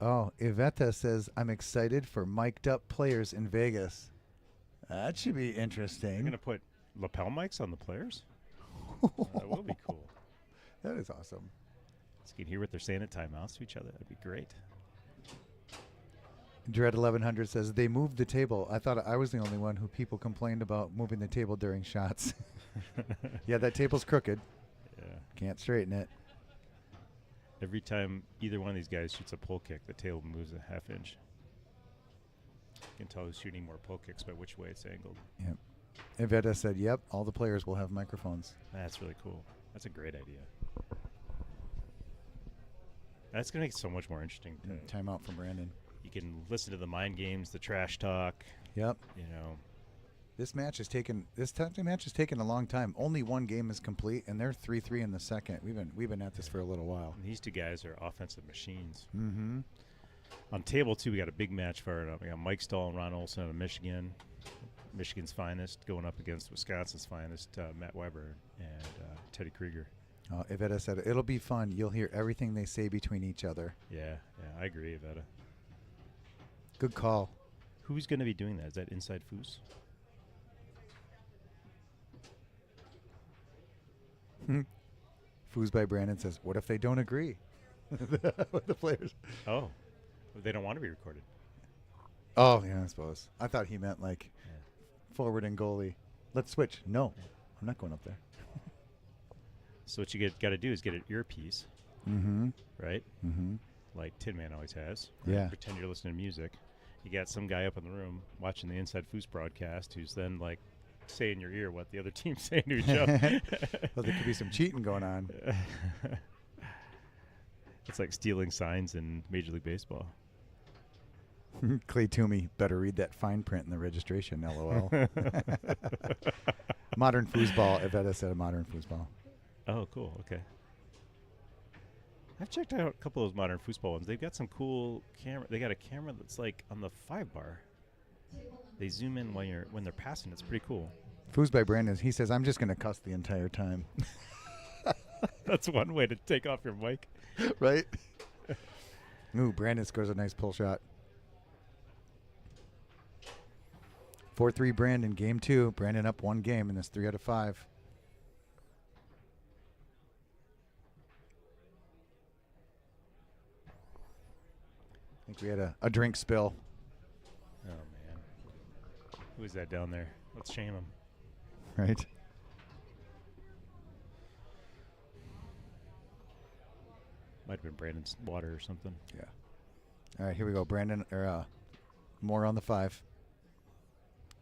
Oh, Iveta says, I'm excited for mic'd up players in Vegas. That should be interesting. You're going to put lapel mics on the players? That will be cool. That is awesome. So you can hear what they're saying at timeouts to each other. That'd be great. Dread 1100 says, they moved the table. I thought I was the only one who people complained about moving the table during shots. Yeah, that table's crooked. Yeah. Can't straighten it. Every time either one of these guys shoots a pull kick, the table moves a half inch. You can tell who's shooting more pull kicks by which way it's angled. Yep. Iveta said, yep, all the players will have microphones. That's really cool. That's a great idea. That's going to make it so much more interesting. Timeout from Brandon. You can listen to the mind games, the trash talk. Yep. You know. This match has taken a long time. Only one game is complete, and they're 3-3 in the second. We've been at this for a little while. And these two guys are offensive machines. Mm-hmm. On table two, we got a big match fired up. We got Mike Stahl and Ron Olson out of Michigan, Michigan's finest, going up against Wisconsin's finest, Matt Weber and Teddy Krieger. Iveta said, it'll be fun. You'll hear everything they say between each other. Yeah, I agree, Iveta. Good call. Who's going to be doing that? Is that Inside Foos? Foos by Brandon says, what if they don't agree with the players? Oh, they don't want to be recorded. Oh, yeah, I suppose. I thought he meant like forward and goalie. Let's switch. No, I'm not going up there. So what you got to do is get an earpiece, right? Mm-hmm. Like Tin Man always has. Yeah. Pretend you're listening to music. You got some guy up in the room watching the Inside Foos broadcast who's then like say in your ear what the other team's saying to each other. Well, there could be some cheating going on. It's like stealing signs in Major League Baseball. Clay Toomey, better read that fine print in the registration, LOL. Modern foosball, Iveta said a modern foosball. Oh, cool. Okay. I've checked out a couple of those modern foosball ones. They've got some cool camera. They got a camera that's like on the 5-bar. They zoom in when they're passing. It's pretty cool. Foos by Brandon, he says, I'm just going to cuss the entire time. That's one way to take off your mic. Right? Ooh, Brandon scores a nice pull shot. 4-3 Brandon, game 2. Brandon up one game in this 3 out of 5. I think we had a drink spill. Oh, man. Who is that down there? Let's shame him. Right? Might have been Brandon's water or something. Yeah. All right, here we go. Brandon, more on the 5.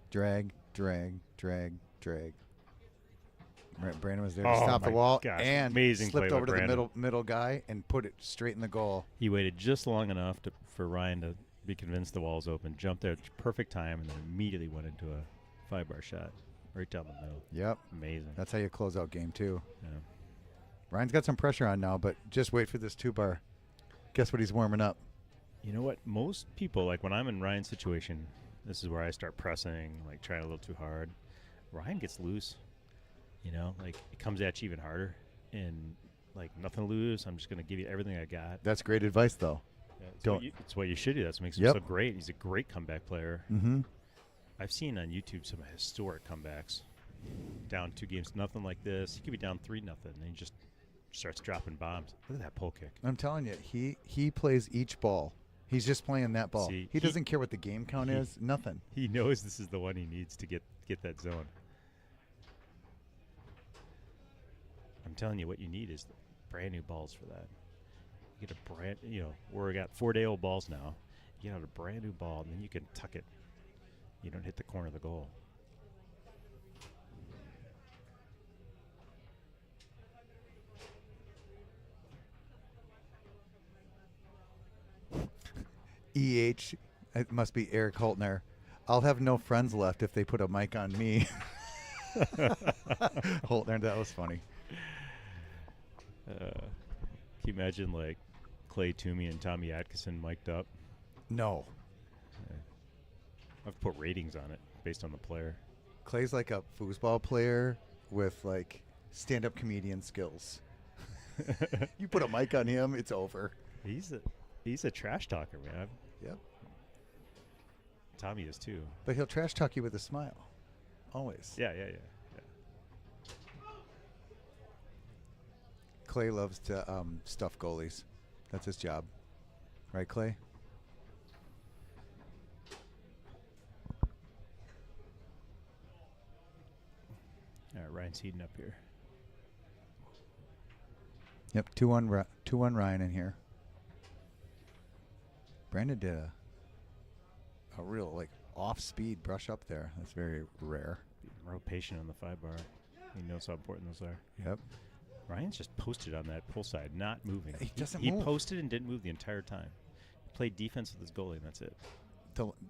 Drag, drag, drag, drag. Right, Brandon was there to stop the wall and amazing slipped play over by to the Brandon. middle guy and put it straight in the goal. He waited just long enough for Ryan to be convinced the wall's open, jumped there at the perfect time, and then immediately went into a 5-bar shot right down the middle. Yep. Amazing. That's how you close out game 2. Yeah. Ryan's got some pressure on now, but just wait for this 2-bar. Guess what he's warming up? You know what? Most people, like when I'm in Ryan's situation, this is where I start pressing, like trying a little too hard. Ryan gets loose. You know, like it comes at you even harder, and like nothing to lose. I'm just going to give you everything I got. That's great advice, though. Yeah, it's what you should do. That's what makes him so great. He's a great comeback player. Mm-hmm. I've seen on YouTube some historic comebacks. Down 2 games, nothing like this. He could be down 3-0, and he just starts dropping bombs. Look at that pull kick. I'm telling you, he plays each ball. He's just playing that ball. See, he doesn't care what the game count is. Nothing. He knows this is the one he needs to get that zone. I'm telling you, what you need is brand new balls for that. You get a brand, we got 4-day-old balls now. You get out a brand new ball, and then you can tuck it. You don't hit the corner of the goal. EH, it must be Eric Holtner. I'll have no friends left if they put a mic on me. Holtner, that was funny. Can you imagine like Clay Toomey and Tommy Atkinson mic'd up? No. I've put ratings on it based on the player. Clay's like a foosball player with like stand-up comedian skills. You put a mic on him, it's over. He's a trash talker, man. Yep. Tommy is too. But he'll trash talk you with a smile. Always. Yeah. Clay loves to stuff goalies. That's his job. Right, Clay? All right, Ryan's heating up here. Yep, 2-1 Ryan in here. Brandon did a real like off-speed brush up there. That's very rare. Real patient on the 5-bar. He knows how important those are. Yep. Ryan's just posted on that pull side, not moving. He doesn't He move. posted and didn't move the entire time. He played defense with his goalie, and that's it.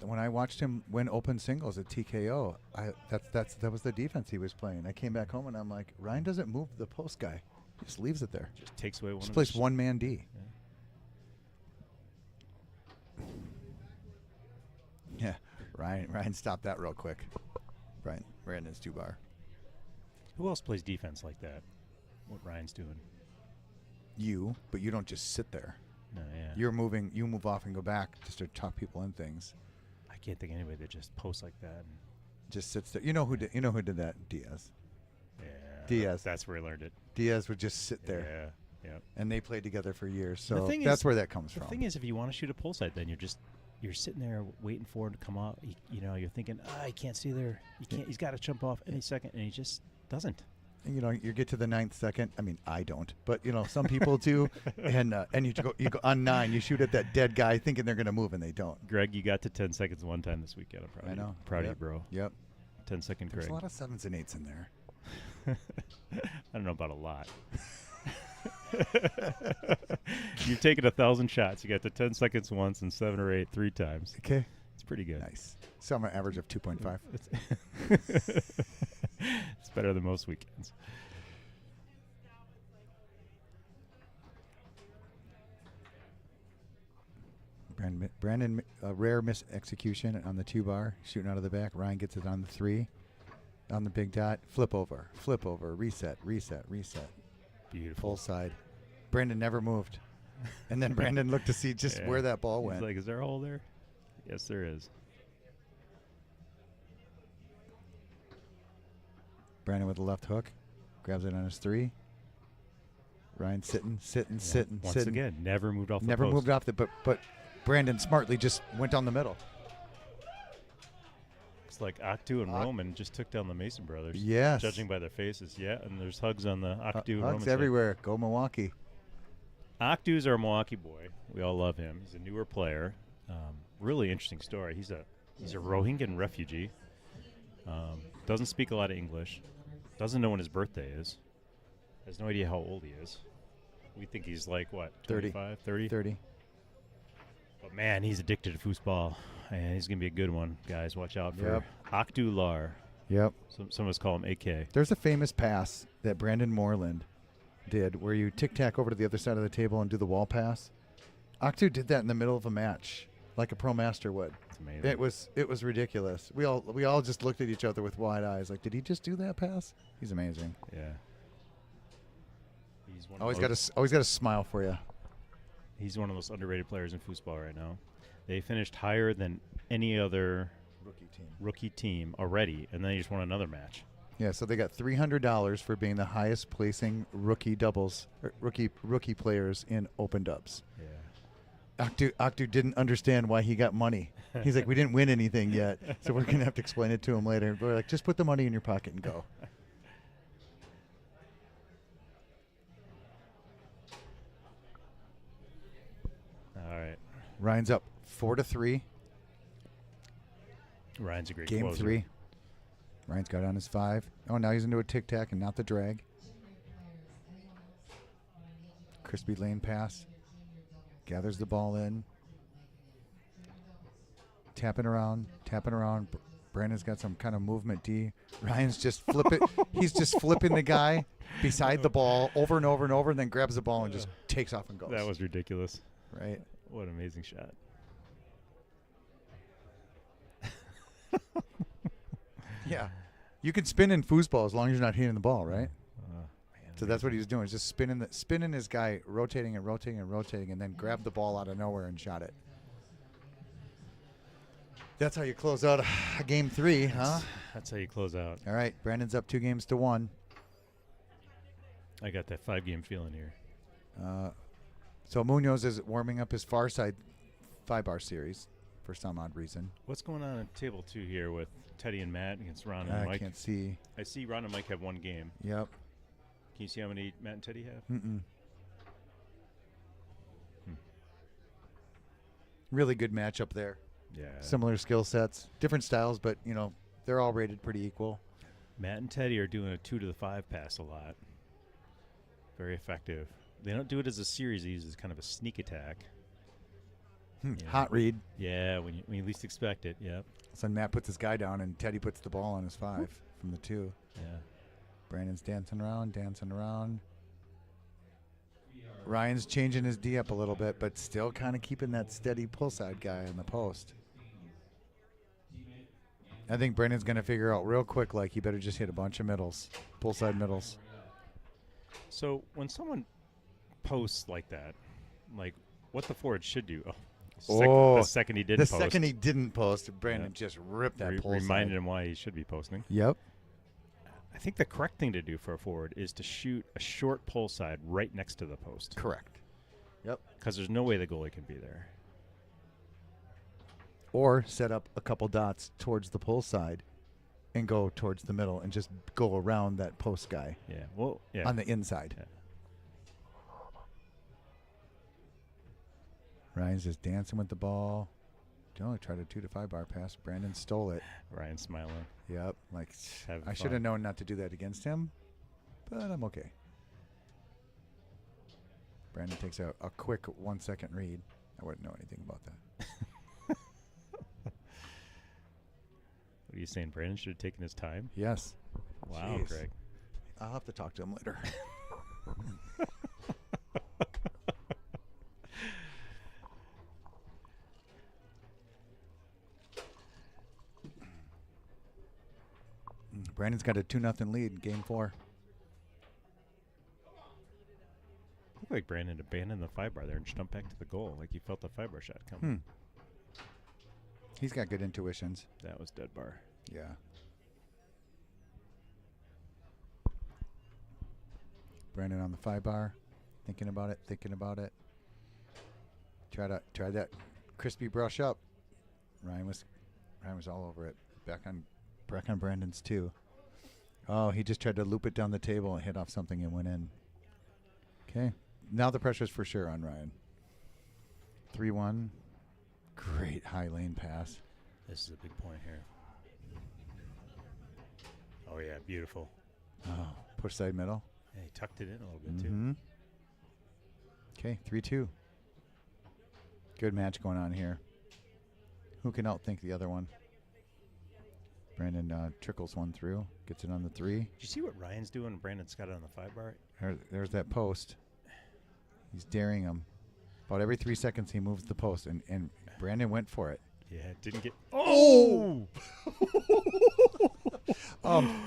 When I watched him win open singles at TKO, that was the defense he was playing. I came back home and I'm like, Ryan doesn't move the post guy. He just leaves it there. Just takes away one. Just of plays his, one-man D. Yeah, Ryan stopped that real quick. Brandon's 2-bar. Who else plays defense like that? What Ryan's doing? You, but you don't just sit there. No, yeah. You're moving. You move off and go back just to talk people in things. I can't think of anybody that just posts like that. And Just sits there. You know who did that? Diaz. yeah, Diaz. That's where he learned it. Diaz would just sit there. Yeah. And they played together for years. The So thing that's is- where that comes The from. thing is, if you want to shoot a pull side, then you're sitting there waiting for him to come out. You're thinking, he can't see there. He's got to jump off any second, and he just doesn't. And, you get to the 9th second. I mean, I don't, but some people do. And you go on 9. You shoot at that dead guy, thinking they're going to move, and they don't. Greg, you got to 10 seconds one time this weekend. I'm proud I of know. you. Proud of Yep. you, bro. Yep. 10-second There's Greg. a lot of 7s and 8s in there. I don't know about a lot. You've taken 1,000 shots. You got to 10 seconds once and 7 or 8 3 times. Okay. It's pretty good. Nice. So I'm an average of 2.5. It's better than most weekends. Brandon, a rare miss execution on the 2-bar, shooting out of the back. Ryan gets it on the 3, on the big dot. Flip over, reset. Beautiful. Full side. Brandon never moved. And then Brandon looked to see just where that ball He's went. like, is there a hole there? Yes, there is. Brandon with the left hook. Grabs it on his 3. Ryan sitting. Once again, never moved off the Never post. moved off but Brandon smartly just went down the middle. It's like Octu and Roman just took down the Mason brothers. Yes. Judging by their faces. Yeah, and there's hugs on the Octu and Roman Hugs side. everywhere. Go Milwaukee. Octu's our Milwaukee boy. We all love him. He's a newer player. Really interesting story. He's a Rohingyan refugee. Doesn't speak a lot of English. Doesn't know when his birthday is. Has no idea how old he is. We think he's like, what, 30. 25, 30? 30. But, man, he's addicted to foosball. And he's going to be a good one, guys. Watch out for Yep. Octu Lar. Yep. Some of us call him AK. There's a famous pass that Brandon Moreland did where you tic-tac over to the other side of the table and do the wall pass. Octu did that in the middle of a match like a pro master would. It's amazing. It was ridiculous. We all just looked at each other with wide eyes like, did he just do that pass? He's amazing. Yeah. He's one Always of got a smile for you. He's one of the most underrated players in foosball right now. They finished higher than any other rookie team already, and then he just won another match. Yeah, so they got $300 for being the highest placing rookie doubles, or rookie players in open dubs. Yeah. Octu didn't understand why he got money. He's like, we didn't win anything yet, so we're gonna have to explain it to him later. We're like, just put the money in your pocket and go. Ryan's up 4-3. Ryan's a great Game closer. 3. Ryan's got on his 5. Oh, now he's into a tic-tac and not the drag. Crispy lane pass. Gathers the ball in. Tapping around. Brandon's got some kind of movement D. Ryan's just flipping. He's just flipping the guy beside the ball over and over and over, and then grabs the ball and just takes off and goes. That was ridiculous. Right. What an amazing shot. Yeah. You can spin in foosball as long as you're not hitting the ball, right? Man, So that's what he was doing, just spinning his guy, rotating, and then grabbed the ball out of nowhere and shot it. That's how you close out a game 3, huh? That's how you close out. All right, Brandon's up 2-1. I got that 5-game feeling here. So Munoz is warming up his far side 5-bar series for some odd reason. What's going on at table 2 here with Teddy and Matt against Ron and I Mike? can't see. I see Ron and Mike have 1 game. Yep. Can you see how many Matt and Teddy have? Really good matchup there. Yeah. Similar skill sets, different styles, but they're all rated pretty equal. Matt and Teddy are doing a 2 to the 5 pass a lot. Very effective. They don't do it as a series. They use it as kind of a sneak attack. Yeah. Hot read. Yeah, when you least expect it. Yep. So Matt puts his guy down, and Teddy puts the ball on his 5 from the 2. Yeah. Brandon's dancing around. Ryan's changing his D up a little bit, but still kind of keeping that steady pull side guy on the post. I think Brandon's going to figure out real quick, like, he better just hit a bunch of middles, pull side middles. So when someone posts like that, like what the forward should do. The second he didn't post. The second he didn't post, Brandon just ripped that pull reminded side. him why he should be posting. Yep. I think the correct thing to do for a forward is to shoot a short pull side right next to the post. Correct. Yep. Because there's no way the goalie can be there. Or set up a couple dots towards the pull side and go towards the middle and just go around that post guy. Yeah. Well, yeah. On the inside. Yeah. Ryan's just dancing with the ball. Tried a 2 to 5 bar pass. Brandon stole it. Ryan's smiling. Yep. Like, Having I should fun. have known not to do that against him, but I'm okay. Brandon takes a quick 1-second read. I wouldn't know anything about that. What are you saying? Brandon should have taken his time? Yes. Wow, Jeez. Greg. I'll have to talk to him later. Brandon's got a 2-0 lead in game 4. Looked like Brandon abandoned the 5-bar there and jumped back to the goal, like he felt the 5-bar shot coming. He's got good intuitions. That was dead bar. Yeah. Brandon on the 5-bar, thinking about it. Try that crispy brush up. Ryan was all over it. Back on Brandon's too. Oh, he just tried to loop it down the table and hit off something and went in. Okay. Now the pressure's for sure on Ryan. 3-1. Great high lane pass. This is a big point here. Oh, yeah, beautiful. Oh, push side middle. Yeah, he tucked it in a little bit, too. Mm-hmm. Okay, 3-2. Good match going on here. Who can outthink the other one? Brandon trickles one through, gets it on the 3. Did you see what Ryan's doing? Brandon's got it on the 5-bar. There's that post. He's daring him. About every 3 seconds he moves the post, and Brandon went for it. Yeah, didn't get... Oh!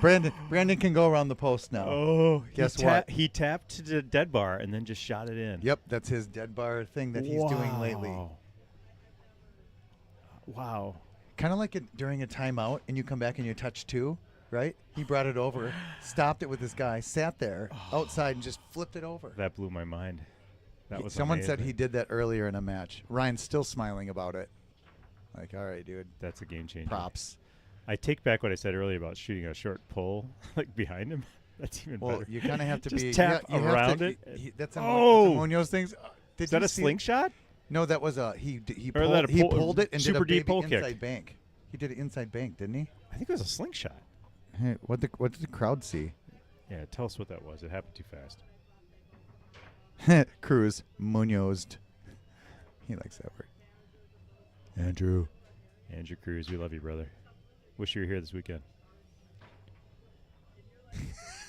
Brandon can go around the post now. Oh, guess what? He tapped to the dead bar and then just shot it in. Yep, that's his dead bar thing that he's doing lately. Wow. Kind of like during a timeout, and you come back and you touch 2, right? He brought it over, stopped it with this guy, sat there outside, and just flipped it over. That blew my mind. That was Someone said amazing. he did that earlier in a match. Ryan's still smiling about it. Like, all right, dude. That's a game changer. Props. I take back what I said earlier about shooting a short pull, like behind him. That's even Well, better. you kind of have to Just be tap you have around to, it. That's Oh! Munoz things. Did Is that you a see- slingshot? No, that was he Or that he a pulled it and did a super deep baby pull kick. inside bank. He did it inside bank, didn't he? I think it was a slingshot. Hey, what did the crowd see? Yeah, tell us what that was. It happened too fast. Cruz Munoz. He likes that word. Andrew. Andrew Cruz, we love you, brother. Wish you were here this weekend.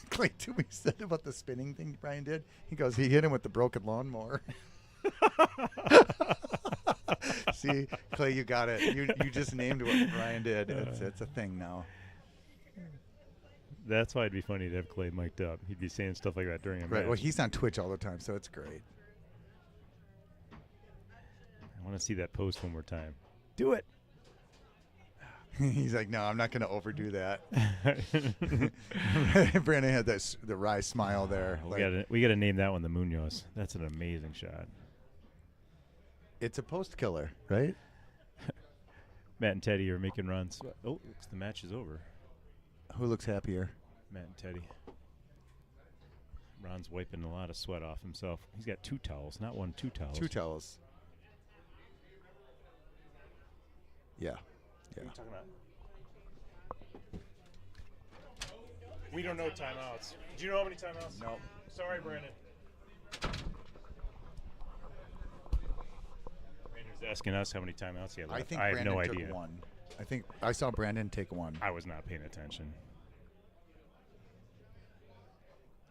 Clay, too, we said about the spinning thing Brian did. He goes, he hit him with the broken lawnmower. See, Clay, you got it. You just named what Brian did. It's a thing now. That's why it'd be funny to have Clay mic'd up. He'd be saying stuff like that during a Right. match. Well, he's on Twitch all the time, so it's great. I want to see that post one more time. Do it. He's like, no, I'm not going to overdo that. Brandon had the wry smile there. We gotta name that one the Munoz. That's an amazing shot. It's a post killer, right? Matt and Teddy are making runs. Oh, looks the match is over. Who looks happier? Matt and Teddy. Ron's wiping a lot of sweat off himself. He's got 2 towels, not 1, 2 towels. 2 towels. Yeah. What are you talking about? We don't know timeouts. Do you know how many timeouts? No. Sorry, Brandon. Brandon's asking us how many timeouts he had left. I think I have Brandon no took idea. 1. I think I saw Brandon take 1. I was not paying attention.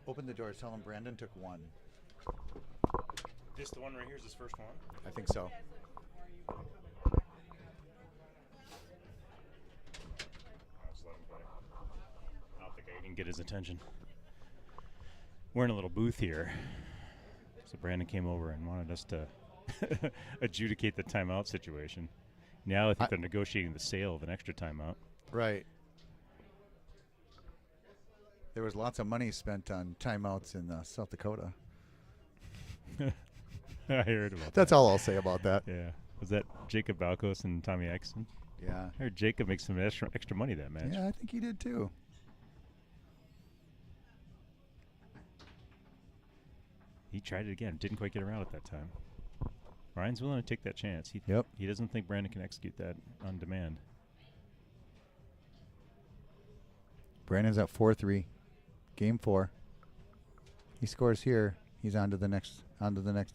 Open the doors. Tell him Brandon took 1. This the one right here is his first one? I think so. I'll just let him play. I don't think I can get his attention. We're in a little booth here. So Brandon came over and wanted us to adjudicate the timeout situation. Now I think they're negotiating the sale of an extra timeout. Right. There was lots of money spent on timeouts in South Dakota. I heard about that. That's all I'll say about that. Yeah. Was that Jacob Balkos and Tommy Exon? Yeah. I heard Jacob makes some extra money that match. Yeah, I think he did too. He tried it again. Didn't quite get around at that time. Ryan's willing to take that chance. He doesn't think Brandon can execute that on demand. Brandon's at 4-3. Game 4. He scores here. He's on to the next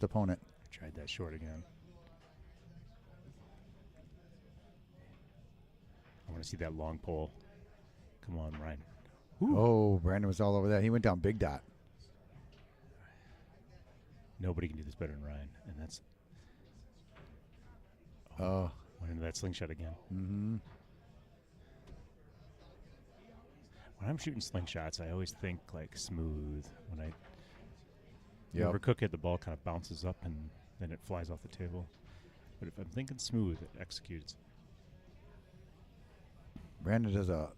opponent. Tried that short again. I want to see that long pole. Come on, Ryan. Ooh. Oh, Brandon was all over that. He went down big dot. Nobody can do this better than Ryan, and that's. Oh. Went into that slingshot again. Mm-hmm. When I'm shooting slingshots, I always think like smooth. When I overcook it, the ball kind of bounces up and then it flies off the table. But if I'm thinking smooth, it executes. Brandon does a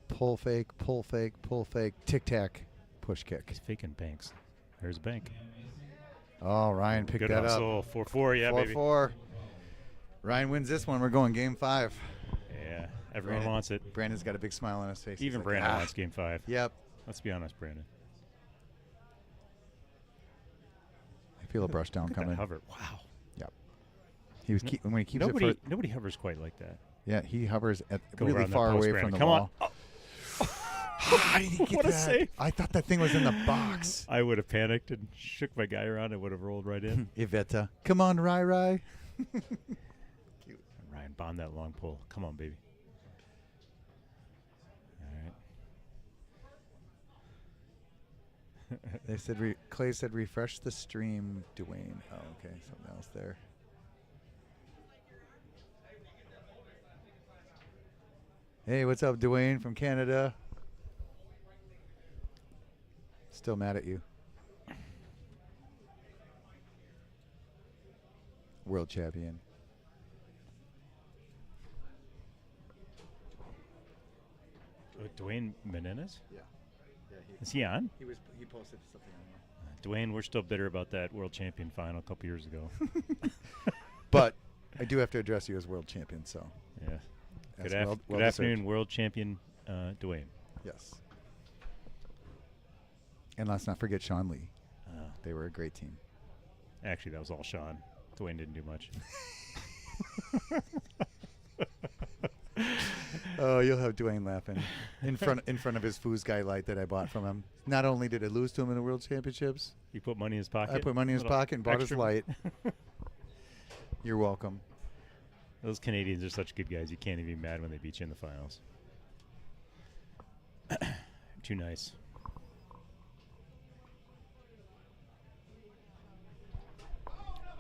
pull fake, tic-tac, push kick. He's faking banks. There's a bank. Oh, Ryan picked Good that up. hustle. 4-4, yeah, baby. 4-4. Ryan wins this one. We're going game 5. Yeah, everyone wants it. Brandon's got a big smile on his face. Even He's Brandon like, wants game 5. Yep. Let's be honest, Brandon. I feel a brush down Look at that coming. hover. Wow. Yep. He was when he keeps Nobody hovers quite like that. Yeah, he hovers at Go really around that far post, away Brandon. from the Come wall. on. How did he get What a that? save. I thought that thing was in the box. I would have panicked and shook my guy around and would have rolled right in. Iveta. Come on, Rai. Cute. Ryan, bomb that long pull. Come on, baby. All right. They said Clay said refresh the stream, Dwayne. Oh, okay, something else there. Hey, what's up, Dwayne from Canada? Still mad at you. World champion. Dwayne Menendez? Yeah. Is he on? He posted something on there. Dwayne, we're still bitter about that world champion final a couple years ago. But I do have to address you as world champion, so. Yeah. That's Good well afternoon, deserved. world champion Dwayne. Yes. And let's not forget Sean Lee. They were a great team. Actually, that was all Sean. Dwayne didn't do much. Oh, you'll have Dwayne laughing in front of his foos guy light that I bought from him. Not only did I lose to him in the World Championships, You put money in his pocket? I put money in his Little pocket and bought his extra- light. You're welcome. Those Canadians are such good guys. You can't even be mad when they beat you in the finals. Too nice.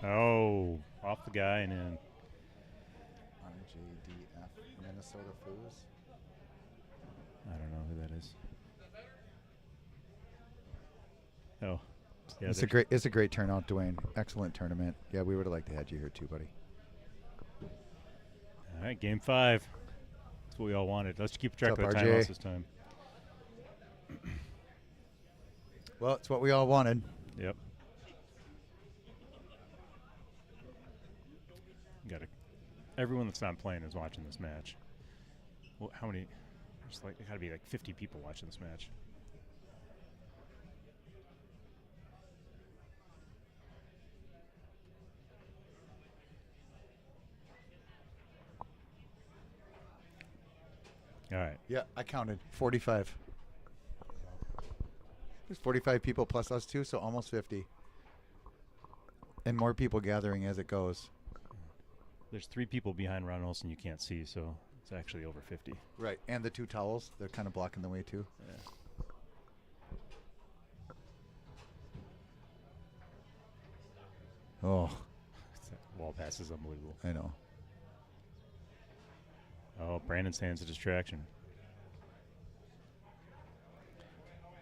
Oh, off the guy and in. RJDF Minnesota Foos. I don't know who that is. Oh, yeah. It's a great turnout, Dwayne. Excellent tournament. Yeah, we would have liked to have you here too, buddy. All right, game 5. That's what we all wanted. Let's keep track What's of up, the RJ? timeouts this time. Well, it's what we all wanted. Yep. Got everyone that's not playing is watching this match. Well, how many? There's like, it got to be like 50 people watching this match. All right. Yeah, I counted 45. There's 45 people plus us two, so almost 50. And more people gathering as it goes. There's 3 people behind Ron Olson you can't see, so it's actually over 50. Right, and the 2 towels, they're kind of blocking the way too. Yeah. Oh, That wall pass is unbelievable. I know. Oh, Brandon's hand's a distraction.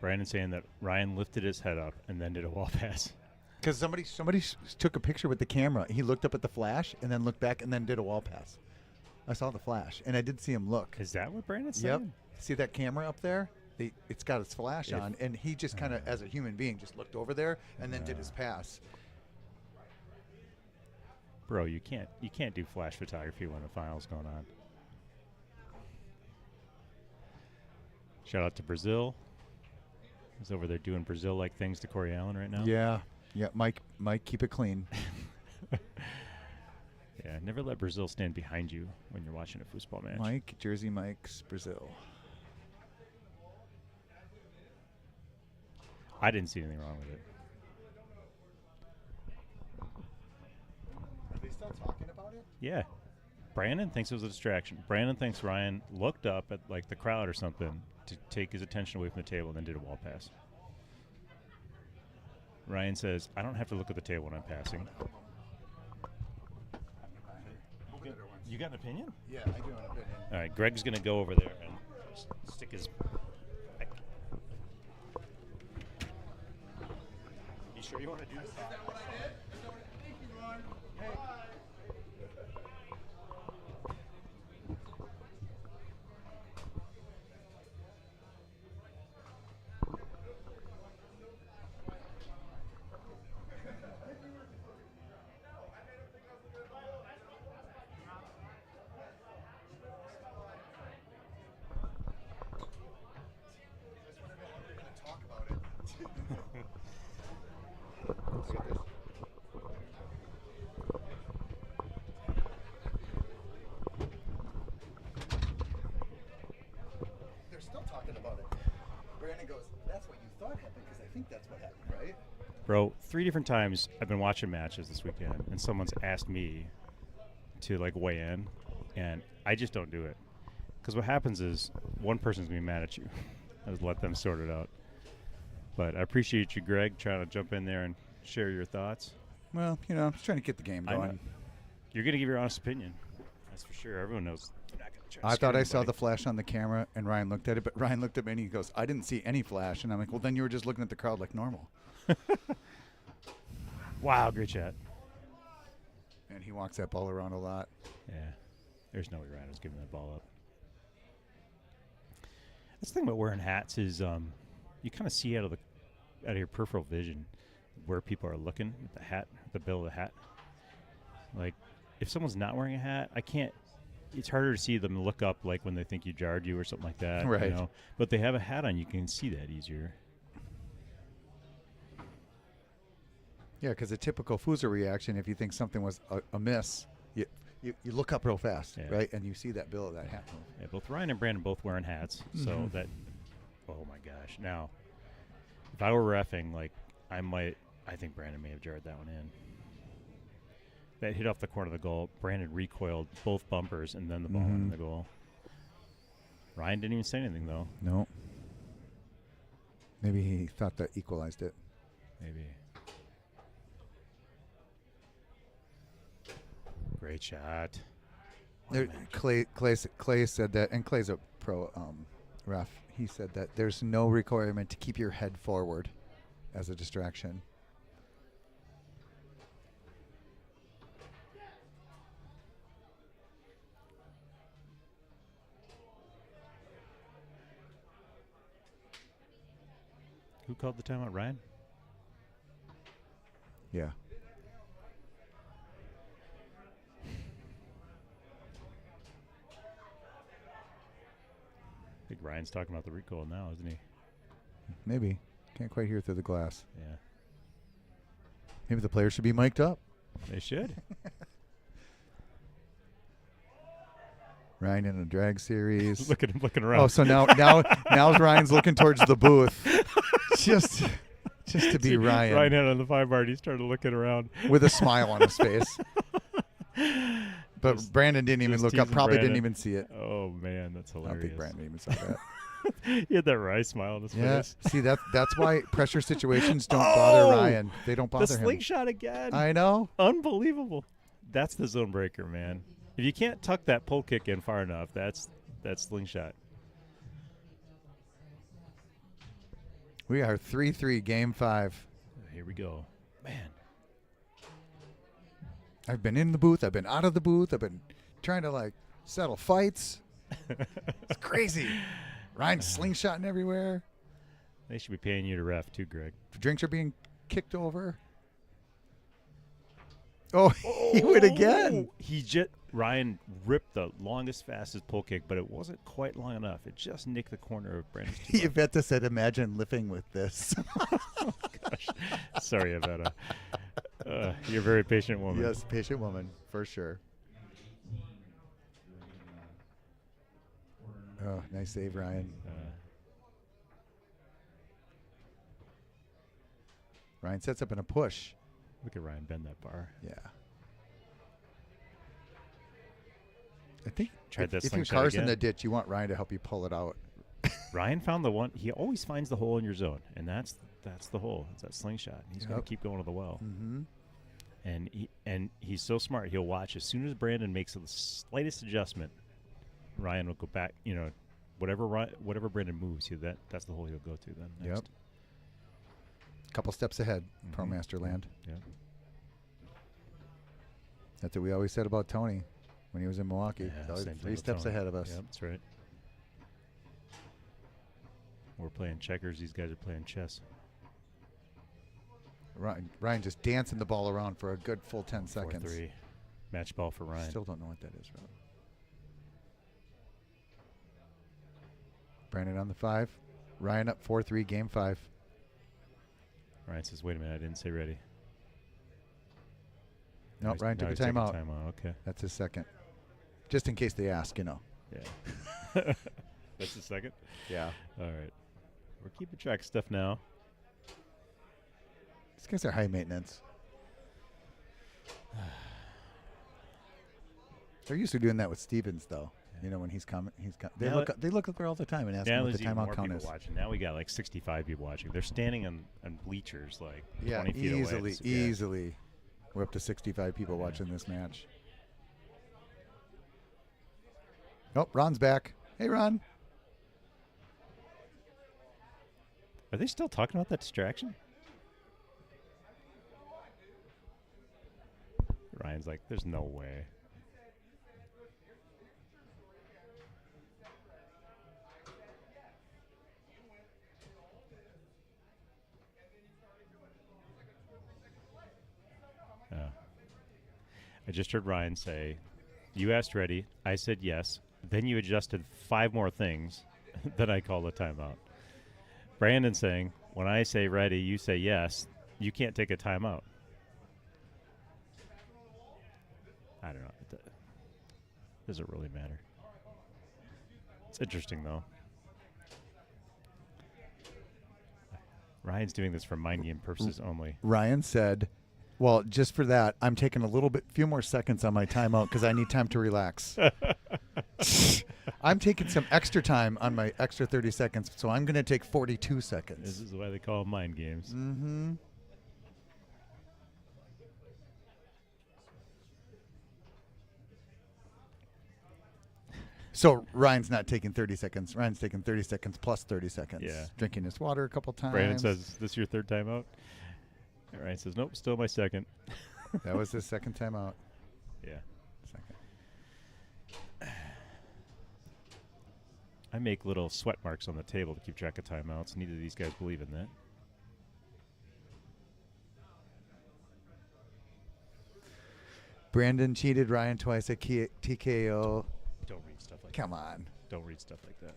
Brandon's saying that Ryan lifted his head up and then did a wall pass. Because somebody took a picture with the camera. He looked up at the flash and then looked back and then did a wall pass. I saw the flash, and I did see him look. Is that what Brandon's Yep. saying? See that camera up there? It's got its flash If- on, and he just kind of, as a human being, just looked over there and then did his pass. Bro, you can't do flash photography when the final's going on. Shout out to Brazil. He's over there doing Brazil-like things to Corey Allen right now. Yeah, Mike, keep it clean. Yeah, never let Brazil stand behind you when you're watching a foosball match. Mike, Jersey Mike's Brazil. I didn't see anything wrong with it. Are they still talking about it? Yeah. Brandon thinks it was a distraction. Brandon thinks Ryan looked up at like the crowd or something to take his attention away from the table and then did a wall pass. Ryan says, I don't have to look at the table when I'm passing. You got an opinion? Yeah, I do have an opinion. All right, Greg's going to go over there and stick his... You sure you want to do this? Talk about it. They're still talking about it. Brandon goes, that's what you thought happened, because I think that's what happened, right? Bro, 3 different times I've been watching matches this weekend, and someone's asked me to like weigh in, and I just don't do it. Because what happens is one person's going to be mad at you. I just let them sort it out. But I appreciate you, Greg, trying to jump in there and share your thoughts. Well, I'm just trying to get the game I know. going. You're going to give your honest opinion. That's for sure. Everyone knows. You're not gonna try to I scare thought I saw the anybody. flash on the camera, and Ryan looked at it, but Ryan looked at me and he goes, I didn't see any flash. And I'm like, well, then you were just looking at the crowd like normal. Wow, great chat. And he walks that ball around a lot. Yeah. There's no way Ryan was giving that ball up. That's the thing about wearing hats is you kind of see out of your peripheral vision where people are looking at the hat, the bill of the hat. Like, if someone's not wearing a hat, it's harder to see them look up like when they think you jarred you or something like that. Right. But if they have a hat on, you can see that easier. Yeah, because a typical Foozer reaction, if you think something was amiss, you look up real fast, Yeah. right? And you see that bill that happened. Yeah, both Ryan and Brandon both wearing hats, so Mhm. that. Oh my gosh! Now, if I were reffing, like I think Brandon may have jarred that one in. That hit off the corner of the goal. Brandon recoiled both bumpers, and then the ball went in Mhm. the goal. Ryan didn't even say anything though. No. Maybe he thought that equalized it. Maybe. Great shot. What a There, match. Clay said that, and Clay's a pro ref. He said that there's no requirement to keep your head forward as a distraction. Who called the timeout? Ryan? Yeah. I think Ryan's talking about the recall now, isn't he? Maybe. Can't quite hear through the glass. Yeah. Maybe the players should be mic'd up. They should. Ryan in a drag series. Look at him looking around. Oh, so now Ryan's looking towards the booth. just to be Ryan. Ryan had on the 5 bar and he started looking around. With a smile on his face. But Just- Brandon didn't even just look up. teasing Probably Brandon. didn't even see it. Oh man, that's I don't hilarious. think Brandon even saw that. He had that wry smile on his Yeah. face. See, that's why pressure situations don't bother Ryan. They don't The bother him. slingshot again. I know. Unbelievable. That's the zone breaker, man. If you can't tuck that pull kick in far enough, that's slingshot. We are 3-3 game 5. Here we go. Man. I've been in the booth. I've been out of the booth. I've been trying to settle fights. It's crazy. Ryan's slingshotting everywhere. They should be paying you to ref too, Greg. Drinks are being kicked over. Oh, he would again. Ryan ripped the longest, fastest pull kick, but it wasn't quite long enough. It just nicked the corner of Brandon's tee bar. Yvette said, imagine lifting with this. Gosh. Sorry, Yvette. You're a very patient woman. Yes, patient woman, for sure. Oh, nice save, Ryan. Ryan sets up in a push. Look at Ryan bend that bar. Yeah. I think Tried that if your slingshot car's in again. the ditch, you want Ryan to help you pull it out. Ryan found the one. He always finds the hole in your zone, and that's the hole. It's that slingshot. He's going Yep. to keep going to the well. Mm-hmm. And he's so smart. He'll watch as soon as Brandon makes the slightest adjustment. Ryan will go back. Whatever Brandon moves, that's the hole he'll go to then. Next. Yep. Couple steps ahead, Mhm. ProMaster Land. Yeah. That's what we always said about Tony when he was in Milwaukee. Yeah, He's always same thing 3 with steps Tony. ahead of us. Yep, that's right. We're playing checkers. These guys are playing chess. Ryan just dancing the ball around for a good full 10 seconds. 4-3. Match ball for Ryan. Still don't know what that is, Rob. Brandon on the 5. Ryan up 4-3, game 5. Ryan says, wait a minute, I didn't say ready. No, Now Ryan now took a he's taking timeout. Timeout, okay. That's his second. Just in case they ask, Yeah. That's the second? Yeah. All right. We're keeping track of stuff now. These guys are high maintenance. They're used to doing that with Stevens, though. You know, when he's coming, they Now look up there all the time and ask him Now what there's the even timeout more count people is. watching. Now we got like 65 people watching. They're standing on bleachers like Yeah, 20 feet away. easily, It's- yeah. easily. We're up to 65 people watching this match. Oh, Ron's back. Hey, Ron. Are they still talking about that distraction? Ryan's like, there's no way. I just heard Ryan say, you asked ready. I said yes. Then you adjusted 5 more things. Then I called a timeout. Brandon saying, when I say ready, you say yes. You can't take a timeout. I don't know. Doesn't really matter. It's interesting though. Ryan's doing this for mind game purposes only. Ryan said, well, just for that, I'm taking a few more seconds on my timeout because I need time to relax. I'm taking some extra time on my extra 30 seconds, so I'm going to take 42 seconds. This is why they call them mind games. Mm-hmm. So Ryan's not taking 30 seconds. Ryan's taking 30 seconds plus 30 seconds. Yeah. Drinking his water a couple times. Brandon says, "This your third time out?" And Ryan says, "Nope, still my second." That was his second time out. Yeah. Second. I make little sweat marks on the table to keep track of timeouts. Neither of these guys believe in that. Brandon cheated Ryan twice at TKO. Don't read stuff like Come that. on. Don't read stuff like that.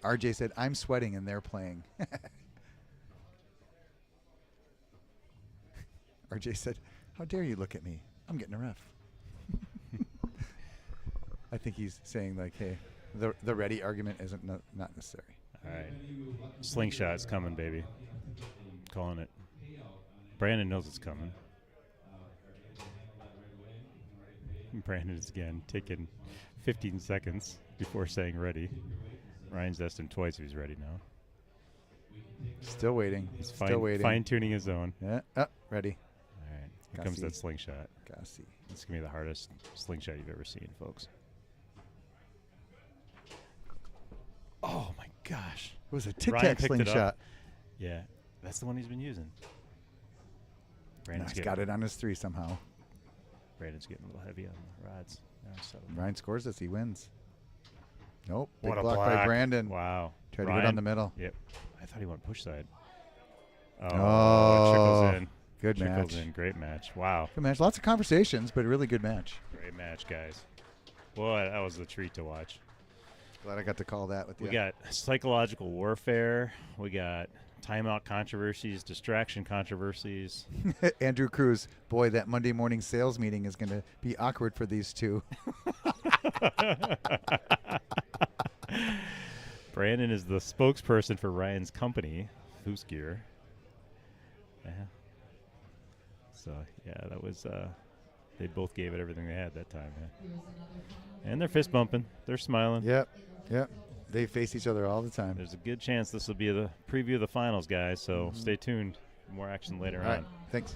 RJ said, I'm sweating and they're playing. RJ said, how dare you look at me? I'm getting a ref. I think he's saying like, hey, the ready argument isn't not necessary. All right. Slingshot's coming, baby. Calling it. Brandon knows it's coming. Brandon is again taking 15 seconds before saying ready. Ryan's asked him twice if he's ready now. Still waiting. He's Still waiting. fine-tuning his own. Yeah. Ready. All right. Here comes that slingshot. Gotta see. It's going to be the hardest slingshot you've ever seen, folks. Oh, my gosh. It was a tic-tac Ryan picked it up. slingshot. Yeah. That's the one he's been using. Nice. Got it on his 3 somehow. Brandon's getting a little heavy on the rods. Ryan scores this. He wins. Nope. Big What a block by Brandon. Wow. Tried to get on the middle. Yep. I thought he went push side. Oh, it trickles in. Good Trickles match. in. Great match. Wow. Good match. Lots of conversations, but a really good match. Great match, guys. Boy, that was a treat to watch. Glad I got to call that with you. We got psychological warfare. We got timeout controversies, distraction controversies. Andrew Cruz, boy, that Monday morning sales meeting is going to be awkward for these two. Brandon is the spokesperson for Ryan's company, Foos Gear. Yeah. So, yeah, that was, they both gave it everything they had that time. Yeah. And they're fist bumping. They're smiling. Yep. They face each other all the time. There's a good chance this will be the preview of the finals, guys, so stay tuned. More action later All right. on. Thanks.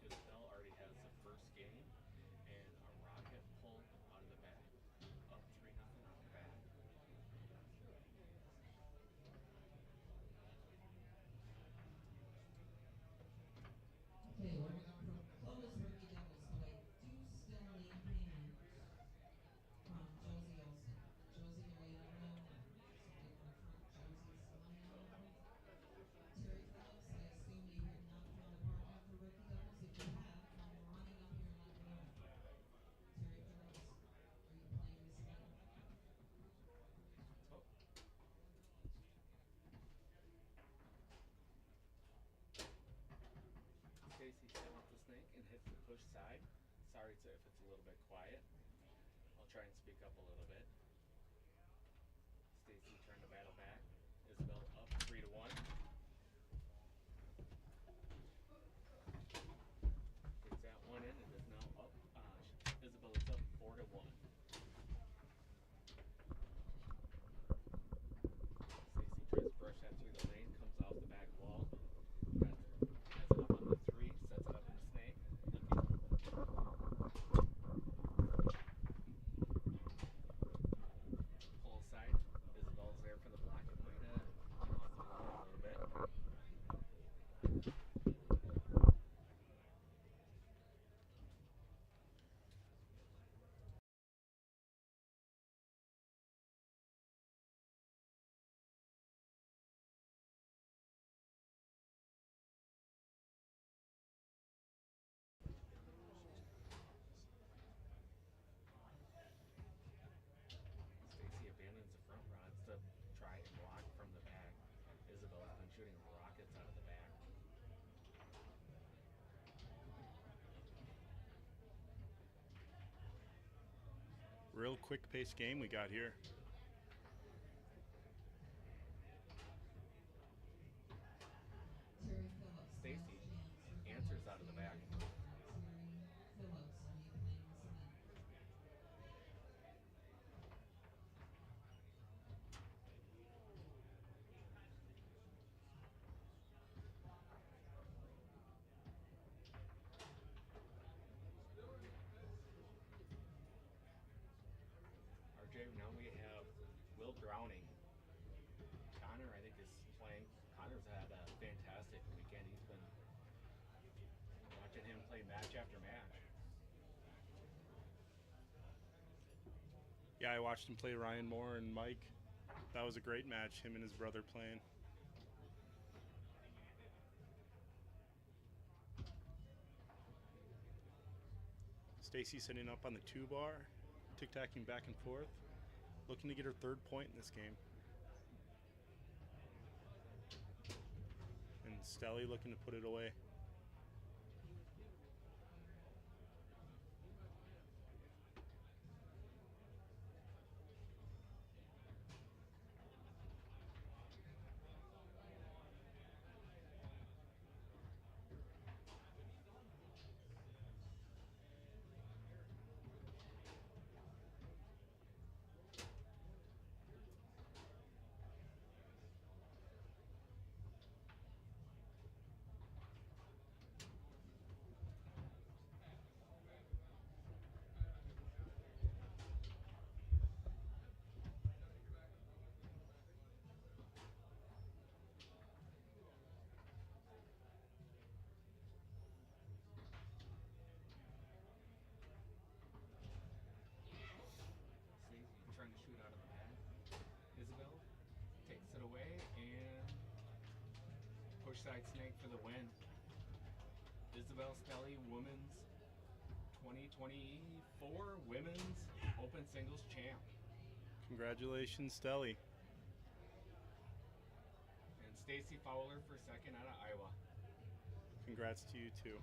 Isabel already has the first game, and a rocket pulled out of the bag. Up 3-0 out of the bag. Okay, we're gonna close rookie doubles to a 2 sterling payment from Josie Olson. Josie, the way I know, somebody want to front Josie's money on that one? Terry Phillips, I assume you have not found a partner for rookie doubles. If you have, come running up here and let me know. Terry Phillips, are you playing this snake? Oh, Stacy set up the snake and hits the push side. Sorry if it's a little bit quiet. I'll try and speak up a little bit. Stacy turned the battle back. Isabel up 3-1. Gets that one in and is now up. Isabel is up 4-1. Stacy tries to brush that through the lane, comes off the back wall. Has it up on the 3, sets it up in the snake. Pull side. Isabel's there for the block. It might come off the wall a little bit. Stacy abandons the front rods to try and block from the back. Isabel's been shooting rockets out of the back. Real quick pace game we got here. Terry Phillips, Stacy last chance. Your answers final out of the stand. back. Terry Phillips, are you playing this event? RJ, now we have Will Drowning. Connor, I think, is playing. Connor's had a fantastic weekend. He's been watching him play match after match. Yeah, I watched him play Ryan Moore and Mike. That was a great match, him and his brother playing. Stacy sitting up on the 2 bar, tic-tacking back and forth, looking to get her 3rd point in this game. And Stelly looking to put it away. Stacy trying to shoot out of the bag. Isabel takes it away and push side snake for the win. Isabel Stelly, women's 2024 Women's Open Singles Champ. Congratulations, Stelly. And Stacy Fowler for 2nd out of Iowa. Congrats to you too.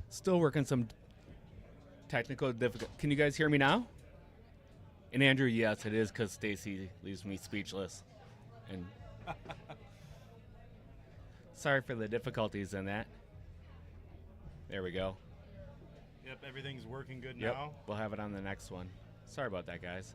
Still working some technical difficult. Can you guys hear me now? And Andrew, yes, it is because Stacy leaves me speechless. And sorry for the difficulties in that. There we go. Yep, everything's working good Yep, now. we'll have it on the next one. Sorry about that, guys.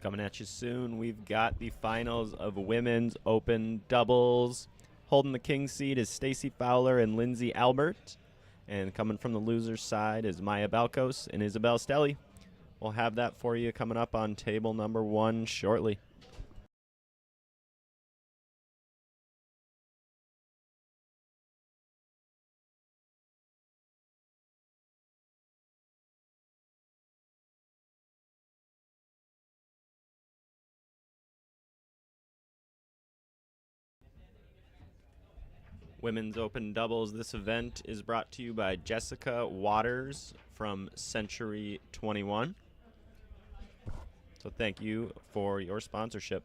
Coming at you soon, we've got the finals of women's open doubles. Holding the king seat is Stacy Fowler and Lindsay Albert. And coming from the loser's side is Maya Balkos and Isabel Stelly. We'll have that for you coming up on table number 1 shortly. Women's Open Doubles. This event is brought to you by Jessica Waters from Century 21. So thank you for your sponsorship.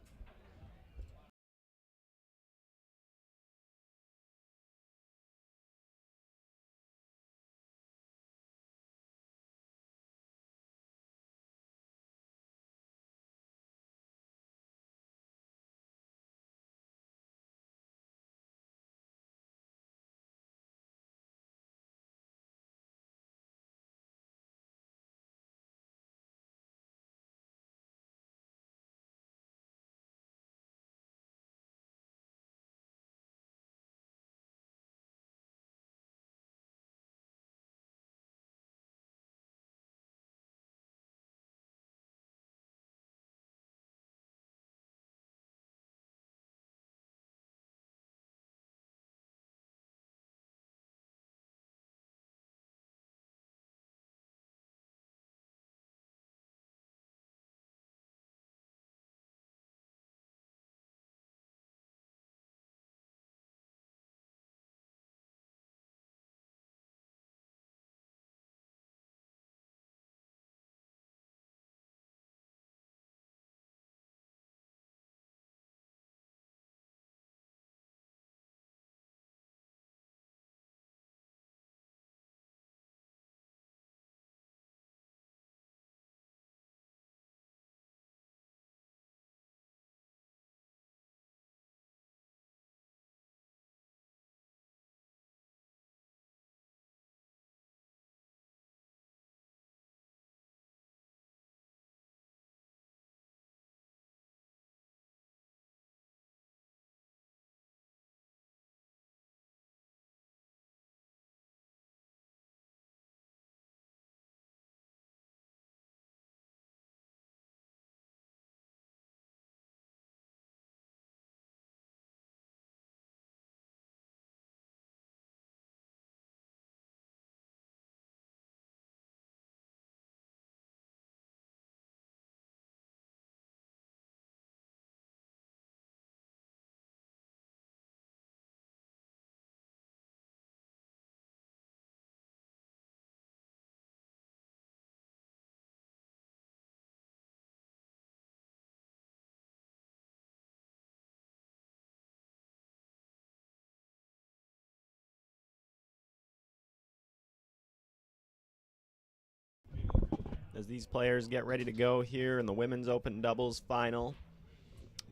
As these players get ready to go here in the women's open doubles final,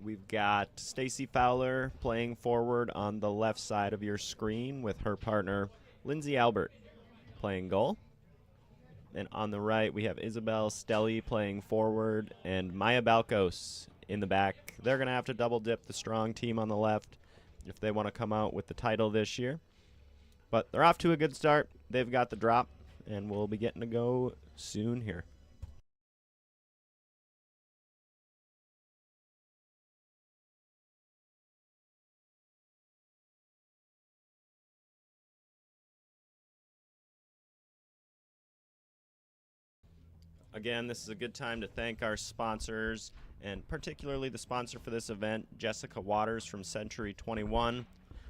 we've got Stacy Fowler playing forward on the left side of your screen with her partner Lindsay Albert playing goal. And on the right, we have Isabel Stelly playing forward and Maya Balkos in the back. They're going to have to double dip the strong team on the left if they want to come out with the title this year. But they're off to a good start. They've got the drop, and we'll be getting to go soon here. Again, this is a good time to thank our sponsors, and particularly the sponsor for this event, Jessica Waters from Century 21,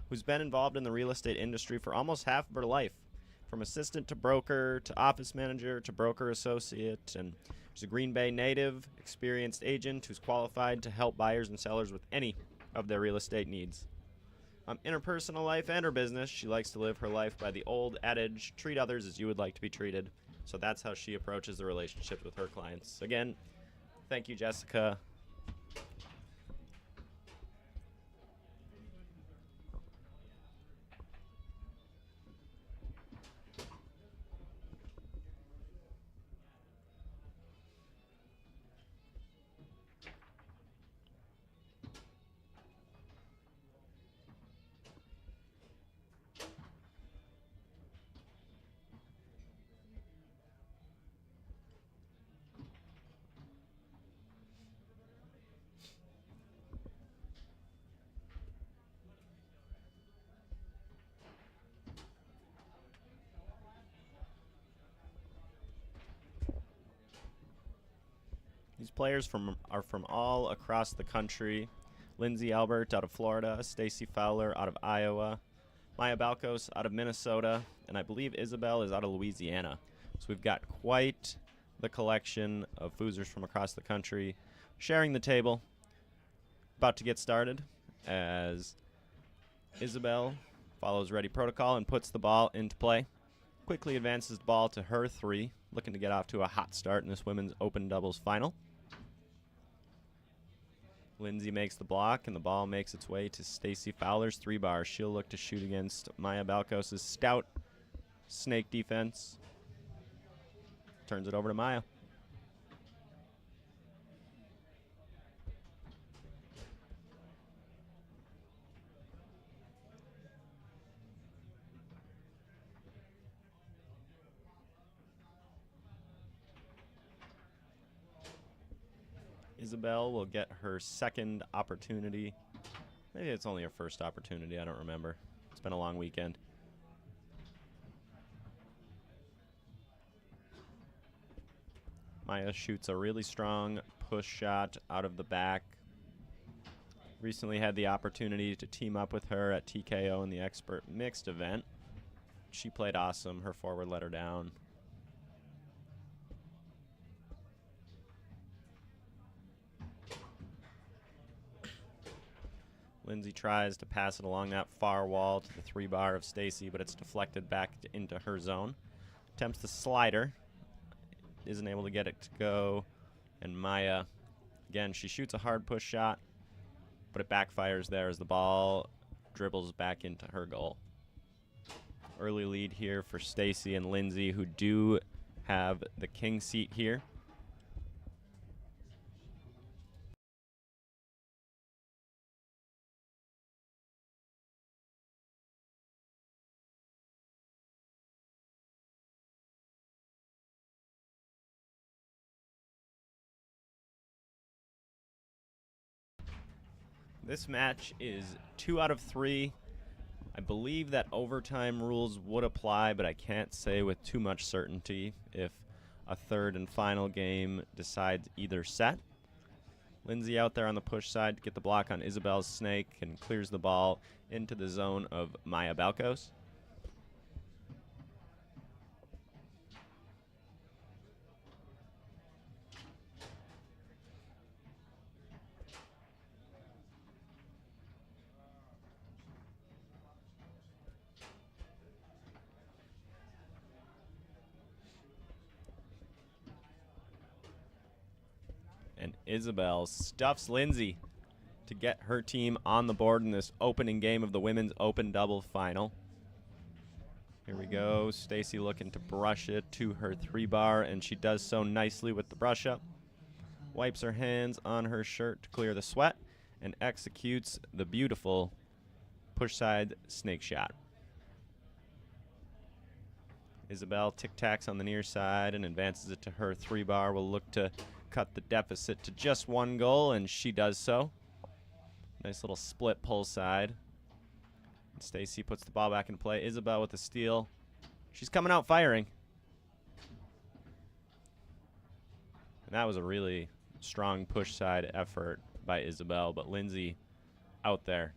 who's been involved in the real estate industry for almost half of her life, from assistant to broker to office manager to broker associate. And she's a Green Bay native, experienced agent who's qualified to help buyers and sellers with any of their real estate needs. In her personal life and her business, she likes to live her life by the old adage, treat others as you would like to be treated. So that's how she approaches the relationships with her clients. Again, thank you, Jessica. These players are from all across the country. Lindsay Albert out of Florida, Stacy Fowler out of Iowa, Maya Balkos out of Minnesota, and I believe Isabel is out of Louisiana. So we've got quite the collection of foosers from across the country sharing the table. About to get started as Isabel follows ready protocol and puts the ball into play. Quickly advances the ball to her 3, looking to get off to a hot start in this women's open doubles final. Lindsay makes the block, and the ball makes its way to Stacy Fowler's 3-bar. She'll look to shoot against Maya Balkos' stout snake defense. Turns it over to Maya. Isabel will get her second opportunity. Maybe it's only her first opportunity. I don't remember. It's been a long weekend. Maya shoots a really strong push shot out of the back. Recently had the opportunity to team up with her at TKO in the expert mixed event. She played awesome. Her forward let her down. Lindsay tries to pass it along that far wall to the 3-bar of Stacy, but it's deflected back into her zone. Attempts the slider. Isn't able to get it to go. And Maya, again, she shoots a hard push shot, but it backfires there as the ball dribbles back into her goal. Early lead here for Stacy and Lindsay, who do have the king seat here. This match is 2 out of 3. I believe that overtime rules would apply, but I can't say with too much certainty if a third and final game decides either set. Lindsay out there on the push side to get the block on Isabel's snake and clears the ball into the zone of Maya Balkos. And Isabel stuffs Lindsay to get her team on the board in this opening game of the women's open double final. Here we go. Stacy looking to brush it to her 3-bar, and she does so nicely with the brush up. Wipes her hands on her shirt to clear the sweat and executes the beautiful push side snake shot. Isabel tic-tacs on the near side and advances it to her 3-bar. Will look to cut the deficit to just 1 goal, and she does so. Nice little split pull side. Stacy puts the ball back in play. Isabel with the steal. She's coming out firing. And that was a really strong push side effort by Isabel, but Lindsay out there.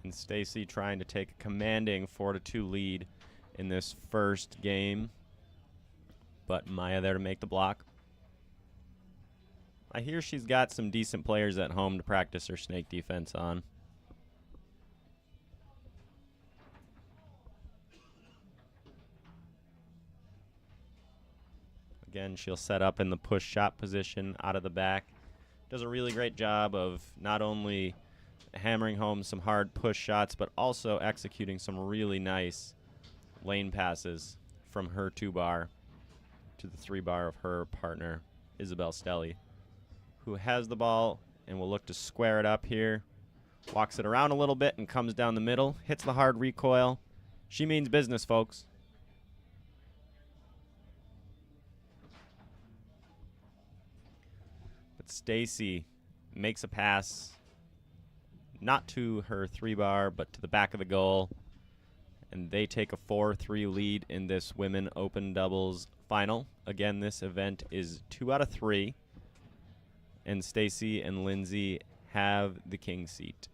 And Stacy trying to take a commanding 4-2 lead in this first game. But Maya there to make the block. I hear she's got some decent players at home to practice her snake defense on. Again, she'll set up in the push shot position out of the back. Does a really great job of not only hammering home some hard push shots, but also executing some really nice lane passes from her 2-bar to the 3-bar of her partner, Isabel Stelly, who has the ball and will look to square it up here. Walks it around a little bit and comes down the middle. Hits the hard recoil. She means business, folks. But Stacy makes a pass, not to her 3-bar, but to the back of the goal. And they take a 4-3 lead in this women open doubles final. Again, this event is 2 out of 3, and Stacy and Lindsay have the king seat.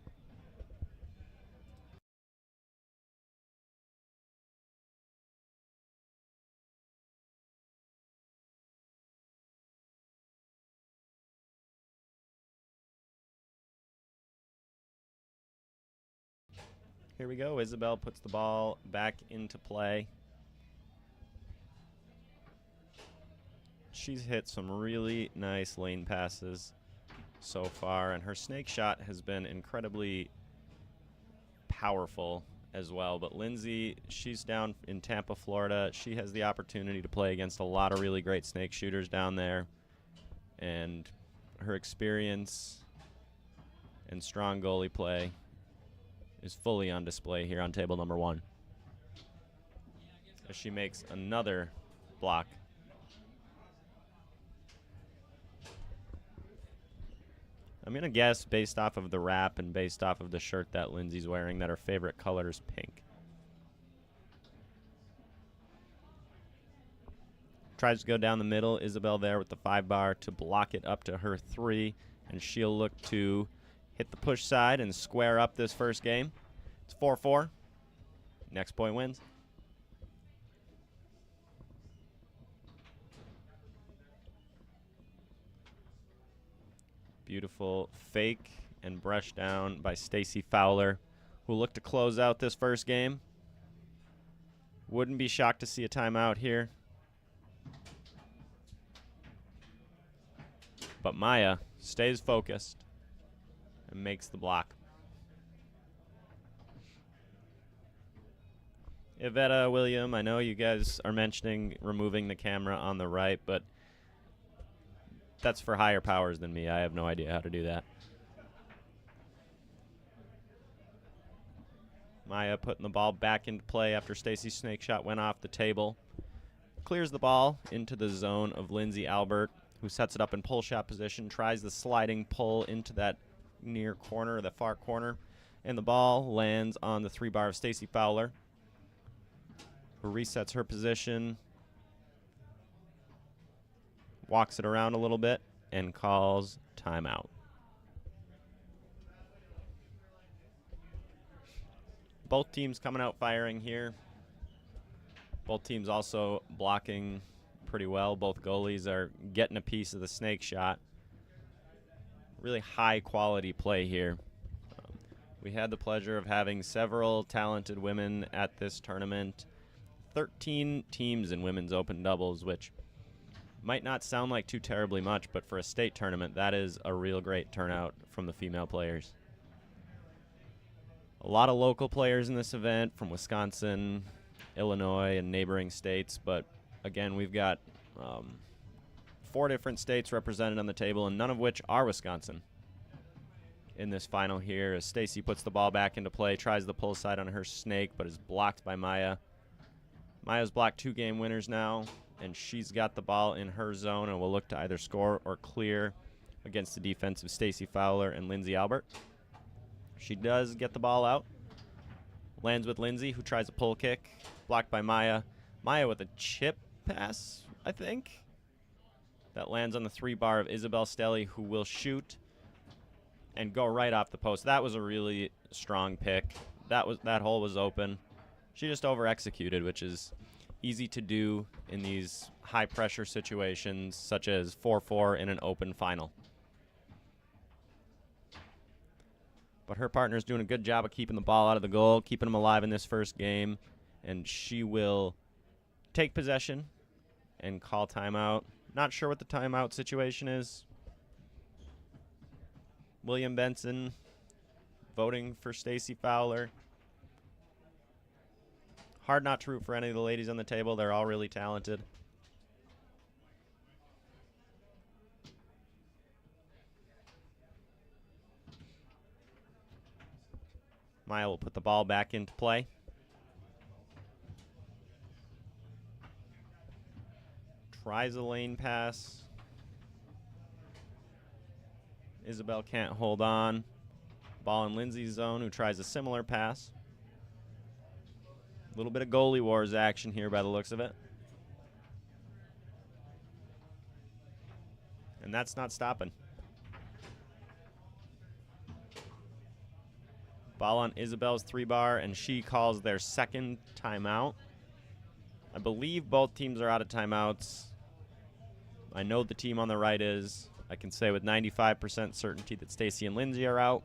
Here we go. Isabel puts the ball back into play. She's hit some really nice lane passes so far, and her snake shot has been incredibly powerful as well. But Lindsay, she's down in Tampa, Florida. She has the opportunity to play against a lot of really great snake shooters down there, and her experience and strong goalie play is fully on display here on table number 1. As she makes another block. I'm going to guess, based off of the wrap and based off of the shirt that Lindsay's wearing, that her favorite color is pink. Tries to go down the middle. Isabel there with the 5-bar to block it up to her 3, and she'll look to hit the push side and square up this first game. It's 4-4. Next point wins. Beautiful fake and brush down by Stacy Fowler, who looked to close out this first game. Wouldn't be shocked to see a timeout here. But Maya stays focused and makes the block. Iveta, William, I know you guys are mentioning removing the camera on the right, but that's for higher powers than me. I have no idea how to do that. Maya putting the ball back into play after Stacy's snake shot went off the table. Clears the ball into the zone of Lindsay Albert, who sets it up in pull shot position, tries the sliding pull into that near corner, the far corner, and the ball lands on the 3-bar of Stacy Fowler, who resets her position, walks it around a little bit, and calls timeout. Both teams coming out firing here. Both teams also blocking pretty well. Both goalies are getting a piece of the snake shot. Really high quality play here. We had the pleasure of having several talented women at this tournament. 13 teams in women's open doubles, which might not sound like too terribly much, but for a state tournament, that is a real great turnout from the female players. A lot of local players in this event from Wisconsin, Illinois, and neighboring states, but again, we've got 4 different states represented on the table, and none of which are Wisconsin. In this final here, as Stacy puts the ball back into play, tries the pull side on her snake, but is blocked by Maya. Maya's blocked 2 game winners now, and she's got the ball in her zone and will look to either score or clear against the defense of Stacy Fowler and Lindsay Albert. She does get the ball out. Lands with Lindsay, who tries a pull kick, blocked by Maya. Maya with a chip pass, I think. That lands on the 3-bar of Isabel Stelly, who will shoot and go right off the post. That was a really strong pick. That hole was open. She just over-executed, which is easy to do in these high-pressure situations, such as 4-4 in an open final. But her partner's doing a good job of keeping the ball out of the goal, keeping them alive in this first game, and she will take possession and call timeout. Not sure what the timeout situation is. William Benson voting for Stacy Fowler. Hard not to root for any of the ladies on the table. They're all really talented. Maya will put the ball back into play. Tries a lane pass. Isabel can't hold on. Ball in Lindsay's zone, who tries a similar pass. A little bit of goalie wars action here by the looks of it. and that's not stopping. Ball on Isabel's 3-bar, and she calls their second timeout. I believe both teams are out of timeouts. I know the team on the right is. I can say with 95% certainty that Stacy and Lindsay are out.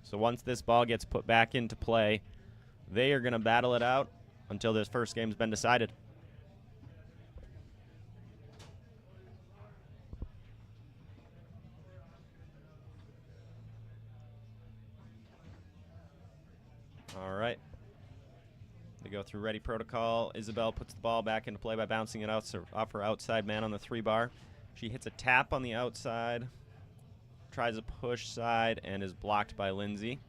So once this ball gets put back into play, they are going to battle it out until this first game's been decided. All right. They go through ready protocol. Isabel puts the ball back into play by bouncing it out off her outside man on the 3-bar. She hits a tap on the outside, tries a push side, and is blocked by Lindsay.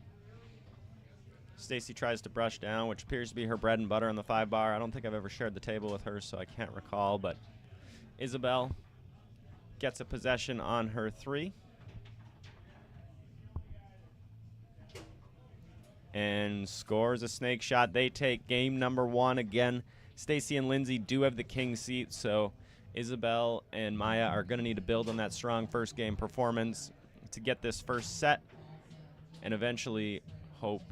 Stacy tries to brush down, which appears to be her bread and butter on the 5-bar. I don't think I've ever shared the table with her, so I can't recall, but Isabel gets a possession on her 3. And scores a snake shot. They take game number 1. Again, Stacy and Lindsay do have the king seat, so Isabel and Maya are going to need to build on that strong first game performance to get this first set and eventually hope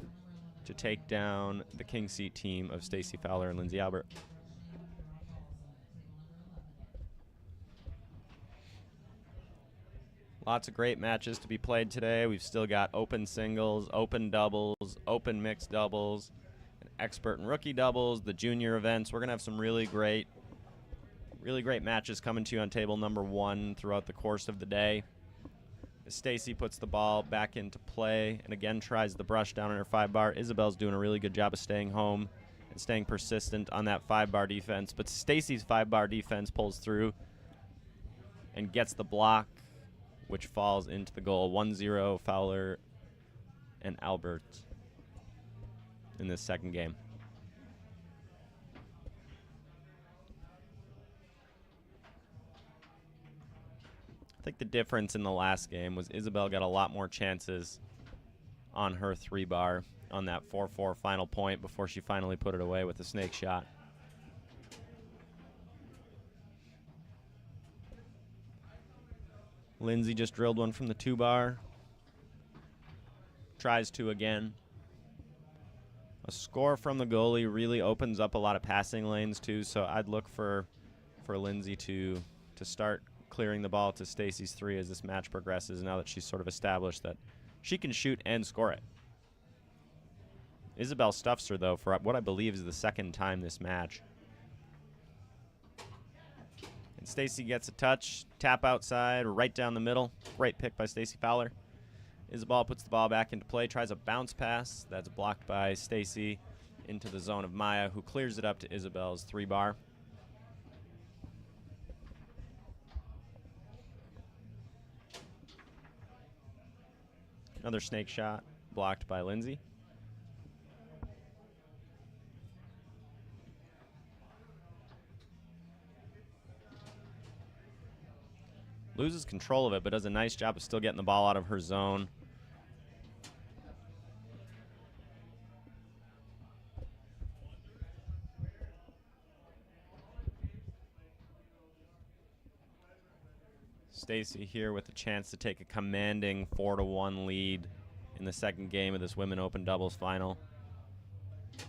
to take down the king seat team of Stacy Fowler and Lindsay Albert. Lots of great matches to be played today. We've still got open singles, open doubles, open mixed doubles, expert and rookie doubles, the junior events. We're going to have some really great matches coming to you on table number 1 throughout the course of the day. Stacy puts the ball back into play and again tries the brush down on her 5-bar. Isabel's doing a really good job of staying home and staying persistent on that 5-bar defense, but Stacy's 5-bar defense pulls through and gets the block, which falls into the goal. 1-0 Fowler and Albert in this second game. I think the difference in the last game was Isabel got a lot more chances on her 3-bar on that 4-4 final point before she finally put it away with a snake shot. Lindsay just drilled one from the 2-bar. Tries to again. A score from the goalie really opens up a lot of passing lanes too, so I'd look for Lindsay to start clearing the ball to Stacy's 3 as this match progresses, now that she's sort of established that she can shoot and score it. Isabel stuffs her, though, for what I believe is the second time this match. And Stacy gets a touch, tap outside, right down the middle. Great pick by Stacy Fowler. Isabel puts the ball back into play, tries a bounce pass. That's blocked by Stacy into the zone of Maya, who clears it up to Isabel's 3-bar. Another snake shot blocked by Lindsay. Loses control of it, but does a nice job of still getting the ball out of her zone. Stacy here with a chance to take a commanding 4-1 lead in the second game of this Women Open Doubles final.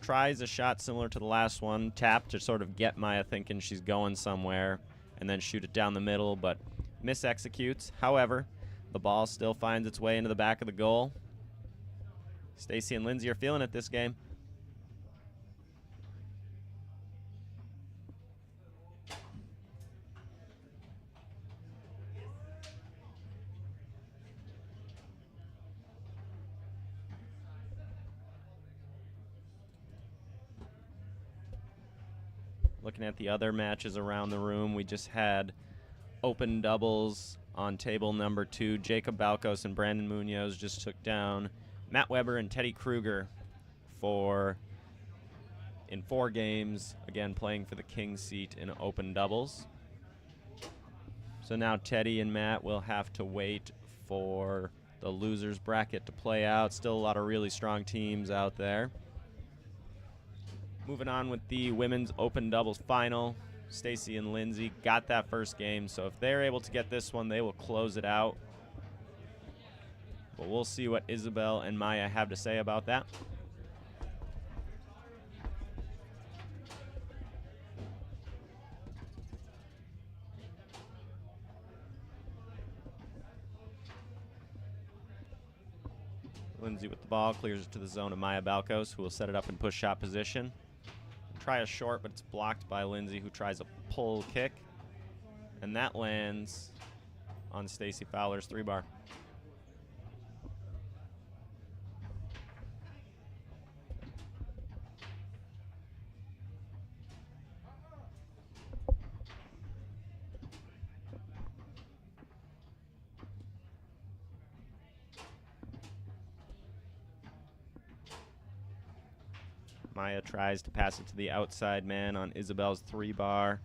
Tries a shot similar to the last one, tap to sort of get Maya thinking she's going somewhere, and then shoot it down the middle, but mis-executes. However, the ball still finds its way into the back of the goal. Stacy and Lindsay are feeling it this game. Looking at the other matches around the room, we just had open doubles on table number 2. Jacob Balkos and Brandon Munoz just took down Matt Weber and Teddy Kruger in 4 games, again playing for the king seat in open doubles. So now Teddy and Matt will have to wait for the losers bracket to play out. Still a lot of really strong teams out there. Moving on with the women's open doubles final. Stacy and Lindsay got that first game, so if they're able to get this one, they will close it out. But we'll see what Isabel and Maya have to say about that. Lindsay with the ball, clears it to the zone of Maya Balkos, who will set it up in push shot position. Try a short, but it's blocked by Lindsay, who tries a pull kick. And that lands on Stacy Fowler's 3-bar. Maya tries to pass it to the outside man on Isabel's 3-bar.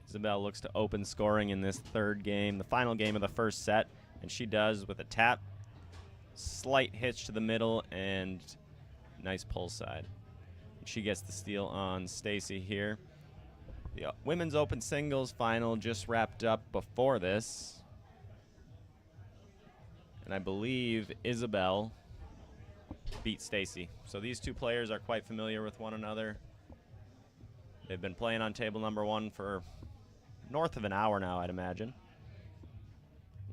Isabel looks to open scoring in this third game, the final game of the first set, and she does with a tap, slight hitch to the middle, and nice pull side. She gets the steal on Stacy here. The women's open singles final just wrapped up before this. And I believe Isabel beat Stacy. So these two players are quite familiar with one another. They've been playing on table number 1 for north of an hour now, I'd imagine.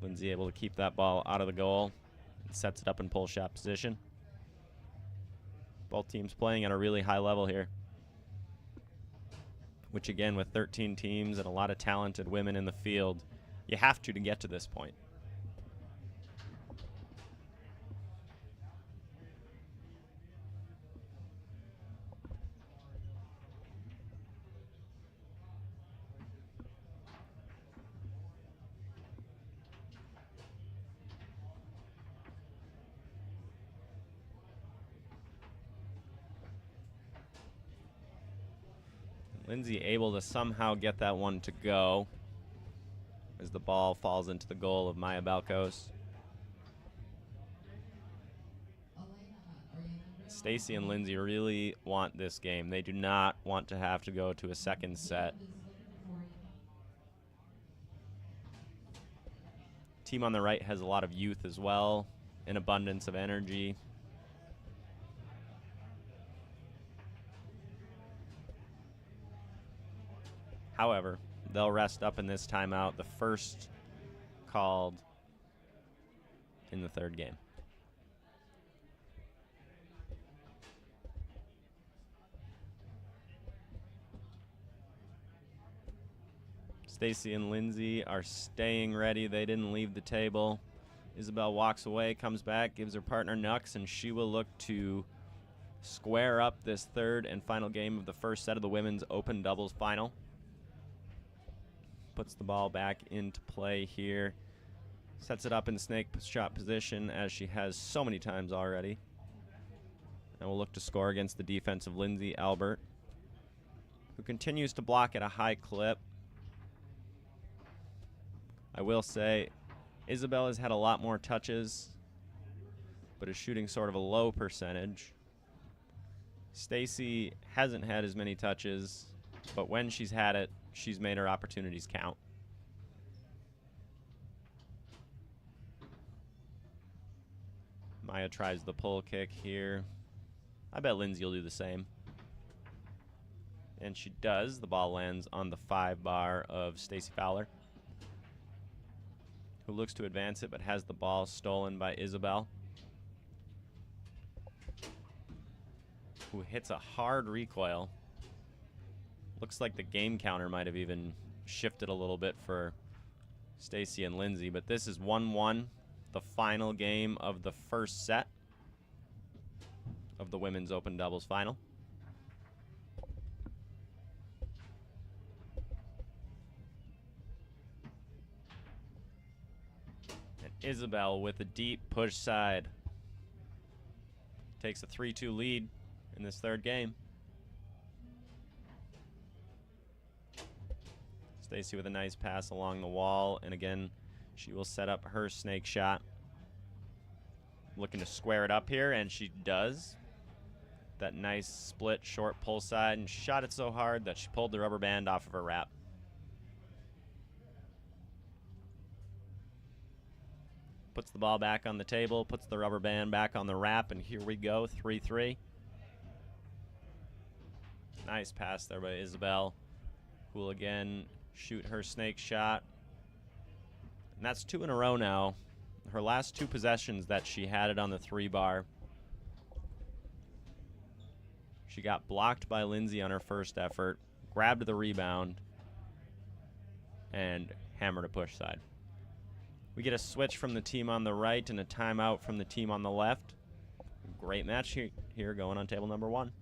Lindsay able to keep that ball out of the goal and sets it up in pull shot position. Both teams playing at a really high level here, which again, with 13 teams and a lot of talented women in the field, you have to get to this point. Lindsay able to somehow get that one to go as the ball falls into the goal of Maya Balkos. Stacy and Lindsay really want this game. They do not want to have to go to a second set. Team on the right has a lot of youth as well, an abundance of energy. However, they'll rest up in this timeout, the first called in the third game. Stacy and Lindsay are staying ready. They didn't leave the table. Isabel walks away, comes back, gives her partner Nux, and she will look to square up this third and final game of the first set of the women's open doubles final. Puts the ball back into play here. Sets it up in snake shot position as she has so many times already. And will look to score against the defense of Lindsay Albert, who continues to block at a high clip. I will say, Isabel has had a lot more touches, but is shooting sort of a low percentage. Stacy hasn't had as many touches, but when she's had it, she's made her opportunities count. Maya tries the pull kick here. I bet Lindsay will do the same. And she does. The ball lands on the 5-bar of Stacy Fowler, who looks to advance it but has the ball stolen by Isabel, who hits a hard recoil. Looks like the game counter might have even shifted a little bit for Stacy and Lindsay, but this is 1-1, the final game of the first set of the women's open doubles final. And Isabel with a deep push side takes a 3-2 lead in this third game. Stacy with a nice pass along the wall, and again, she will set up her snake shot. looking to square it up here, and she does. That nice split short pull side, and she shot it so hard that she pulled the rubber band off of her wrap. Puts the ball back on the table, puts the rubber band back on the wrap, and here we go, 3-3. Nice pass there by Isabel, who will again shoot her snake shot. And that's 2 in a row now. Her last 2 possessions that she had it on the 3 bar. She got blocked by Lindsay on her first effort, grabbed the rebound, and hammered a push side. We get a switch from the team on the right and a timeout from the team on the left. Great match here going on table number 1.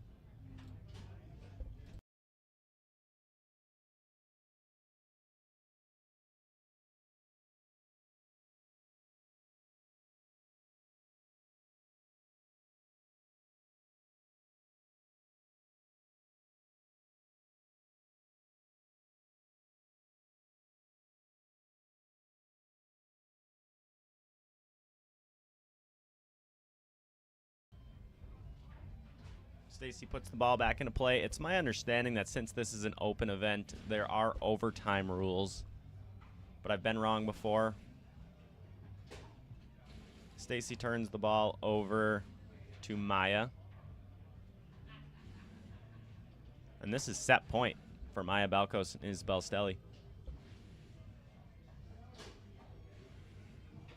Stacy puts the ball back into play. It's my understanding that since this is an open event, there are overtime rules, but I've been wrong before. Stacy turns the ball over to Maya. And this is set point for Maya Belos and Isabel Stelly.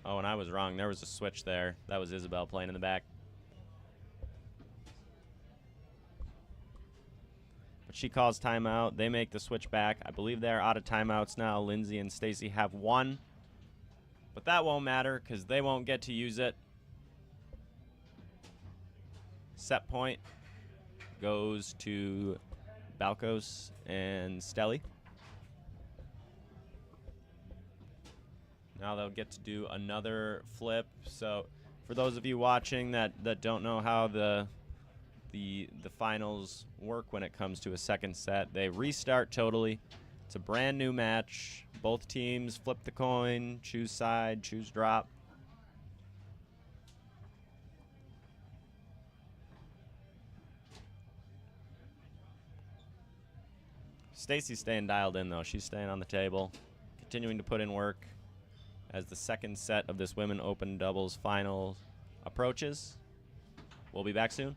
Oh, and I was wrong. There was a switch there. That was Isabel playing in the back. But she calls timeout. They make the switch back. I believe they're out of timeouts now. Lindsay and Stacy have 1. But that won't matter because they won't get to use it. Set point goes to Belos and Stelly. Now they'll get to do another flip. So for those of you watching that don't know how the finals work when it comes to a second set, they restart totally. It's a brand new match. Both teams flip the coin, choose side, choose drop. Stacy's staying dialed in though. She's staying on the table, continuing to put in work as the second set of this Women Open Doubles final approaches. We'll be back soon.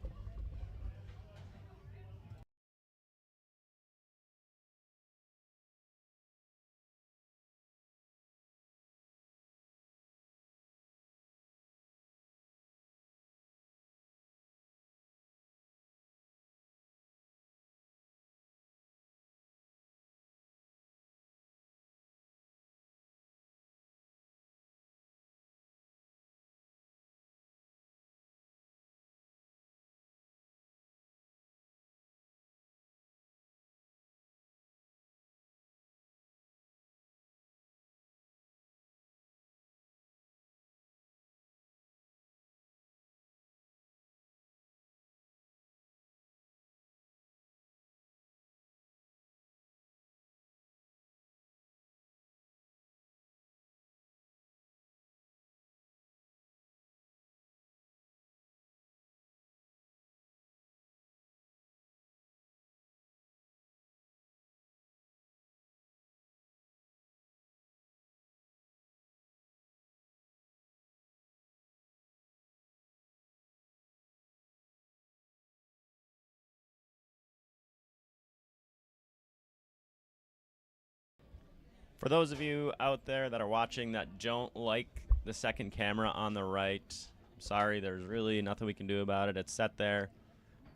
For those of you out there that are watching that don't like the second camera on the right, I'm sorry, there's really nothing we can do about it. It's set there.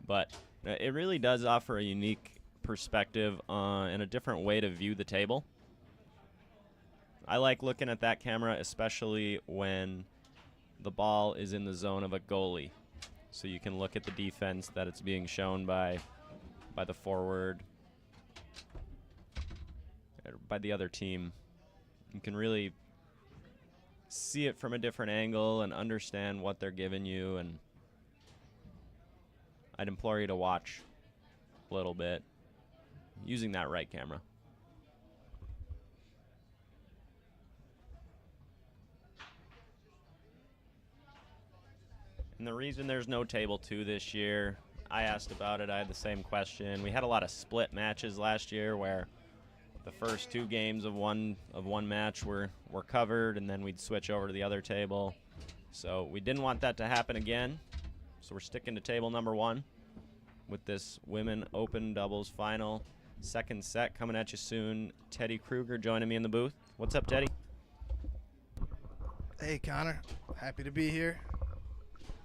But it really does offer a unique perspective and a different way to view the table. I like looking at that camera, especially when the ball is in the zone of a goalie. So you can look at the defense that it's being shown by the forward, by the other team. You can really see it from a different angle and understand what they're giving you, and I'd implore you to watch a little bit using that right camera. And the reason there's no table 2 this year, I asked about it. I had the same question. We had a lot of split matches last year where the first 2 games of one match were covered, and then we'd switch over to the other table. So we didn't want that to happen again. So we're sticking to table number 1 with this women open doubles final. Second set coming at you soon. Teddy Kruger joining me in the booth. What's up, Teddy? Hey, Connor. Happy to be here.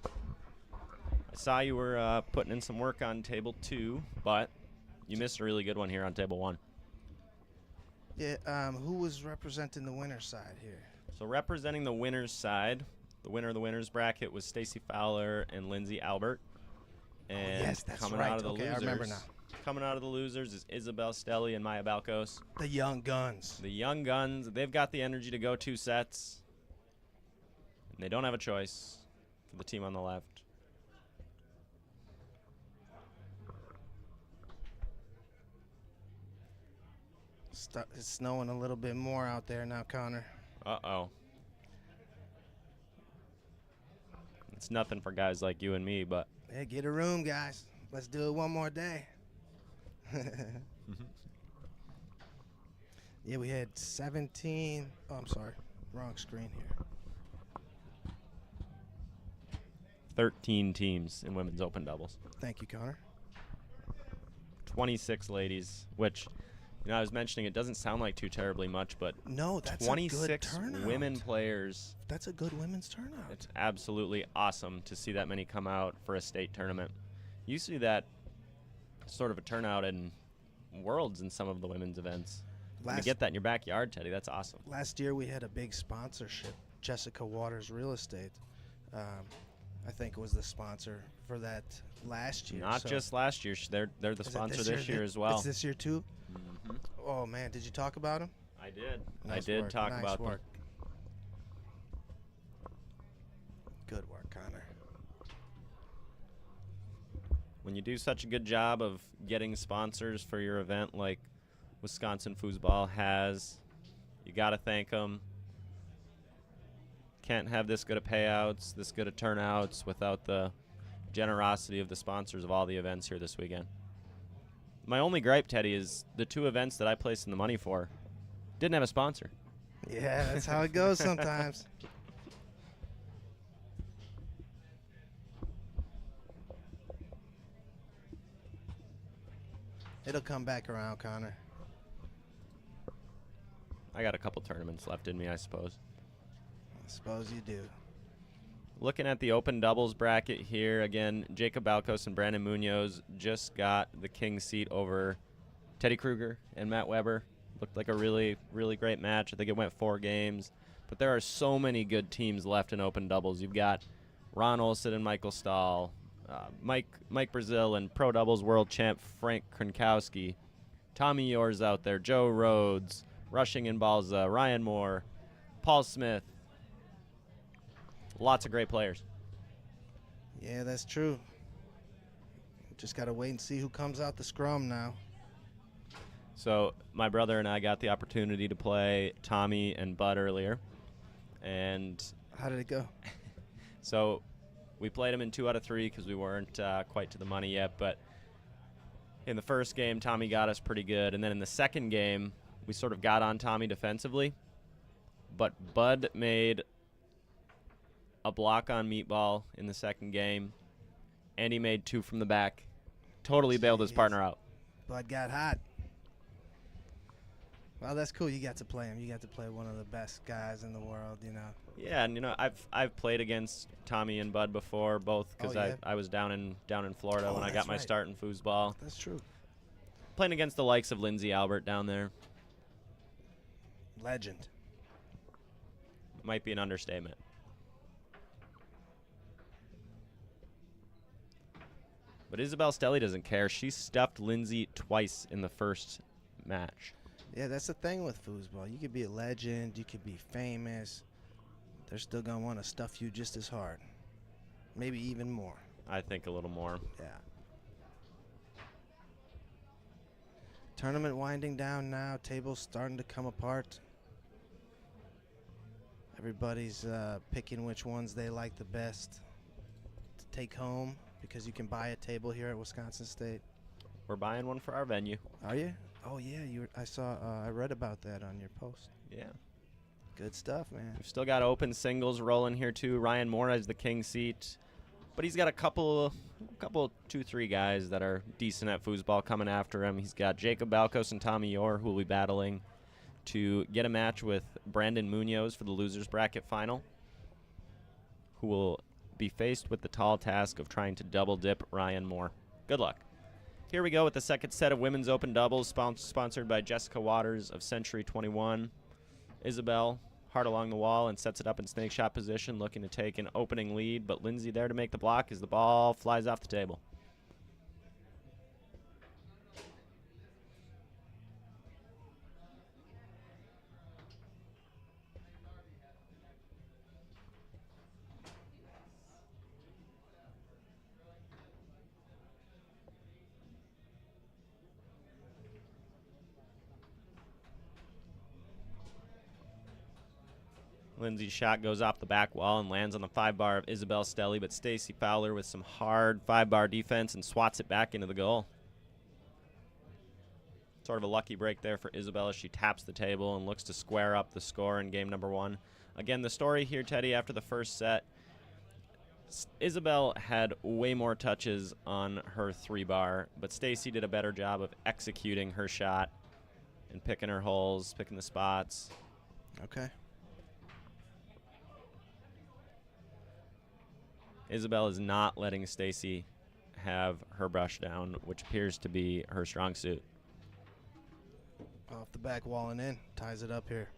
I saw you were putting in some work on table 2, but you missed a really good one here on table 1. Yeah, who was representing the winner's side here? So representing the winner's side, the winner of the winner's bracket was Stacy Fowler and Lindsay Albert. And yes, that's coming right. out of the Okay, I losers, remember now. Coming out of the losers is Isabel Stelly and Maya Balkos. The young guns. The young guns, they've got the energy to go 2 sets. And they don't have a choice for the team on the left. It's snowing a little bit more out there now, Connor. Uh-oh. It's nothing for guys like you and me, but... Hey, get a room, guys. Let's do it one more day. Yeah, we had 17. Oh, I'm sorry. Wrong screen here. 13 teams in women's open doubles. Thank you, Connor. 26 ladies, which, you know, I was mentioning it doesn't sound like too terribly much, but No, that's 26 a good turnout. women players. That's a good women's turnout. It's absolutely awesome to see that many come out for a state tournament. You see that sort of a turnout in Worlds in some of the women's events. To get that in your backyard, Teddy, that's awesome. Last year we had a big sponsorship. Jessica Waters Real Estate, I think, was the sponsor for that last year. Not so just last year. They're the Is it sponsor this year as well. It's this year too? Mhm. Oh, man. Did you talk about him? I did. I Nice did work, talk nice about work. them. Good work, Connor. When you do such a good job of getting sponsors for your event like Wisconsin Foosball has, you got to thank them. Can't have this good of payouts, this good of turnouts without the generosity of the sponsors of all the events here this weekend. My only gripe, Teddy, is the 2 events that I placed in the money for didn't have a sponsor. Yeah, that's how it goes sometimes. It'll come back around, Connor. I got a couple tournaments left in me, I suppose. I suppose you do. Looking at the open doubles bracket here, again, Jacob Balkos and Brandon Munoz just got the king seat over Teddy Kruger and Matt Weber. Looked like a really, really great match. I think it went 4 games. But there are so many good teams left in open doubles. You've got Ron Olson and Michael Stahl, Mike Brazil and pro doubles world champ Frank Kronkowski, Tommy Yore's out there, Joe Rhodes, Rushing and Balza, Ryan Moore, Paul Smith. Lots of great players. Yeah, that's true. Just got to wait and see who comes out the scrum now. So my brother and I got the opportunity to play Tommy and Bud earlier. And how did it go? So we played them in 2 out of 3 because we weren't quite to the money yet. But in the first game, Tommy got us pretty good. And then in the second game, we sort of got on Tommy defensively. But Bud made a block on Meatball in the second game. And he made 2 from the back. Totally bailed his partner out. Bud got hot. Well, that's cool. You got to play him. You got to play one of the best guys in the world, you know. Yeah, and you know, I've played against Tommy and Bud before, both because I was down in Florida when I got my start in foosball. That's true. Playing against the likes of Lindsay Albert down there. Legend. Might be an understatement. But Isabel Stelly doesn't care. She stuffed Lindsay twice in the first match. Yeah, that's the thing with foosball. You could be a legend, you could be famous. They're still going to want to stuff you just as hard. Maybe even more. I think a little more. Yeah. Tournament winding down now. Tables starting to come apart. Everybody's picking which ones they like the best. take home because you can buy a table here at Wisconsin State. We're buying one for our venue. Are you? Oh yeah, I saw. I read about that on your post. Yeah. Good stuff, man. We've still got open singles rolling here too. Ryan Moore has the king seat, but he's got a couple, 2-3 guys that are decent at foosball coming after him. He's got Jacob Balkos and Tommy Yore, who will be battling to get a match with Brandon Munoz for the losers bracket final, who will be faced with the tall task of trying to double dip Ryan Moore. Good luck. Here we go with the second set of women's open doubles, sponsored by Jessica Waters of Century 21. Isabel hard along the wall and sets it up in snake shot position, looking to take an opening lead, but Lindsay there to make the block as the ball flies off the table. Lindsay's shot goes off the back wall and lands on the 5-bar of Isabel Stelly, but Stacy Fowler with some hard 5-bar defense and swats it back into the goal. Sort of a lucky break there for Isabel as she taps the table and looks to square up the score in game number 1. Again, the story here, Teddy, after the first set, Isabel had way more touches on her 3-bar, but Stacy did a better job of executing her shot and picking her holes, picking the spots. Okay. Isabel is not letting Stacy have her brush down, which appears to be her strong suit. Off the back wall and in. Ties it up here.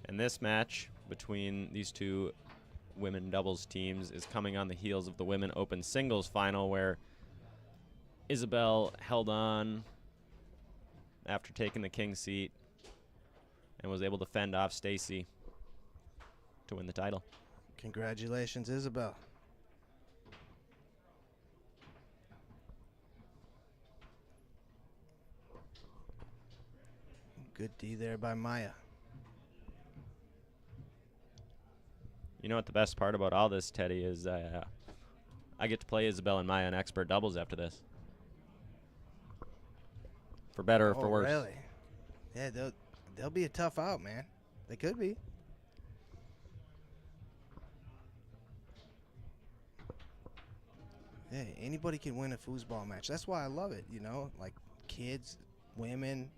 And this match between these two women doubles teams is coming on the heels of the women open singles final, where Isabel held on after taking the king seat and was able to fend off Stacy to win the title. Congratulations, Isabel. Good D there by Maya. You know what the best part about all this, Teddy, is I get to play Isabel and Maya in expert doubles after this. For better or for worse. Really? Yeah, they'll be a tough out, man. They could be. Yeah, anybody can win a foosball match. That's why I love it, you know, like kids, women,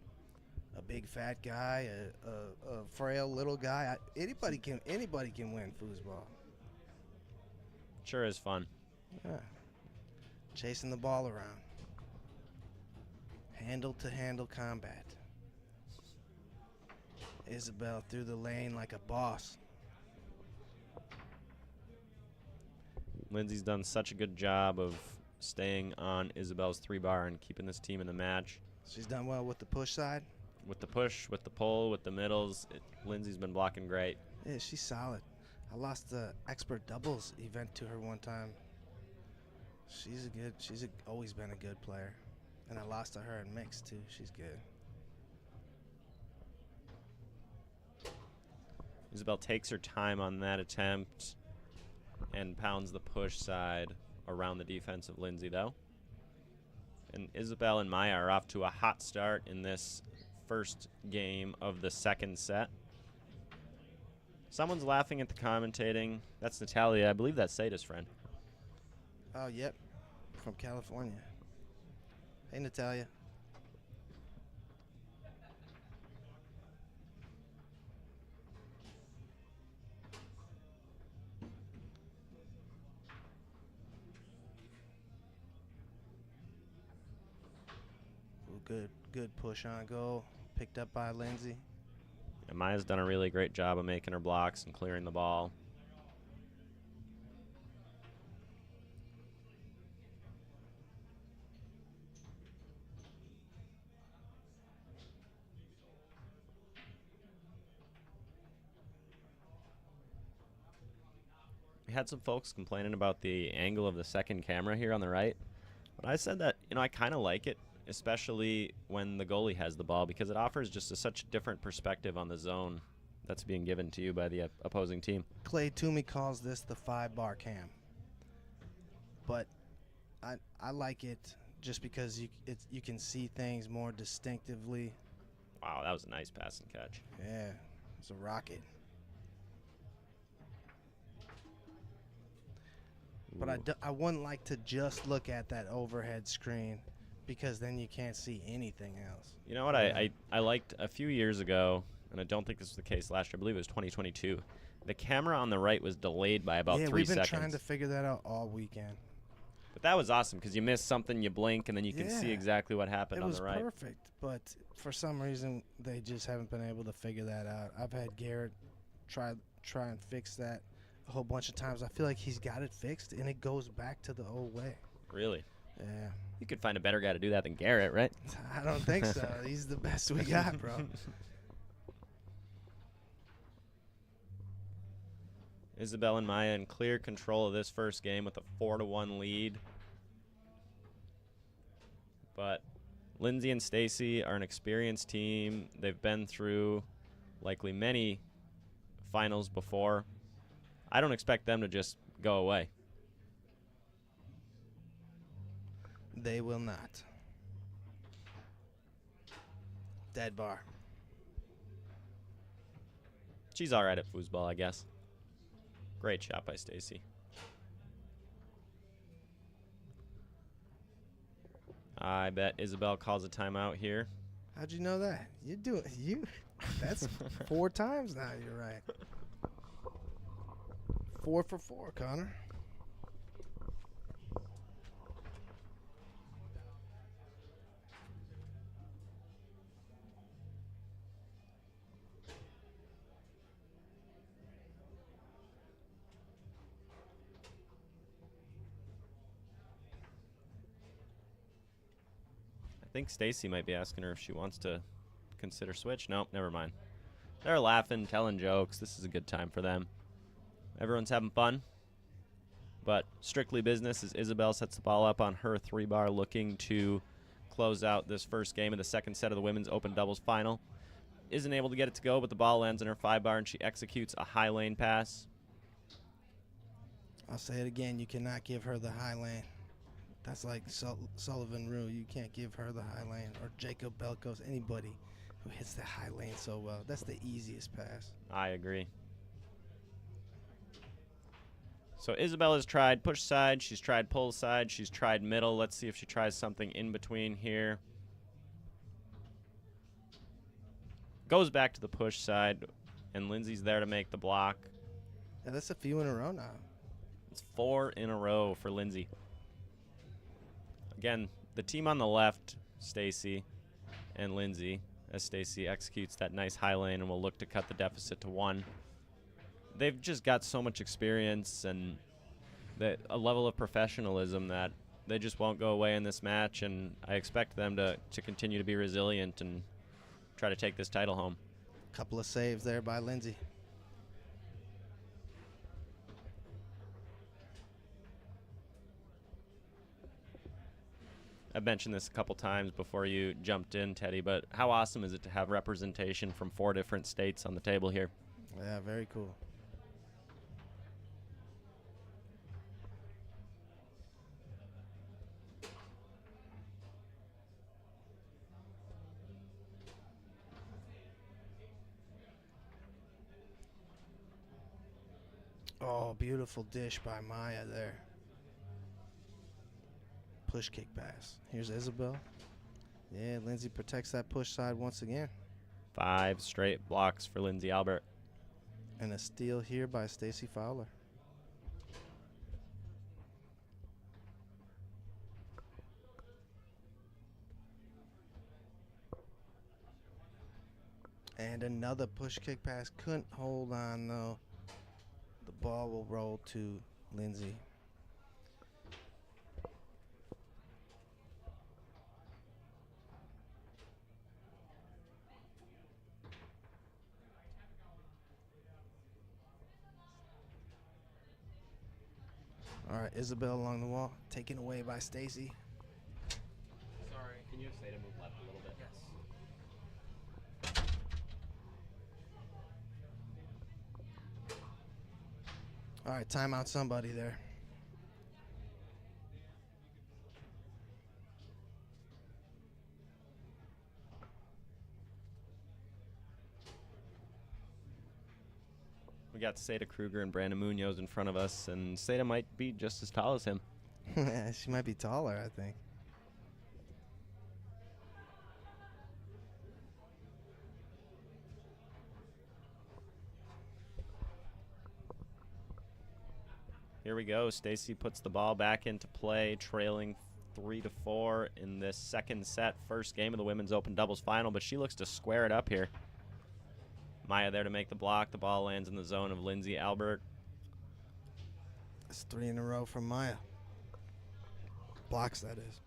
a big fat guy, a frail little guy. Anybody can win foosball. Sure is fun. Yeah. Chasing the ball around. Handle-to-handle combat. Isabel through the lane like a boss. Lindsay's done such a good job of staying on Isabel's 3-bar and keeping this team in the match. She's done well with the push side. With the push, with the pull, with the middles, Lindsay's been blocking great. Yeah, she's solid. I lost the expert doubles event to her one time. She's always been a good player. And I lost to her in mixed too. She's good. Isabel takes her time on that attempt and pounds the push side around the defense of Lindsay, though. And Isabel and Maya are off to a hot start in this first game of the second set. Someone's laughing at the commentating. That's Natalia. I believe that's Sada's friend. Oh, yep. From California. Hey, Natalia. Ooh, good push on goal. Picked up by Lindsay. And Maya's done a really great job of making her blocks and clearing the ball. We had some folks complaining about the angle of the second camera here on the right. But I said that, I kind of like it, especially when the goalie has the ball, because it offers just such a different perspective on the zone that's being given to you by the opposing team. Clay Toomey calls this the 5-bar cam. But I like it just because you can see things more distinctively. Wow, that was a nice pass and catch. Yeah, it's a rocket. But I wouldn't like to just look at that overhead screen because then you can't see anything else. You know what I liked a few years ago, and I don't think this was the case last year. I believe it was 2022. The camera on the right was delayed by about 3 seconds. Yeah, we've been trying to figure that out all weekend. But that was awesome because you miss something, you blink, and then you can see exactly what happened on the right. It was perfect, but for some reason they just haven't been able to figure that out. I've had Garrett try and fix that a whole bunch of times. I feel like he's got it fixed, and it goes back to the old way. Really? Yeah. You could find a better guy to do that than Garrett, right? I don't think so. He's the best we got, bro. Isabel and Maya in clear control of this first game with a 4-1 lead. But Lindsay and Stacy are an experienced team. They've been through likely many finals before. I don't expect them to just go away. They will not. Dead bar. She's all right at foosball, I guess. Great shot by Stacy. I bet Isabel calls a timeout here. How'd you know that? You do it. That's 4 times now. You're right. 4 for 4, Connor. I think Stacy might be asking her if she wants to consider switch. Nope, never mind. They're laughing, telling jokes. This is a good time for them. Everyone's having fun. But strictly business as Isabel sets the ball up on her 3-bar, looking to close out this first game of the second set of the women's open doubles final. Isn't able to get it to go, but the ball lands on her 5-bar, and she executes a high lane pass. I'll say it again. You cannot give her the high lane. That's like Sullivan Rue. You can't give her the high lane. Or Jacob Belkos, anybody who hits the high lane so well. That's the easiest pass. I agree. So Isabel has tried push side. She's tried pull side. She's tried middle. Let's see if she tries something in between here. Goes back to the push side, and Lindsay's there to make the block. Yeah, that's a few in a row now. It's 4 in a row for Lindsay. Again, the team on the left, Stacy and Lindsay, as Stacy executes that nice high lane and will look to cut the deficit to 1. They've just got so much experience and a level of professionalism that they just won't go away in this match, and I expect them to continue to be resilient and try to take this title home. Couple of saves there by Lindsay. I've mentioned this a couple times before you jumped in, Teddy, but how awesome is it to have representation from 4 different states on the table here? Yeah, very cool. Oh, beautiful dish by Maya there. Push kick pass. Here's Isabel. Yeah, Lindsay protects that push side once again. 5 straight blocks for Lindsay Albert. And a steal here by Stacy Fowler. And another push kick pass. Couldn't hold on though. The ball will roll to Lindsay. All right, Isabel along the wall, taken away by Stacy. Sorry, can you say to move left a little bit? Yes. All right, timeout somebody there. We got Seda Kruger and Brandon Munoz in front of us, and Seda might be just as tall as him. She might be taller, I think. Here we go. Stacy puts the ball back into play, trailing 3-4 in this second set, first game of the Women's Open Doubles Final, but she looks to square it up here. Maya there to make the block. The ball lands in the zone of Lindsay Albert. It's 3 in a row from Maya. Blocks, that is.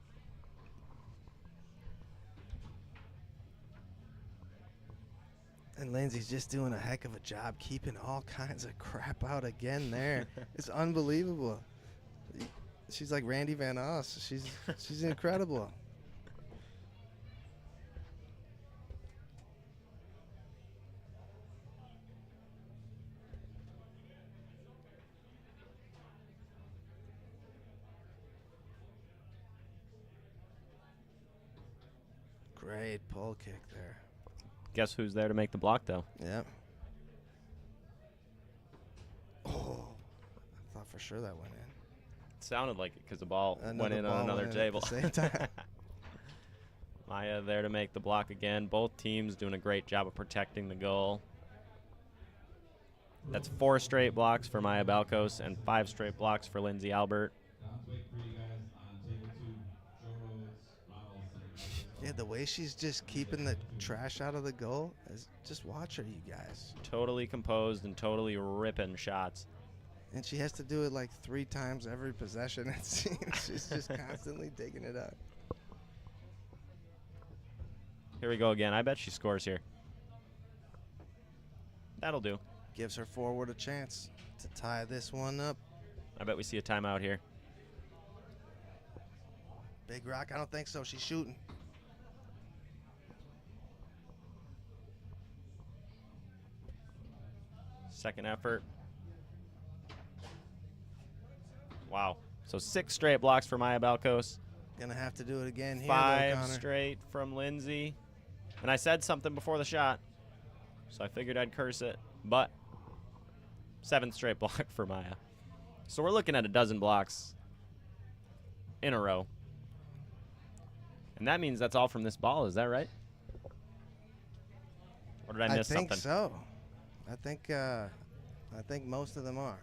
And Lindsay's just doing a heck of a job keeping all kinds of crap out again there. It's unbelievable. She's like Randy Van Oss. She's incredible. Great pull kick there. Guess who's there to make the block, though? Yep. Oh, I thought for sure that went in. It sounded like it because the ball went in on another table. At the same time. Maya there to make the block again. Both teams doing a great job of protecting the goal. That's 4 straight blocks for Maya Balkos and 5 straight blocks for Lindsay Albert. Yeah, the way she's just keeping the trash out of the goal, just watch her, you guys. Totally composed and totally ripping shots. And she has to do it like 3 times every possession, it seems. She's just constantly digging it up. Here we go again. I bet she scores here. That'll do. Gives her forward a chance to tie this one up. I bet we see a timeout here. Big Rock, I don't think so. She's shooting. Second effort. Wow. So 6 straight blocks for Maya Balkos. Gonna have to do it again here, 5 though, Connor. straight from Lindsay. And I said something before the shot, so I figured I'd curse it. But 7th straight block for Maya. So we're looking at a dozen blocks in a row. And that means that's all from this ball. Is that right? Or did I miss something? I think so. I think most of them are.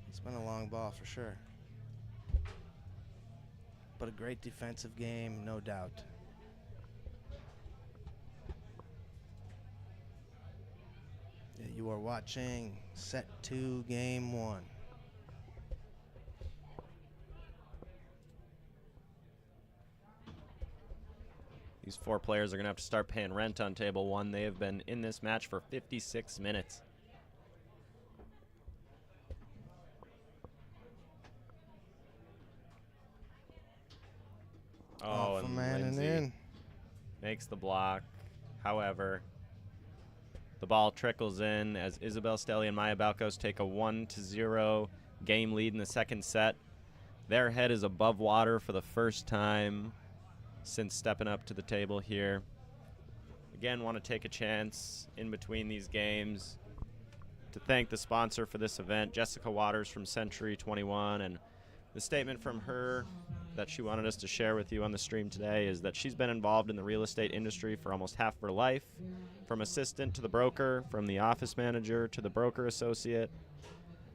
It's been a long ball for sure. But a great defensive game, no doubt. Yeah, you are watching set 2, game 1. These 4 players are going to have to start paying rent on table 1. They have been in this match for 56 minutes. Oh, and Lindsay makes the block. However, the ball trickles in as Isabel Stelly and Maya Balkos take a 1-0 game lead in the second set. Their head is above water for the first time since stepping up to the table here. Again, want to take a chance in between these games to thank the sponsor for this event, Jessica Waters from Century 21, and the statement from her that she wanted us to share with you on the stream today is that she's been involved in the real estate industry for almost half of her life, from assistant to the broker, from the office manager to the broker associate.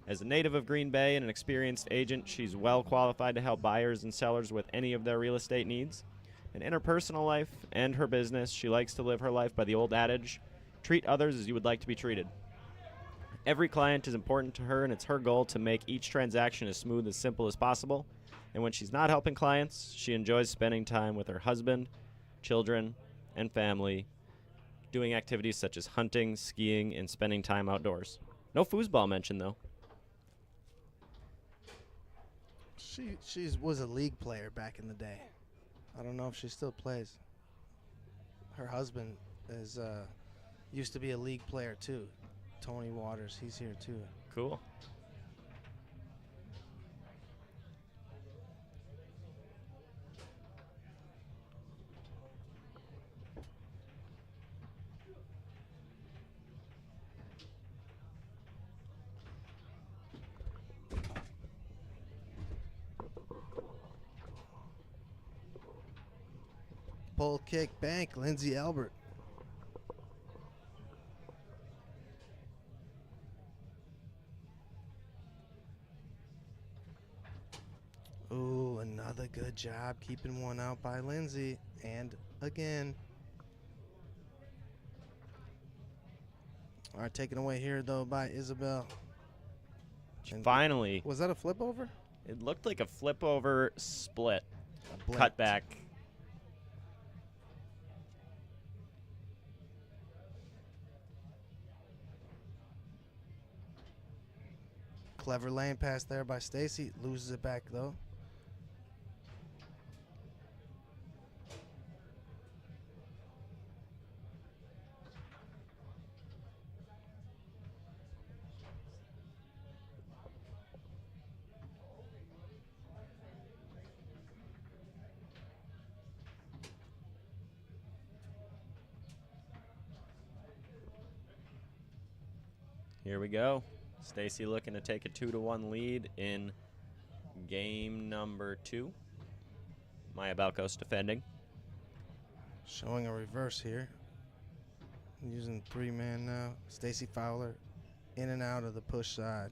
As a native of Green Bay and an experienced agent, she's well qualified to help buyers and sellers with any of their real estate needs. And in her personal life and her business, she likes to live her life by the old adage, treat others as you would like to be treated. Every client is important to her, and it's her goal to make each transaction as smooth and simple as possible. And when she's not helping clients, she enjoys spending time with her husband, children, and family, doing activities such as hunting, skiing, and spending time outdoors. No foosball mentioned, though. She was a league player back in the day. I don't know if she still plays. Her husband is used to be a league player too. Tony Waters, he's here too. Cool. Pull kick bank, Lindsay Albert. Ooh, another good job keeping one out by Lindsay. And again. All right, taken away here, though, by Isabel. And Finally. was that a flip over? It looked like a flip over split. Blink. Cut back. Clever lane pass there by Stacy. Loses it back, though. Here we go. Stacy looking to take a 2-1 lead in game number 2. Maya Balkos defending. Showing a reverse here. Using 3-man now. Stacy Fowler in and out of the push side.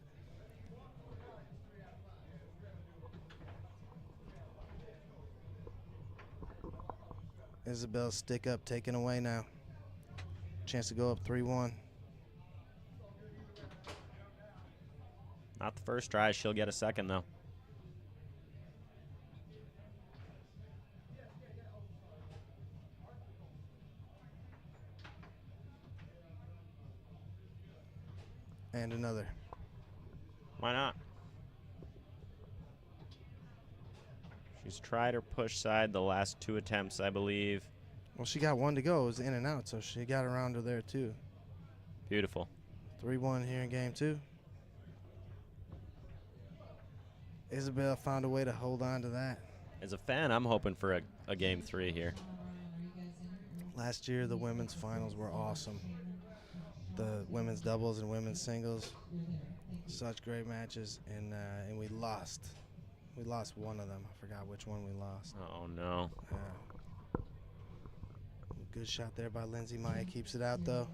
Isabel's stick up taken away now. Chance to go up 3-1. Not the first try. She'll get a second, though. And another. Why not? She's tried her push side the last 2 attempts, I believe. Well, she got one to go. It was in and out, so she got around her there, too. Beautiful. 3-1 here in game 2. Isabel found a way to hold on to that. As a fan, I'm hoping for a game 3 here. Last year, the women's finals were awesome. The women's doubles and women's singles, such great matches, and we lost. We lost one of them. I forgot which one we lost. Oh, no. Good shot there by Lindsay. Maya keeps it out, though.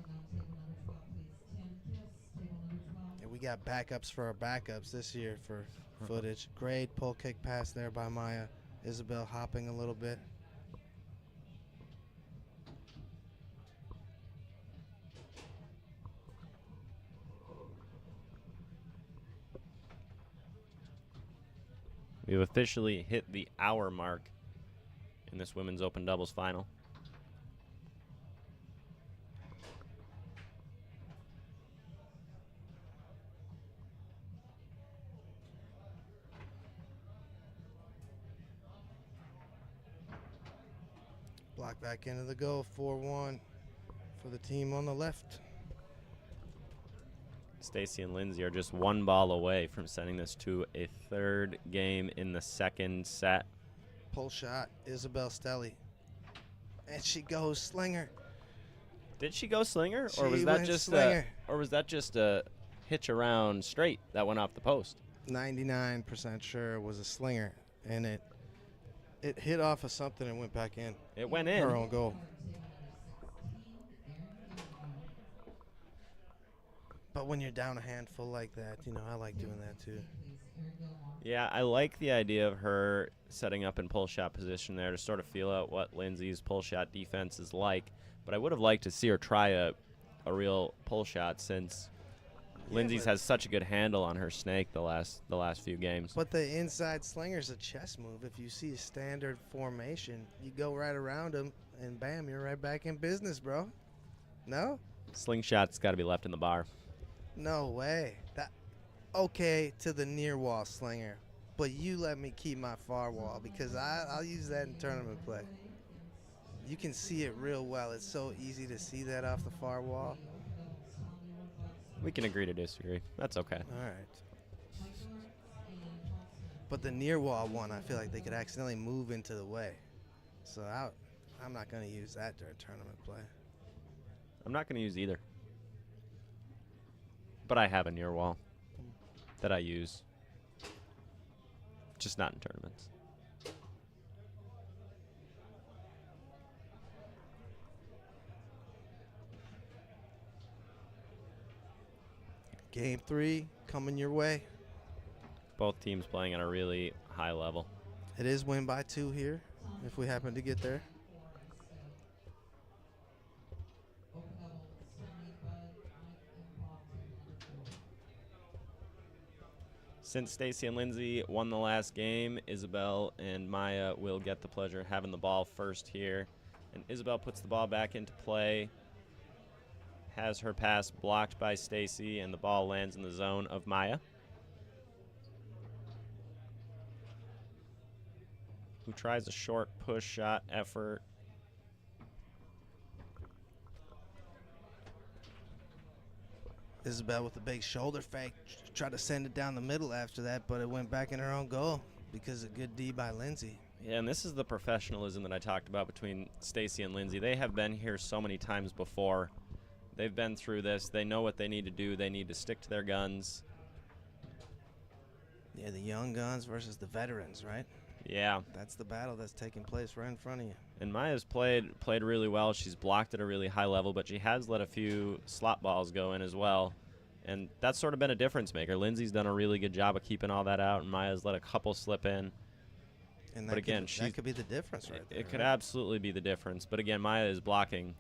And we got backups for our backups this year for footage. Great pull kick pass there by Maya. Isabel hopping a little bit. We've officially hit the hour mark in this women's open doubles final. Block back into the goal, 4-1 for the team on the left. Stacy and Lindsay are just 1 ball away from sending this to a 3rd game in the 2nd set. Pull shot, Isabel Stelly. And she goes slinger. Did she go slinger, She or was that went just slinger. a hitch around straight that went off the post? 99% sure it was a slinger, and it hit off of something and went back in. It went in. Her own goal. But when you're down a handful like that, I like doing that too. Yeah, I like the idea of her setting up in pull shot position there to sort of feel out what Lindsay's pull shot defense is like. But I would have liked to see her try a real pull shot since Lindsay's has such a good handle on her snake the last few games. But the inside slinger's a chess move. If you see a standard formation, you go right around them, and bam, you're right back in business, bro. No? Slingshot's got to be left in the bar. No way. Okay to the near wall slinger, but you let me keep my far wall because I'll use that in tournament play. You can see it real well. It's so easy to see that off the far wall. We can agree to disagree. That's okay. All right. But the near wall one, I feel like they could accidentally move into the way. So I'm not going to use that during tournament play. I'm not going to use either. But I have a near wall that I use. Just not in tournaments. Game 3 coming your way. Both teams playing at a really high level. It is win by 2 here, if we happen to get there. Since Stacy and Lindsay won the last game, Isabel and Maya will get the pleasure of having the ball first here. And Isabel puts the ball back into play, has her pass blocked by Stacy, and the ball lands in the zone of Maya, who tries a short push shot effort. Isabel with a big shoulder fake, tried to send it down the middle after that, but it went back in her own goal because of good D by Lindsay. Yeah, and this is the professionalism that I talked about between Stacy and Lindsay. They have been here so many times before. They've been through this. They know what they need to do. They need to stick to their guns. Yeah, the young guns versus the veterans, right? Yeah. That's the battle that's taking place right in front of you. And Maya's played really well. She's blocked at a really high level, but she has let a few slot balls go in as well. And that's sort of been a difference maker. Lindsay's done a really good job of keeping all that out, and Maya's let a couple slip in. And but again, that could be the difference right there. It could absolutely be the difference. But again, Maya is blocking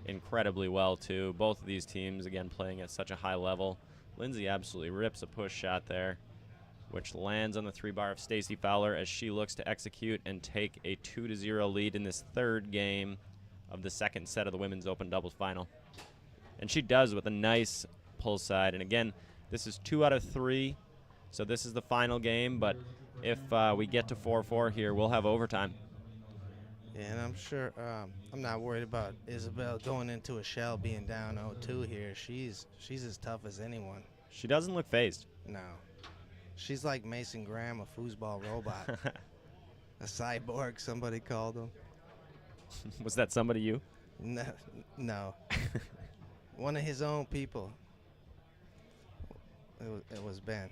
incredibly well, too. Both of these teams, again, playing at such a high level. Lindsay absolutely rips a push shot there, which lands on the 3-bar of Stacy Fowler as she looks to execute and take a 2-0 lead in this third game of the second set of the Women's Open Doubles Final. And she does with a nice pull side. And again, this is 2 out of 3, so this is the final game. But if we get to 4-4 here, we'll have overtime. Yeah, and I'm sure I'm not worried about Isabel going into a shell being down 0-2 here. She's as tough as anyone. She doesn't look phased. No. She's like Mason Graham, a foosball robot. A cyborg, somebody called him. Was that somebody you? No. One of his own people. It was Ben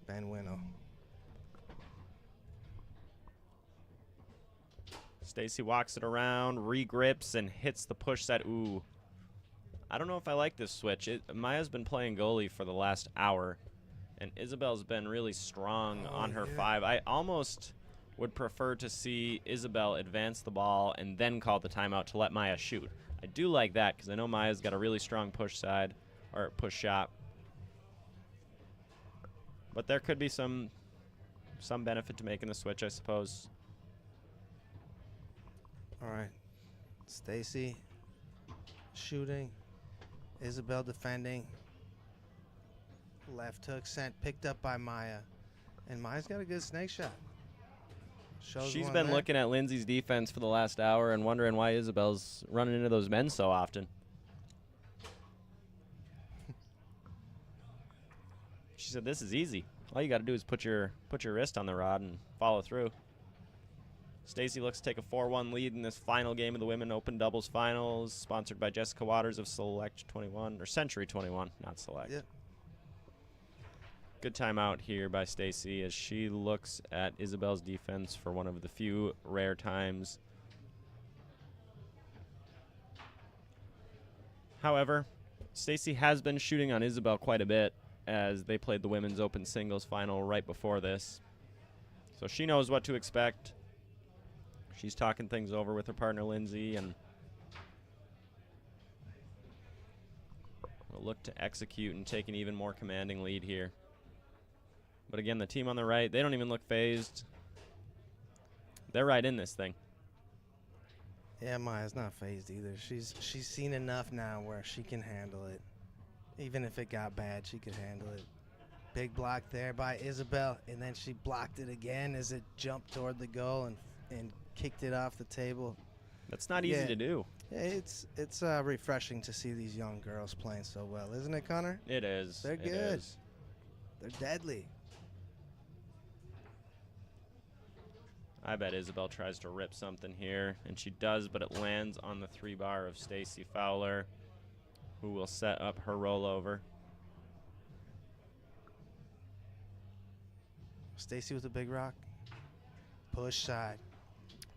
Winnow. Stacy walks it around, regrips, and hits the push set. Ooh. I don't know if I like this switch. Maya's been playing goalie for the last hour, and Isabel's been really strong on her 5. I almost would prefer to see Isabel advance the ball and then call the timeout to let Maya shoot. I do like that because I know Maya's got a really strong push side, or push shot. But there could be some benefit to making the switch, I suppose. All right. Stacy shooting. Isabel defending. Left hook sent, picked up by Maya. And Maya's got a good snake shot. She's been looking at Lindsay's defense for the last hour and wondering why Isabel's running into those men so often. She said, "This is easy. All you got to do is put your wrist on the rod and follow through." Stacy looks to take a 4-1 lead in this final game of the Women Open Doubles Finals, sponsored by Jessica Waters of Select 21, or Century 21, not Select. Yep. Good timeout here by Stacy as she looks at Isabel's defense for one of the few rare times. However, Stacy has been shooting on Isabel quite a bit as they played the Women's Open Singles Final right before this. So she knows what to expect. She's talking things over with her partner Lindsay and will look to execute and take an even more commanding lead here. But again, the team on the right, they don't even look phased. They're right in this thing. Yeah, Maya's not phased either. She's seen enough now where she can handle it. Even if it got bad, she could handle it. Big block there by Isabel, and then she blocked it again as it jumped toward the goal and kicked it off the table. That's not easy Yeah. to do. It's refreshing to see these young girls playing so well, isn't it, Connor? It is. They're It good. is. They're deadly. I bet Isabel tries to rip something here, and she does, but it lands on the 3-bar of Stacy Fowler, who will set up her rollover. Stacy with a big rock. Push side.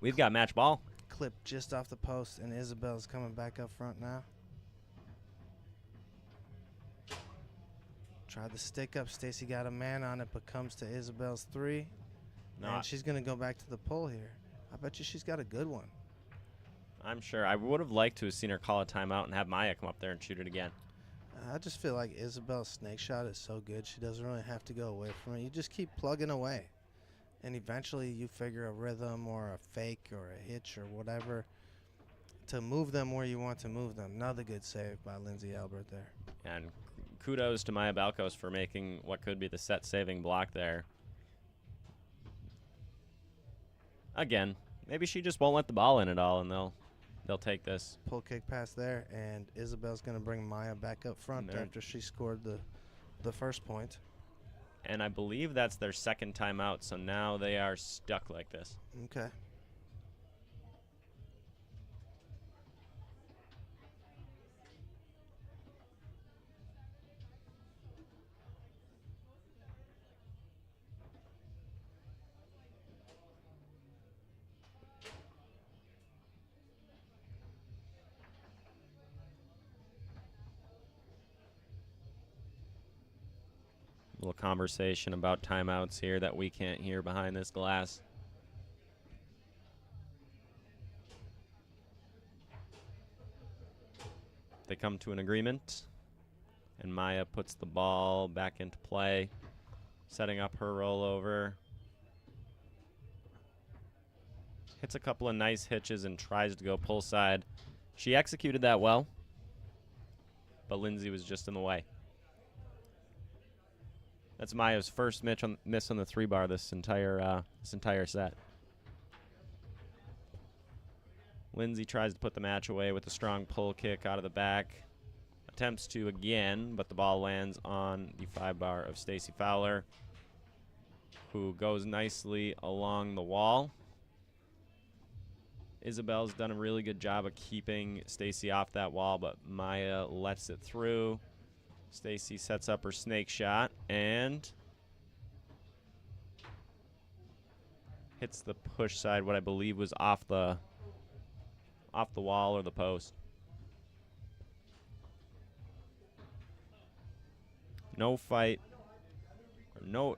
We've got match ball. Clip just off the post, and Isabel's coming back up front now. Tried the stick up. Stacy got a man on it, but comes to Isabel's 3. And she's going to go back to the pole here. I bet you she's got a good one. I'm sure. I would have liked to have seen her call a timeout and have Maya come up there and shoot it again. I just feel like Isabel's snake shot is so good, she doesn't really have to go away from it. You just keep plugging away. And eventually you figure a rhythm or a fake or a hitch or whatever to move them where you want to move them. Another good save by Lindsay Albert there. And kudos to Maya Balkos for making what could be the set-saving block there. Again, maybe she just won't let the ball in at all, and they'll take this. Pull kick pass there, and Isabel's going to bring Maya back up front after she scored the first point. And I believe that's their second timeout, so now they are stuck like this. Okay. Little conversation about timeouts here that we can't hear behind this glass. They come to an agreement, and Maya puts the ball back into play, setting up her rollover. Hits a couple of nice hitches and tries to go pull side. She executed that well, but Lindsay was just in the way. That's Maya's first miss on the 3-bar this entire set. Lindsay tries to put the match away with a strong pull kick out of the back. Attempts to again, but the ball lands on the 5-bar of Stacy Fowler, who goes nicely along the wall. Isabel's done a really good job of keeping Stacy off that wall, but Maya lets it through. Stacy sets up her snake shot and hits the push side, what I believe was off the wall or the post. No fight, or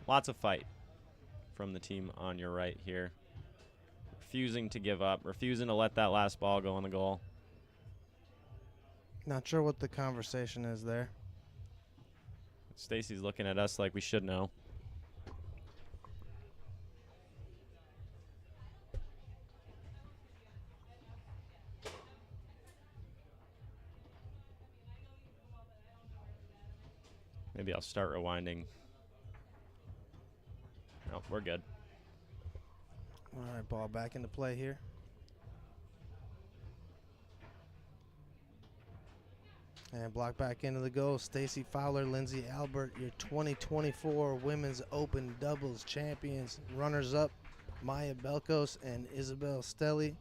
lots of fight from the team on your right here. Refusing to give up, refusing to let that last ball go on the goal. Not sure what the conversation is there. Stacy's looking at us like we should know. Maybe I'll start rewinding. No, we're good. All right, ball back into play here. And block back into the goal. Stacy Fowler, Lindsay Albert, your 2024 Women's Open Doubles champions. Runners-up, Maya Belkos and Isabel Stelly.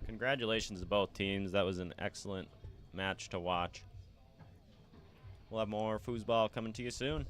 Congratulations to both teams. That was an excellent match to watch. We'll have more foosball coming to you soon.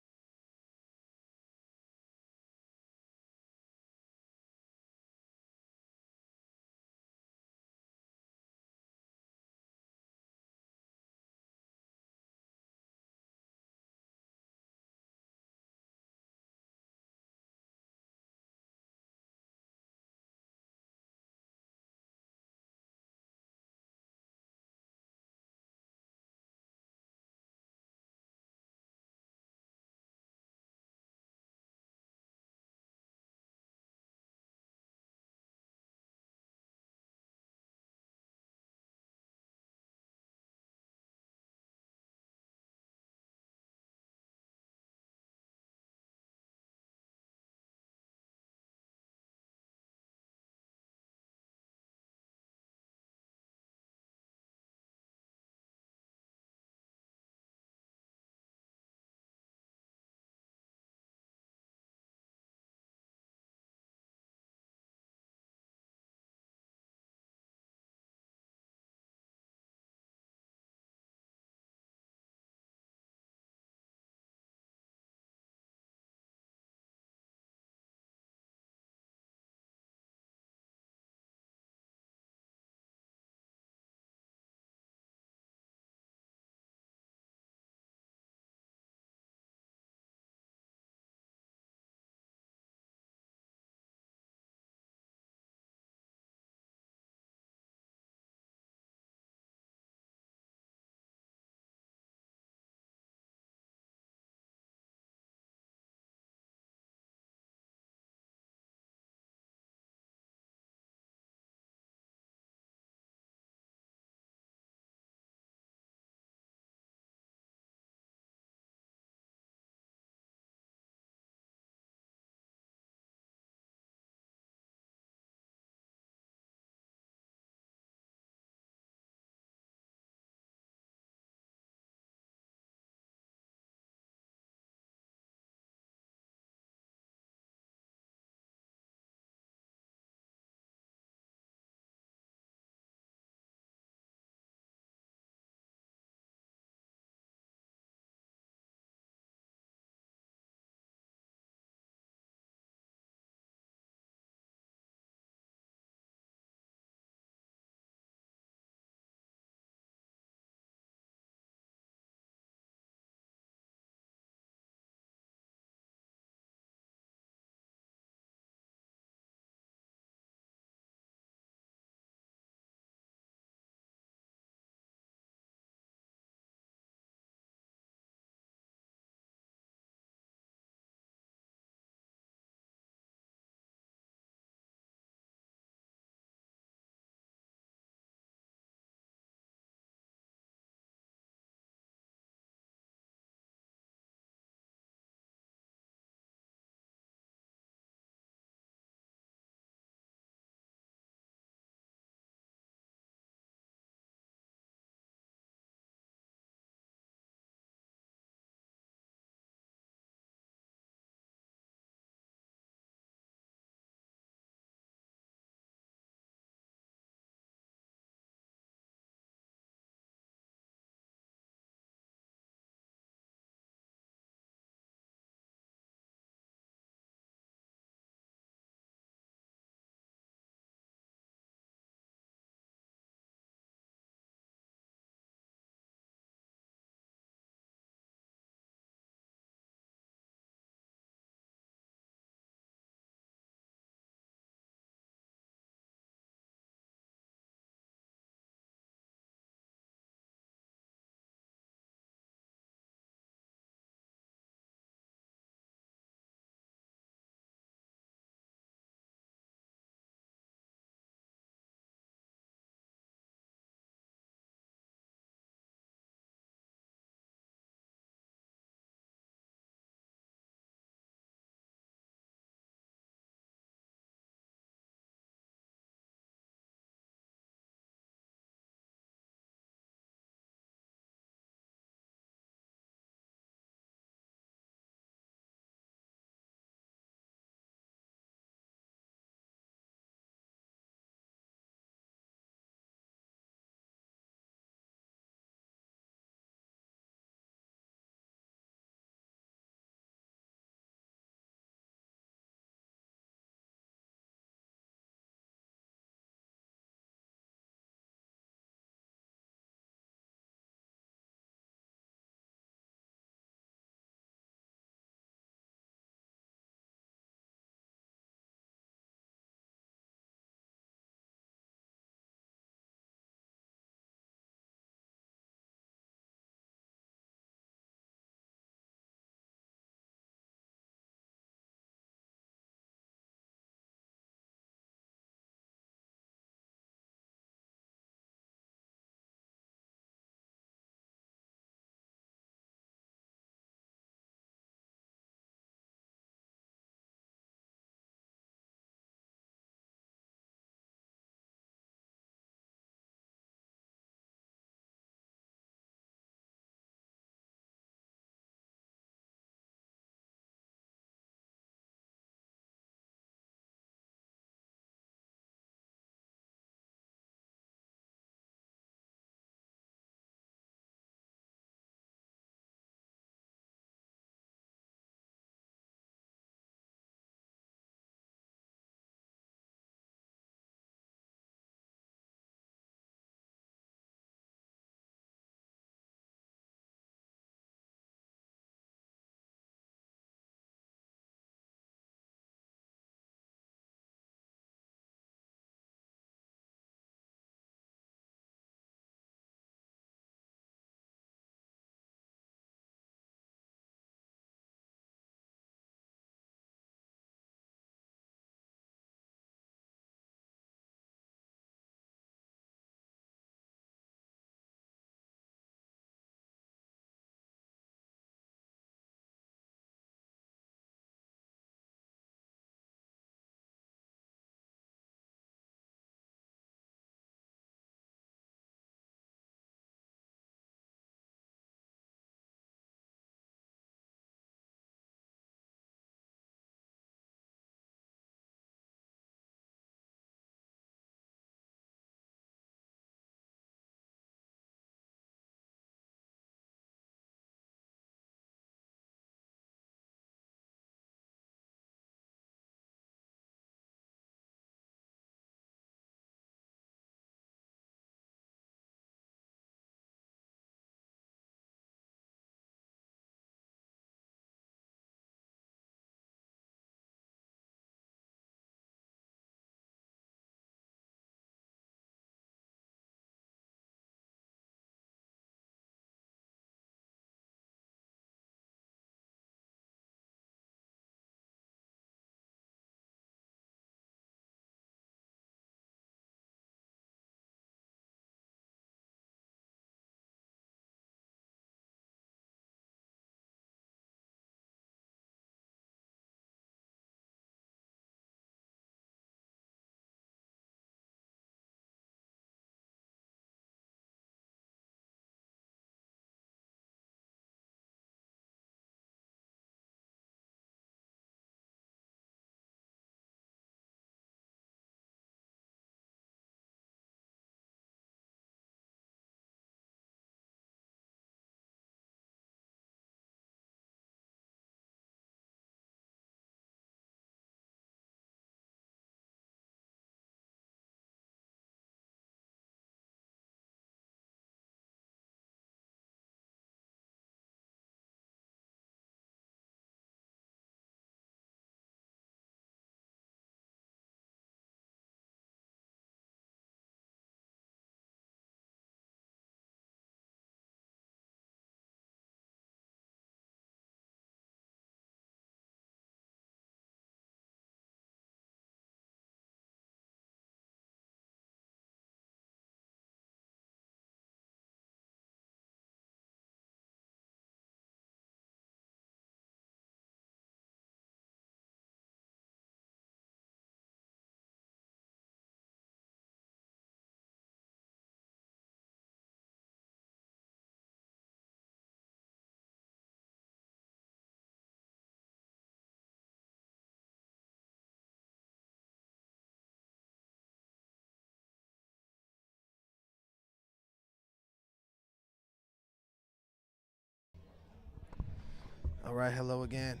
All right, hello again.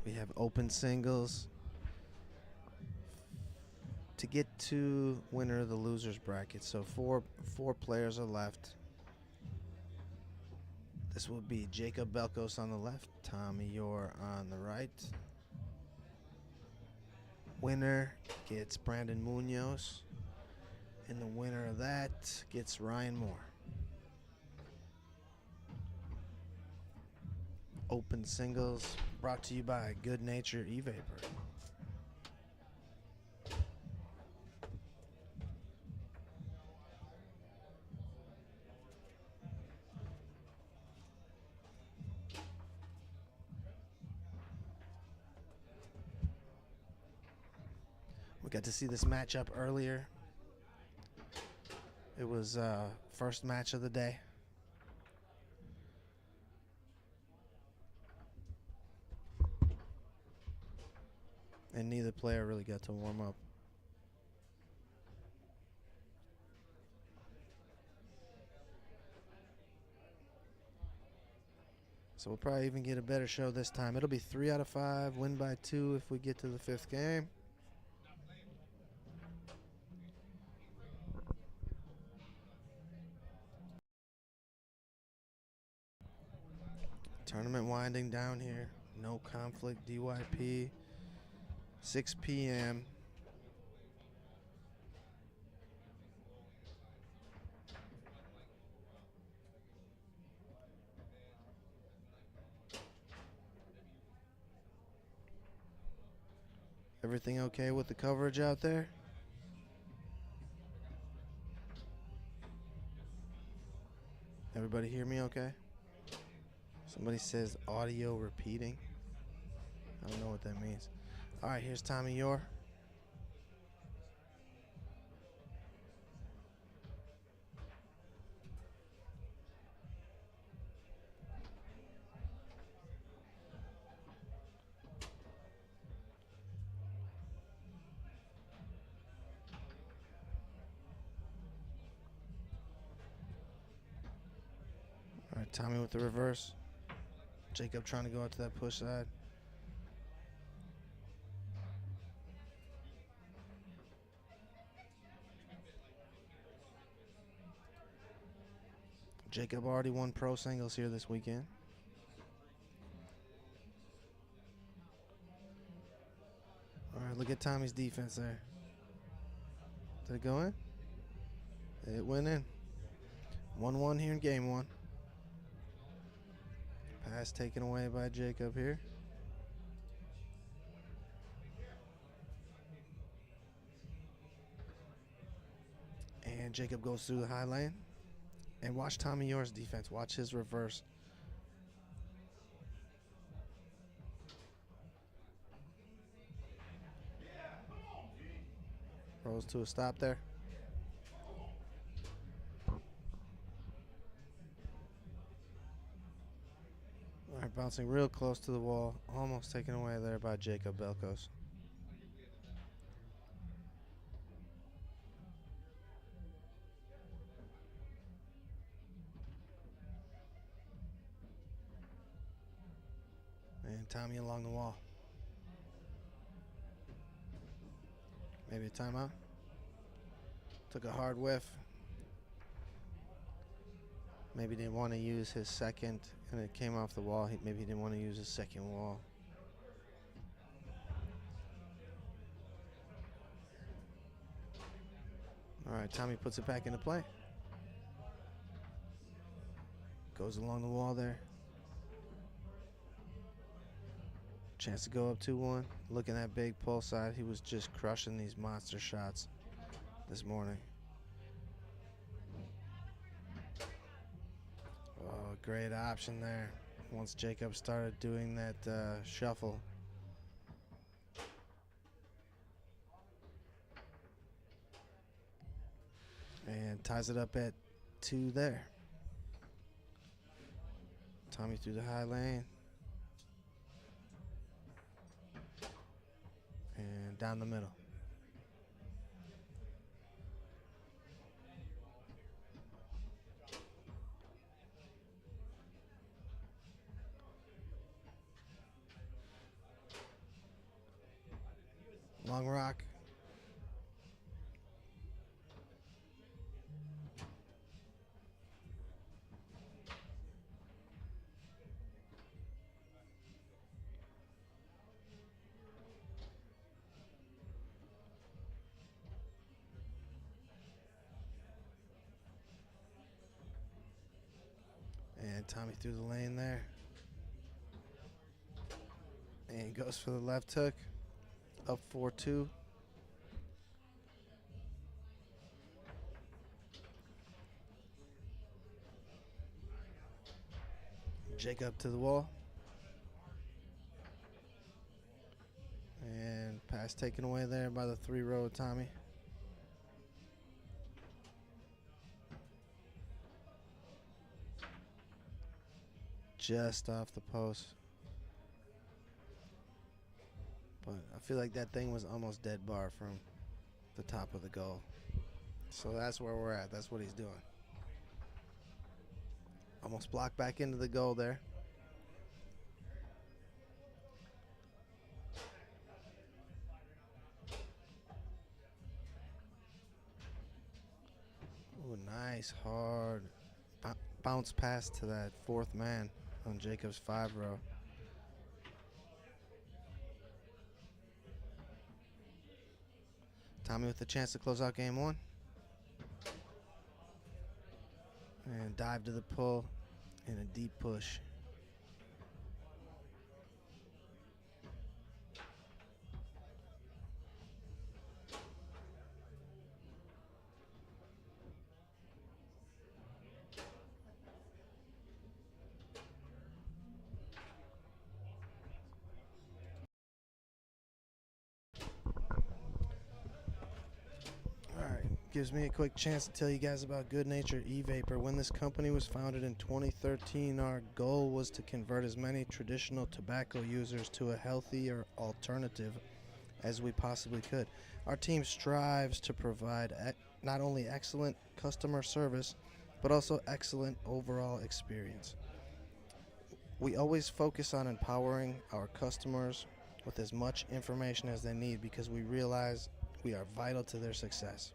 We have open singles. To get to winner of the losers bracket, so four players are left. This will be Jacob Belos on the left, Tommy Yore on the right. Winner gets Brandon Munoz, and the winner of that gets Ryan Moore. Open singles brought to you by Good Nature E-Vapor. We got to see this matchup earlier. It was first match of the day. And neither player really got to warm up. So we'll probably even get a better show this time. It'll be 3 out of 5, win by 2 if we get to the 5th game. Tournament winding down here. No conflict, DYP. 6 p.m. Everything okay with the coverage out there? Everybody hear me okay? Somebody says audio repeating. I don't know what that means. All right, here's Tommy Yore. All right, Tommy with the reverse. Jacob trying to go out to that push side. Jacob already won pro singles here this weekend. All right, look at Tommy's defense there. Did it go in? It went in. 1-1 here in game 1. Pass taken away by Jacob here. And Jacob goes through the high lane. And watch Tommy Yore's defense. Watch his reverse. Rolls to a stop there. All right, bouncing real close to the wall. Almost taken away there by Jacob Belos. And Tommy along the wall. Maybe a timeout. Took a hard whiff. Maybe didn't want to use his second, and it came off the wall. Maybe he didn't want to use his second wall. All right, Tommy puts it back into play. Goes along the wall there. Chance to go up 2-1. Looking at big pull side. He was just crushing these monster shots this morning. Oh, great option there. Once Jacob started doing that shuffle. And ties it up at 2 there. Tommy through the high lane. And down the middle. long rock. And Tommy through the lane there. And goes for the left hook. Up 4-2. Jacob to the wall. And pass taken away there by the 3-row Tommy. Just off the post. But I feel like that thing was almost dead bar from the top of the goal. So that's where we're at. That's what he's doing. Almost blocked back into the goal there. Ooh, nice hard bounce pass to that fourth man on Jacob's 5-row. Tommy with the chance to close out game 1. And dive to the pull and a deep push. Gives me a quick chance to tell you guys about Good Nature E-Vapor. When this company was founded in 2013, our goal was to convert as many traditional tobacco users to a healthier alternative as we possibly could. Our team strives to provide not only excellent customer service, but also excellent overall experience. We always focus on empowering our customers with as much information as they need because we realize we are vital to their success.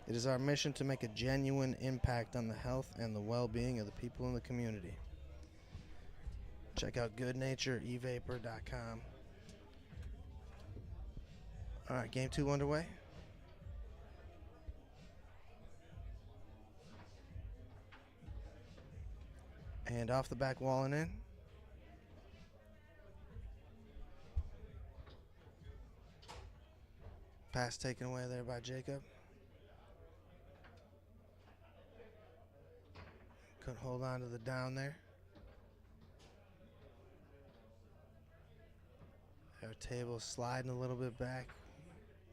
It is our mission to make a genuine impact on the health and the well-being of the people in the community. Check out goodnatureevapor.com. All right, game 2 underway. And off the back wall and in. Pass taken away there by Jacob. Couldn't hold on to the down there. Our table's sliding a little bit back.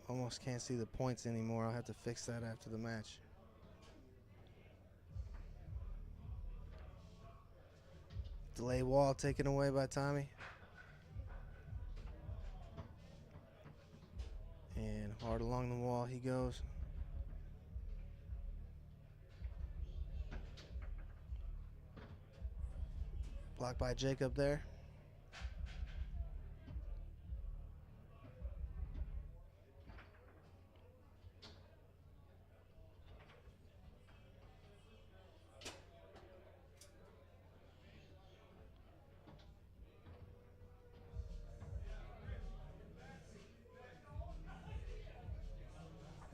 Almost can't see the points anymore. I'll have to fix that after the match. Delay wall taken away by Tommy. And hard along the wall he goes. Blocked by Jacob there.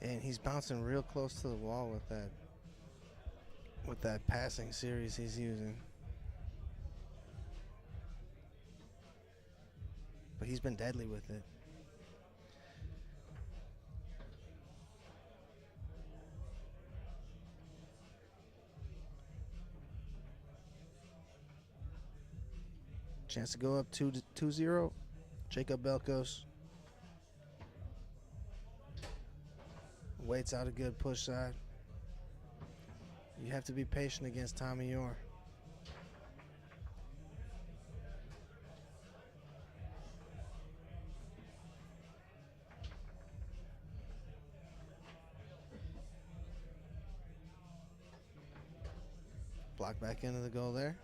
And he's bouncing real close to the wall with that passing series he's using. But he's been deadly with it. Chance to go up 2-0. Jacob Belos waits out a good push side. You have to be patient against Tommy Yore. Block back into the goal there.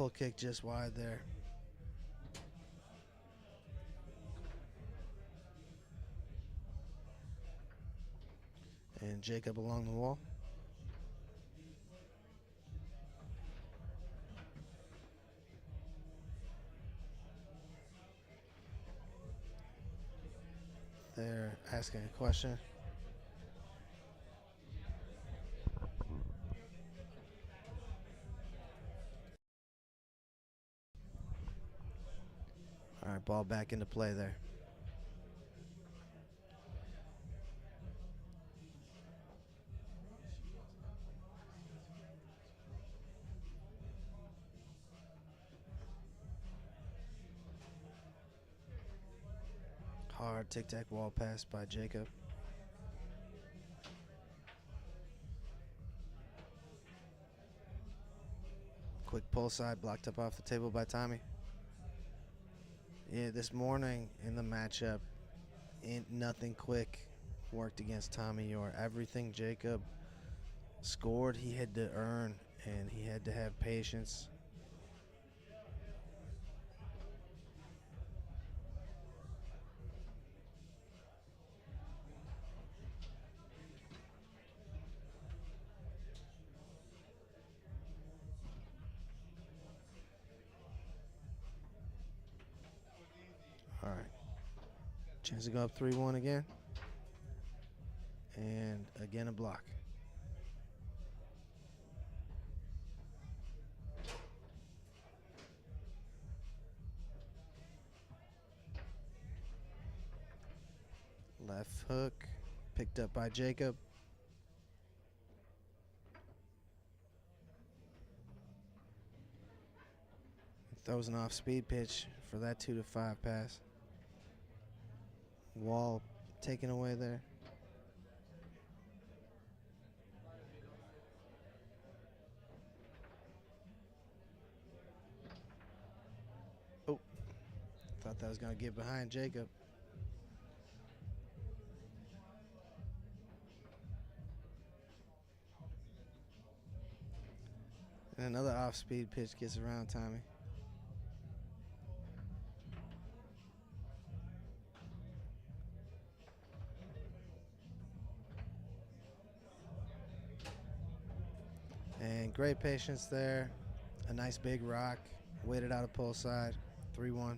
pull kick just wide there. And Jacob along the wall. They're asking a question. All right, ball back into play there. Hard tic-tac wall pass by Jacob. Quick pull side, blocked up off the table by Tommy. Yeah, this morning in the matchup, nothing quick worked against Tommy Yore. Everything Jacob scored, he had to earn, and he had to have patience. All right. Chance to go up 3-1 again. And again a block. Left hook, picked up by Jacob. Throws an off-speed pitch for that 2-5 pass. Wall taken away there. Oh, thought that was going to get behind Jacob. And another off-speed pitch gets around Tommy. And great patience there. A nice big rock. Waited out a pull side. 3-1.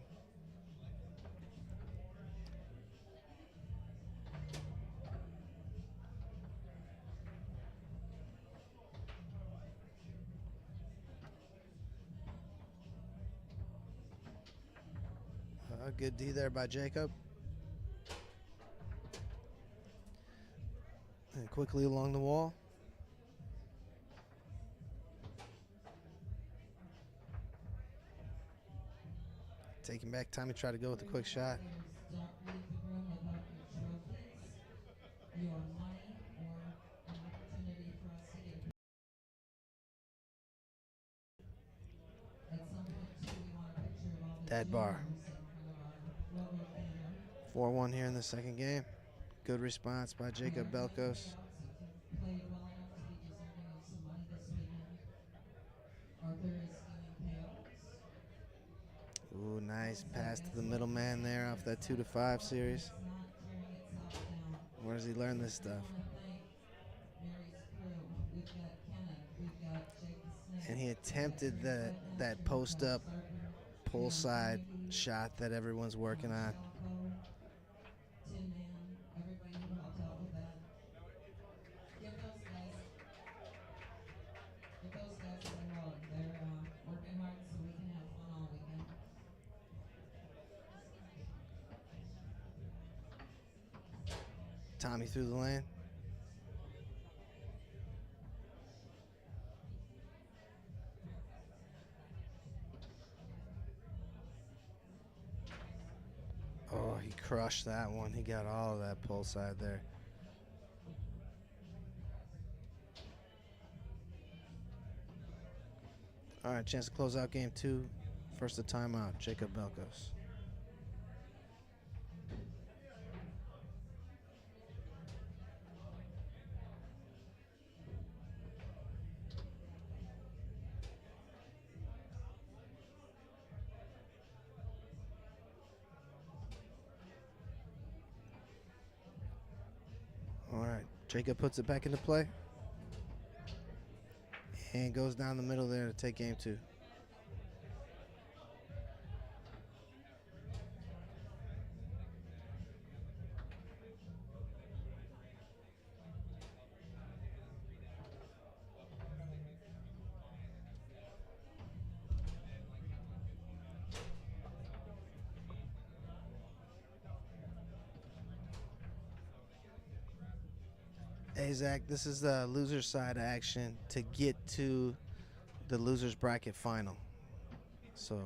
Good D there by Jacob. And quickly along the wall. Taking back time to try to go with a quick shot. Don't leave the room without your trophies, your money, or an opportunity for us to get at some point too. We want a picture of all the Dead bar. juniors in front of our logo banner. 4-1 here in the second game. Good response by Jacob Belos. Played well enough to be deserving of some money this weekend. Arthur is stealing pails. Ooh, nice pass to the middleman there off that 2-5 series. Where does he learn this stuff? And he attempted that post-up pull side shot that everyone's working on. Tommy through the lane. Oh, he crushed that one. He got all of that pull side there. All right, chance to close out game 2. First a timeout, Jacob Belos. Jacob puts it back into play and goes down the middle there to take game 2. Hey, Zach, this is the loser's side action to get to the loser's bracket final. So,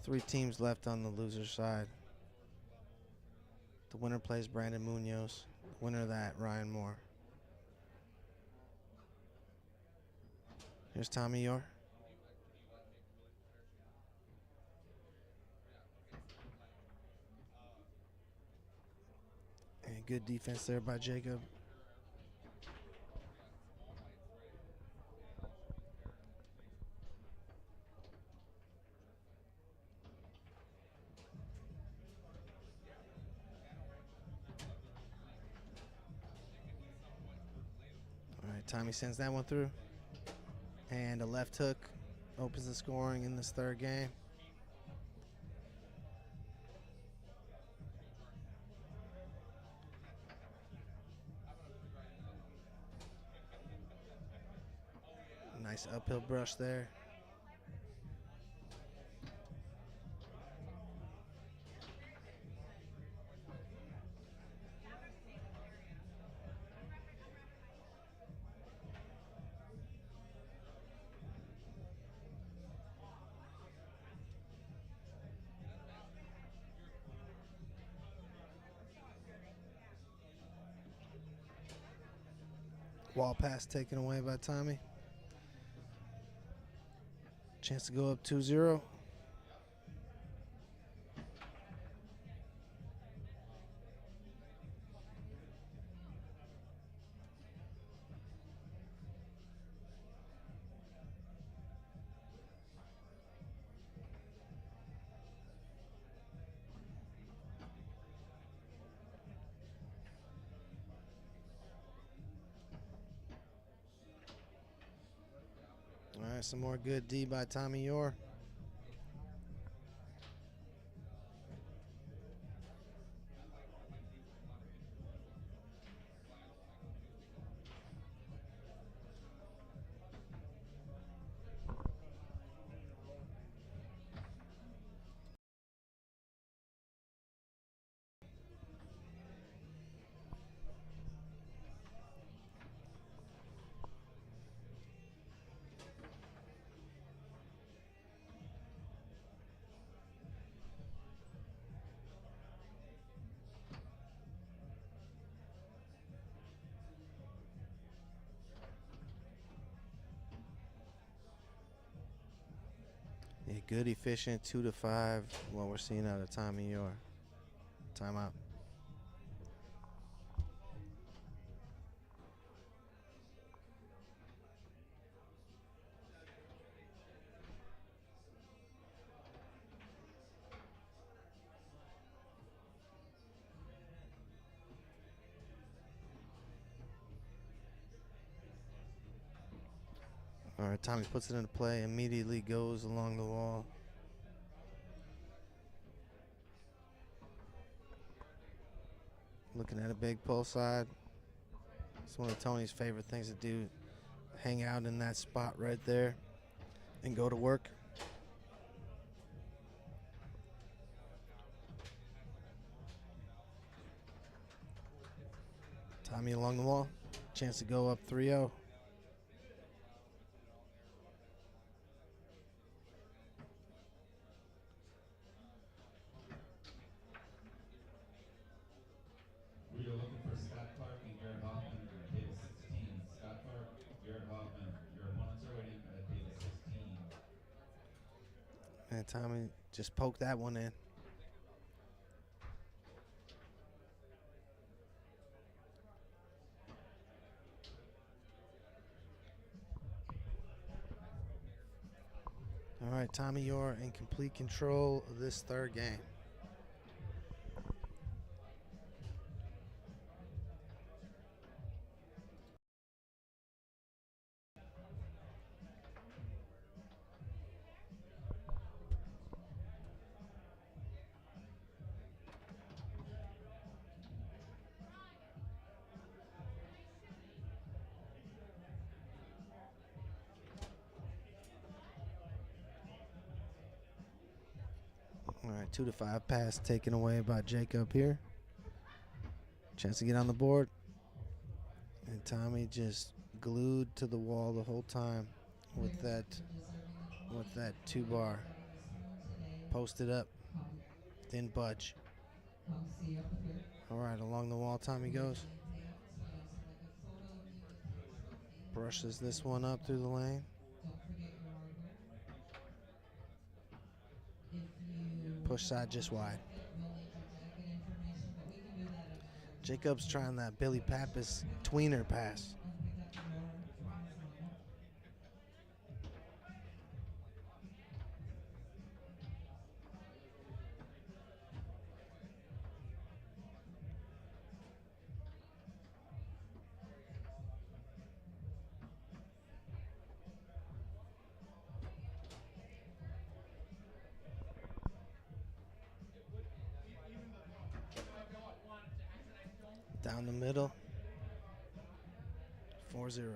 3 teams left on the loser's side. The winner plays Brandon Munoz. The winner of that, Ryan Moore. Here's Tommy Yore. And good defense there by Jacob. All right, Tommy sends that one through. And a left hook opens the scoring in this 3rd game. Nice uphill brush there. Wall pass taken away by Tommy. Chance to go up 2-0. All right, some more good D by Tommy Yore. A good, efficient 2-5. What we're seeing out of Tommy Yore. Timeout. All right, Tommy puts it into play, immediately goes along the wall. Looking at a big pull side. It's one of Tony's favorite things to do. Hang out in that spot right there and go to work. Tommy along the wall. Chance to go up 3-0. We are looking for Scott Clark and Garrett Hoffman at table 16. Scott Clark, Garrett Hoffman, your opponents are waiting at table 16. And Tommy just poked that one in. All right, Tommy Yore in complete control of this 3rd game. right, 2-5 pass taken away by Jacob here. Chance to get on the board. And Tommy just glued to the wall the whole time with that 2-bar. Posted up. Didn't budge. All right, along the wall Tommy goes. Brushes this one up through the lane. Push side just wide. Jacob's trying that Billy Pappas tweener pass. Down the middle. 4-0.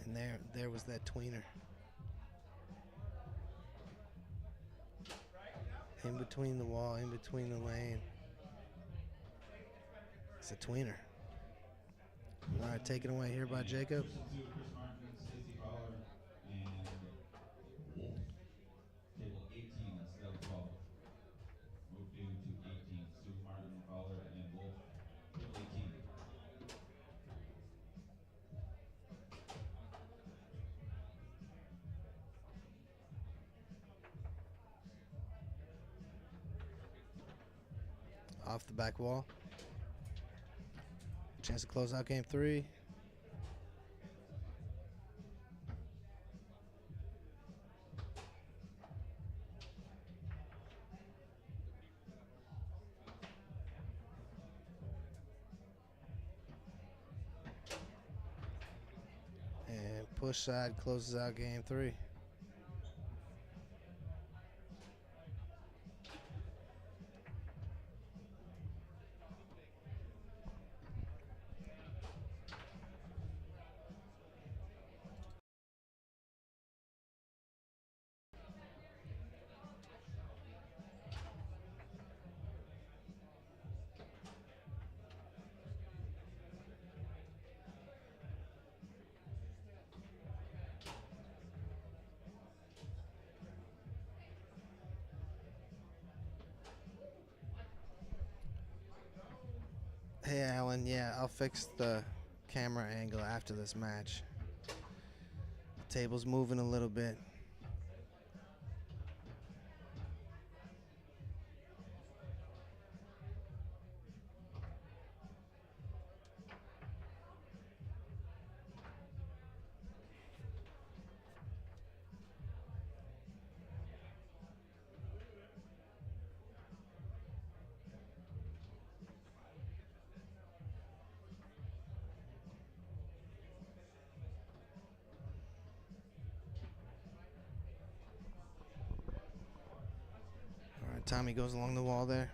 And there was that tweener. In between the wall, in between the lane. It's a tweener. All right, taken away here by Jacob. Table 18 instead of 12. Move due to 18. Sue, Martin, Fowler, and Wolf. Table 18. Off the back wall. Chance to close out game 3. And push side closes out game 3. Hey, Alan. Yeah, I'll fix the camera angle after this match. The table's moving a little bit. Tommy goes along the wall there.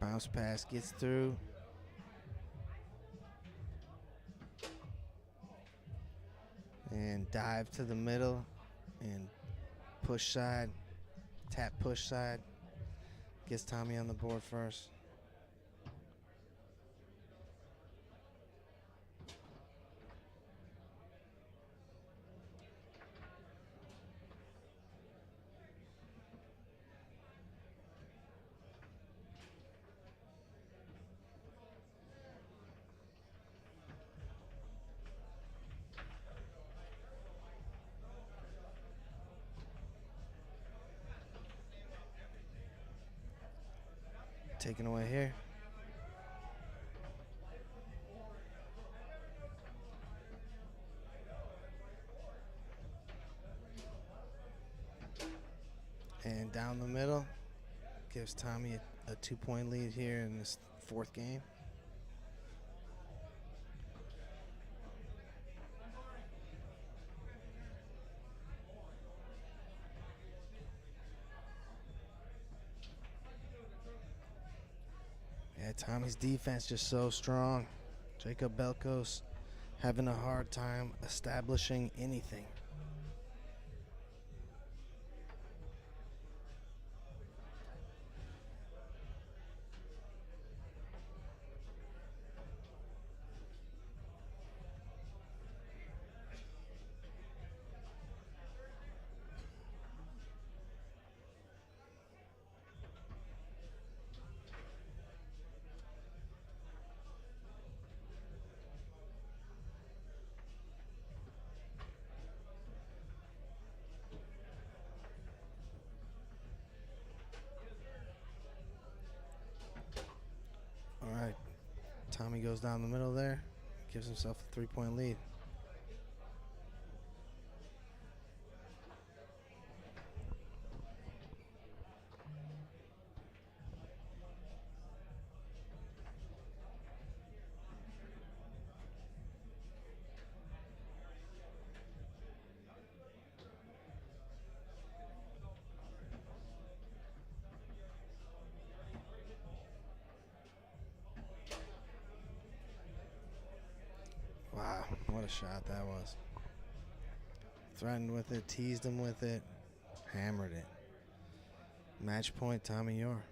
Bounce pass gets through. And dive to the middle and push side, tap push side. Gets Tommy on the board first. Taken away here. And down the middle. Gives Tommy a 2-point lead here in this 4th game. Yeah, Yeah, Tommy's defense just so strong. Jacob Belkos having a hard time establishing anything. All right, Tommy goes down the middle there, gives himself a 3-point lead. Wow, what a shot that was. Threatened with it, teased him with it, hammered it. Match point, Tommy Yore.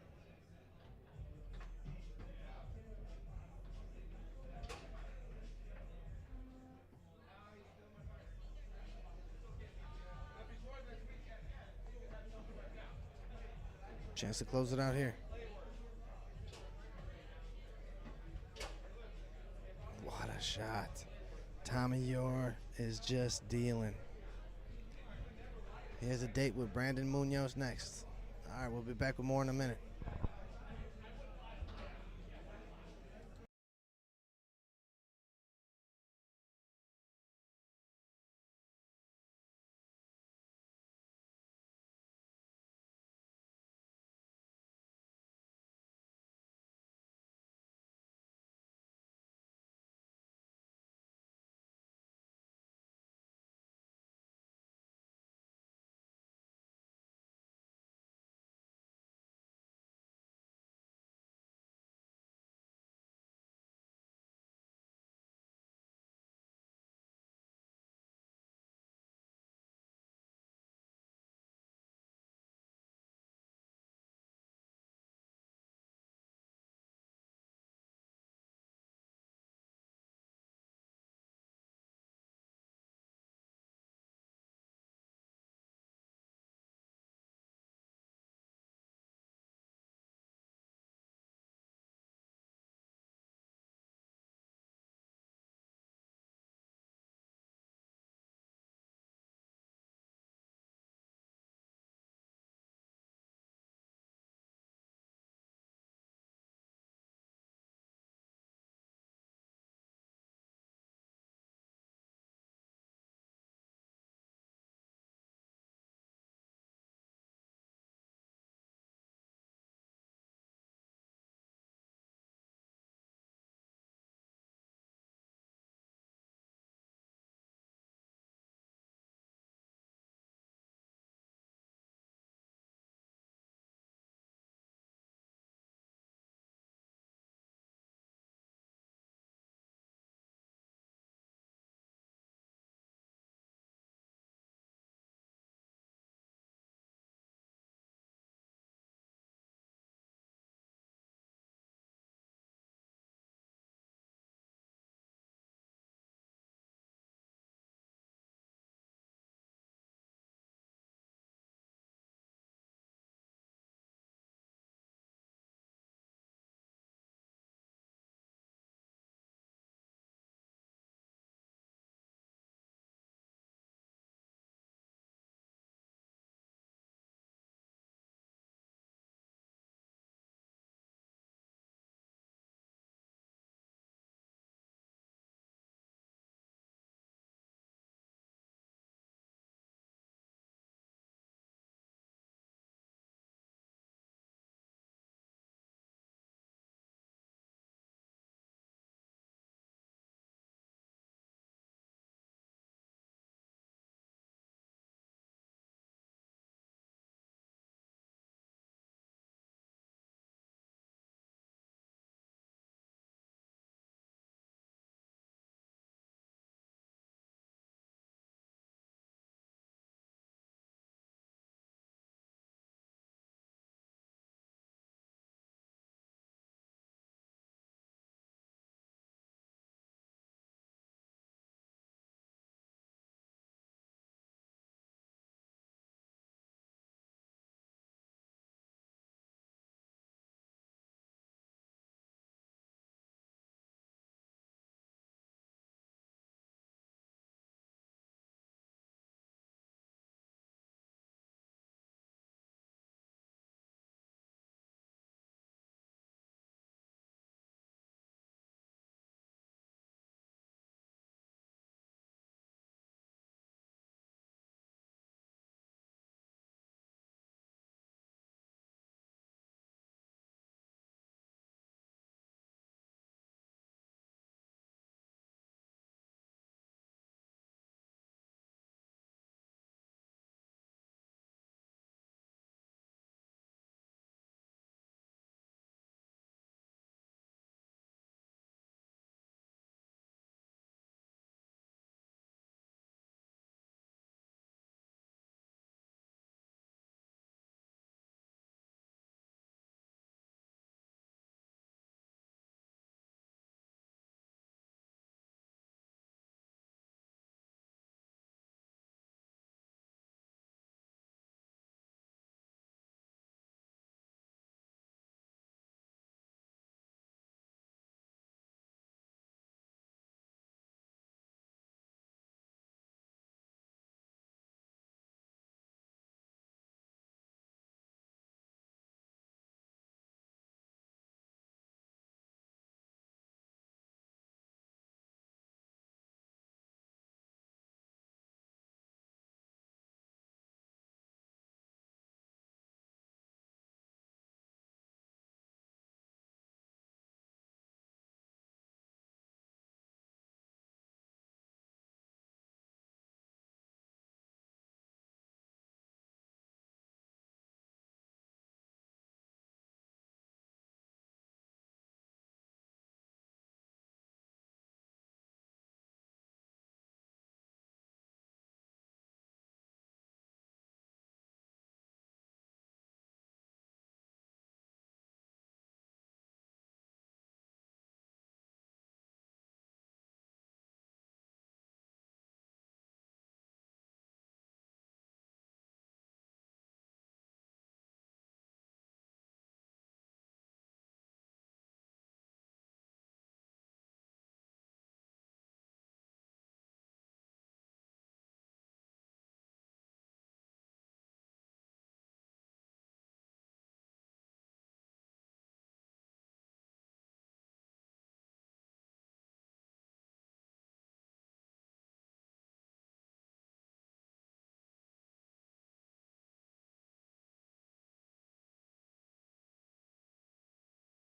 Chance to close it out here. What a shot. Tommy Yore is just dealing. He has a date with Brandon Munoz next. All right, we'll be back with more in a minute.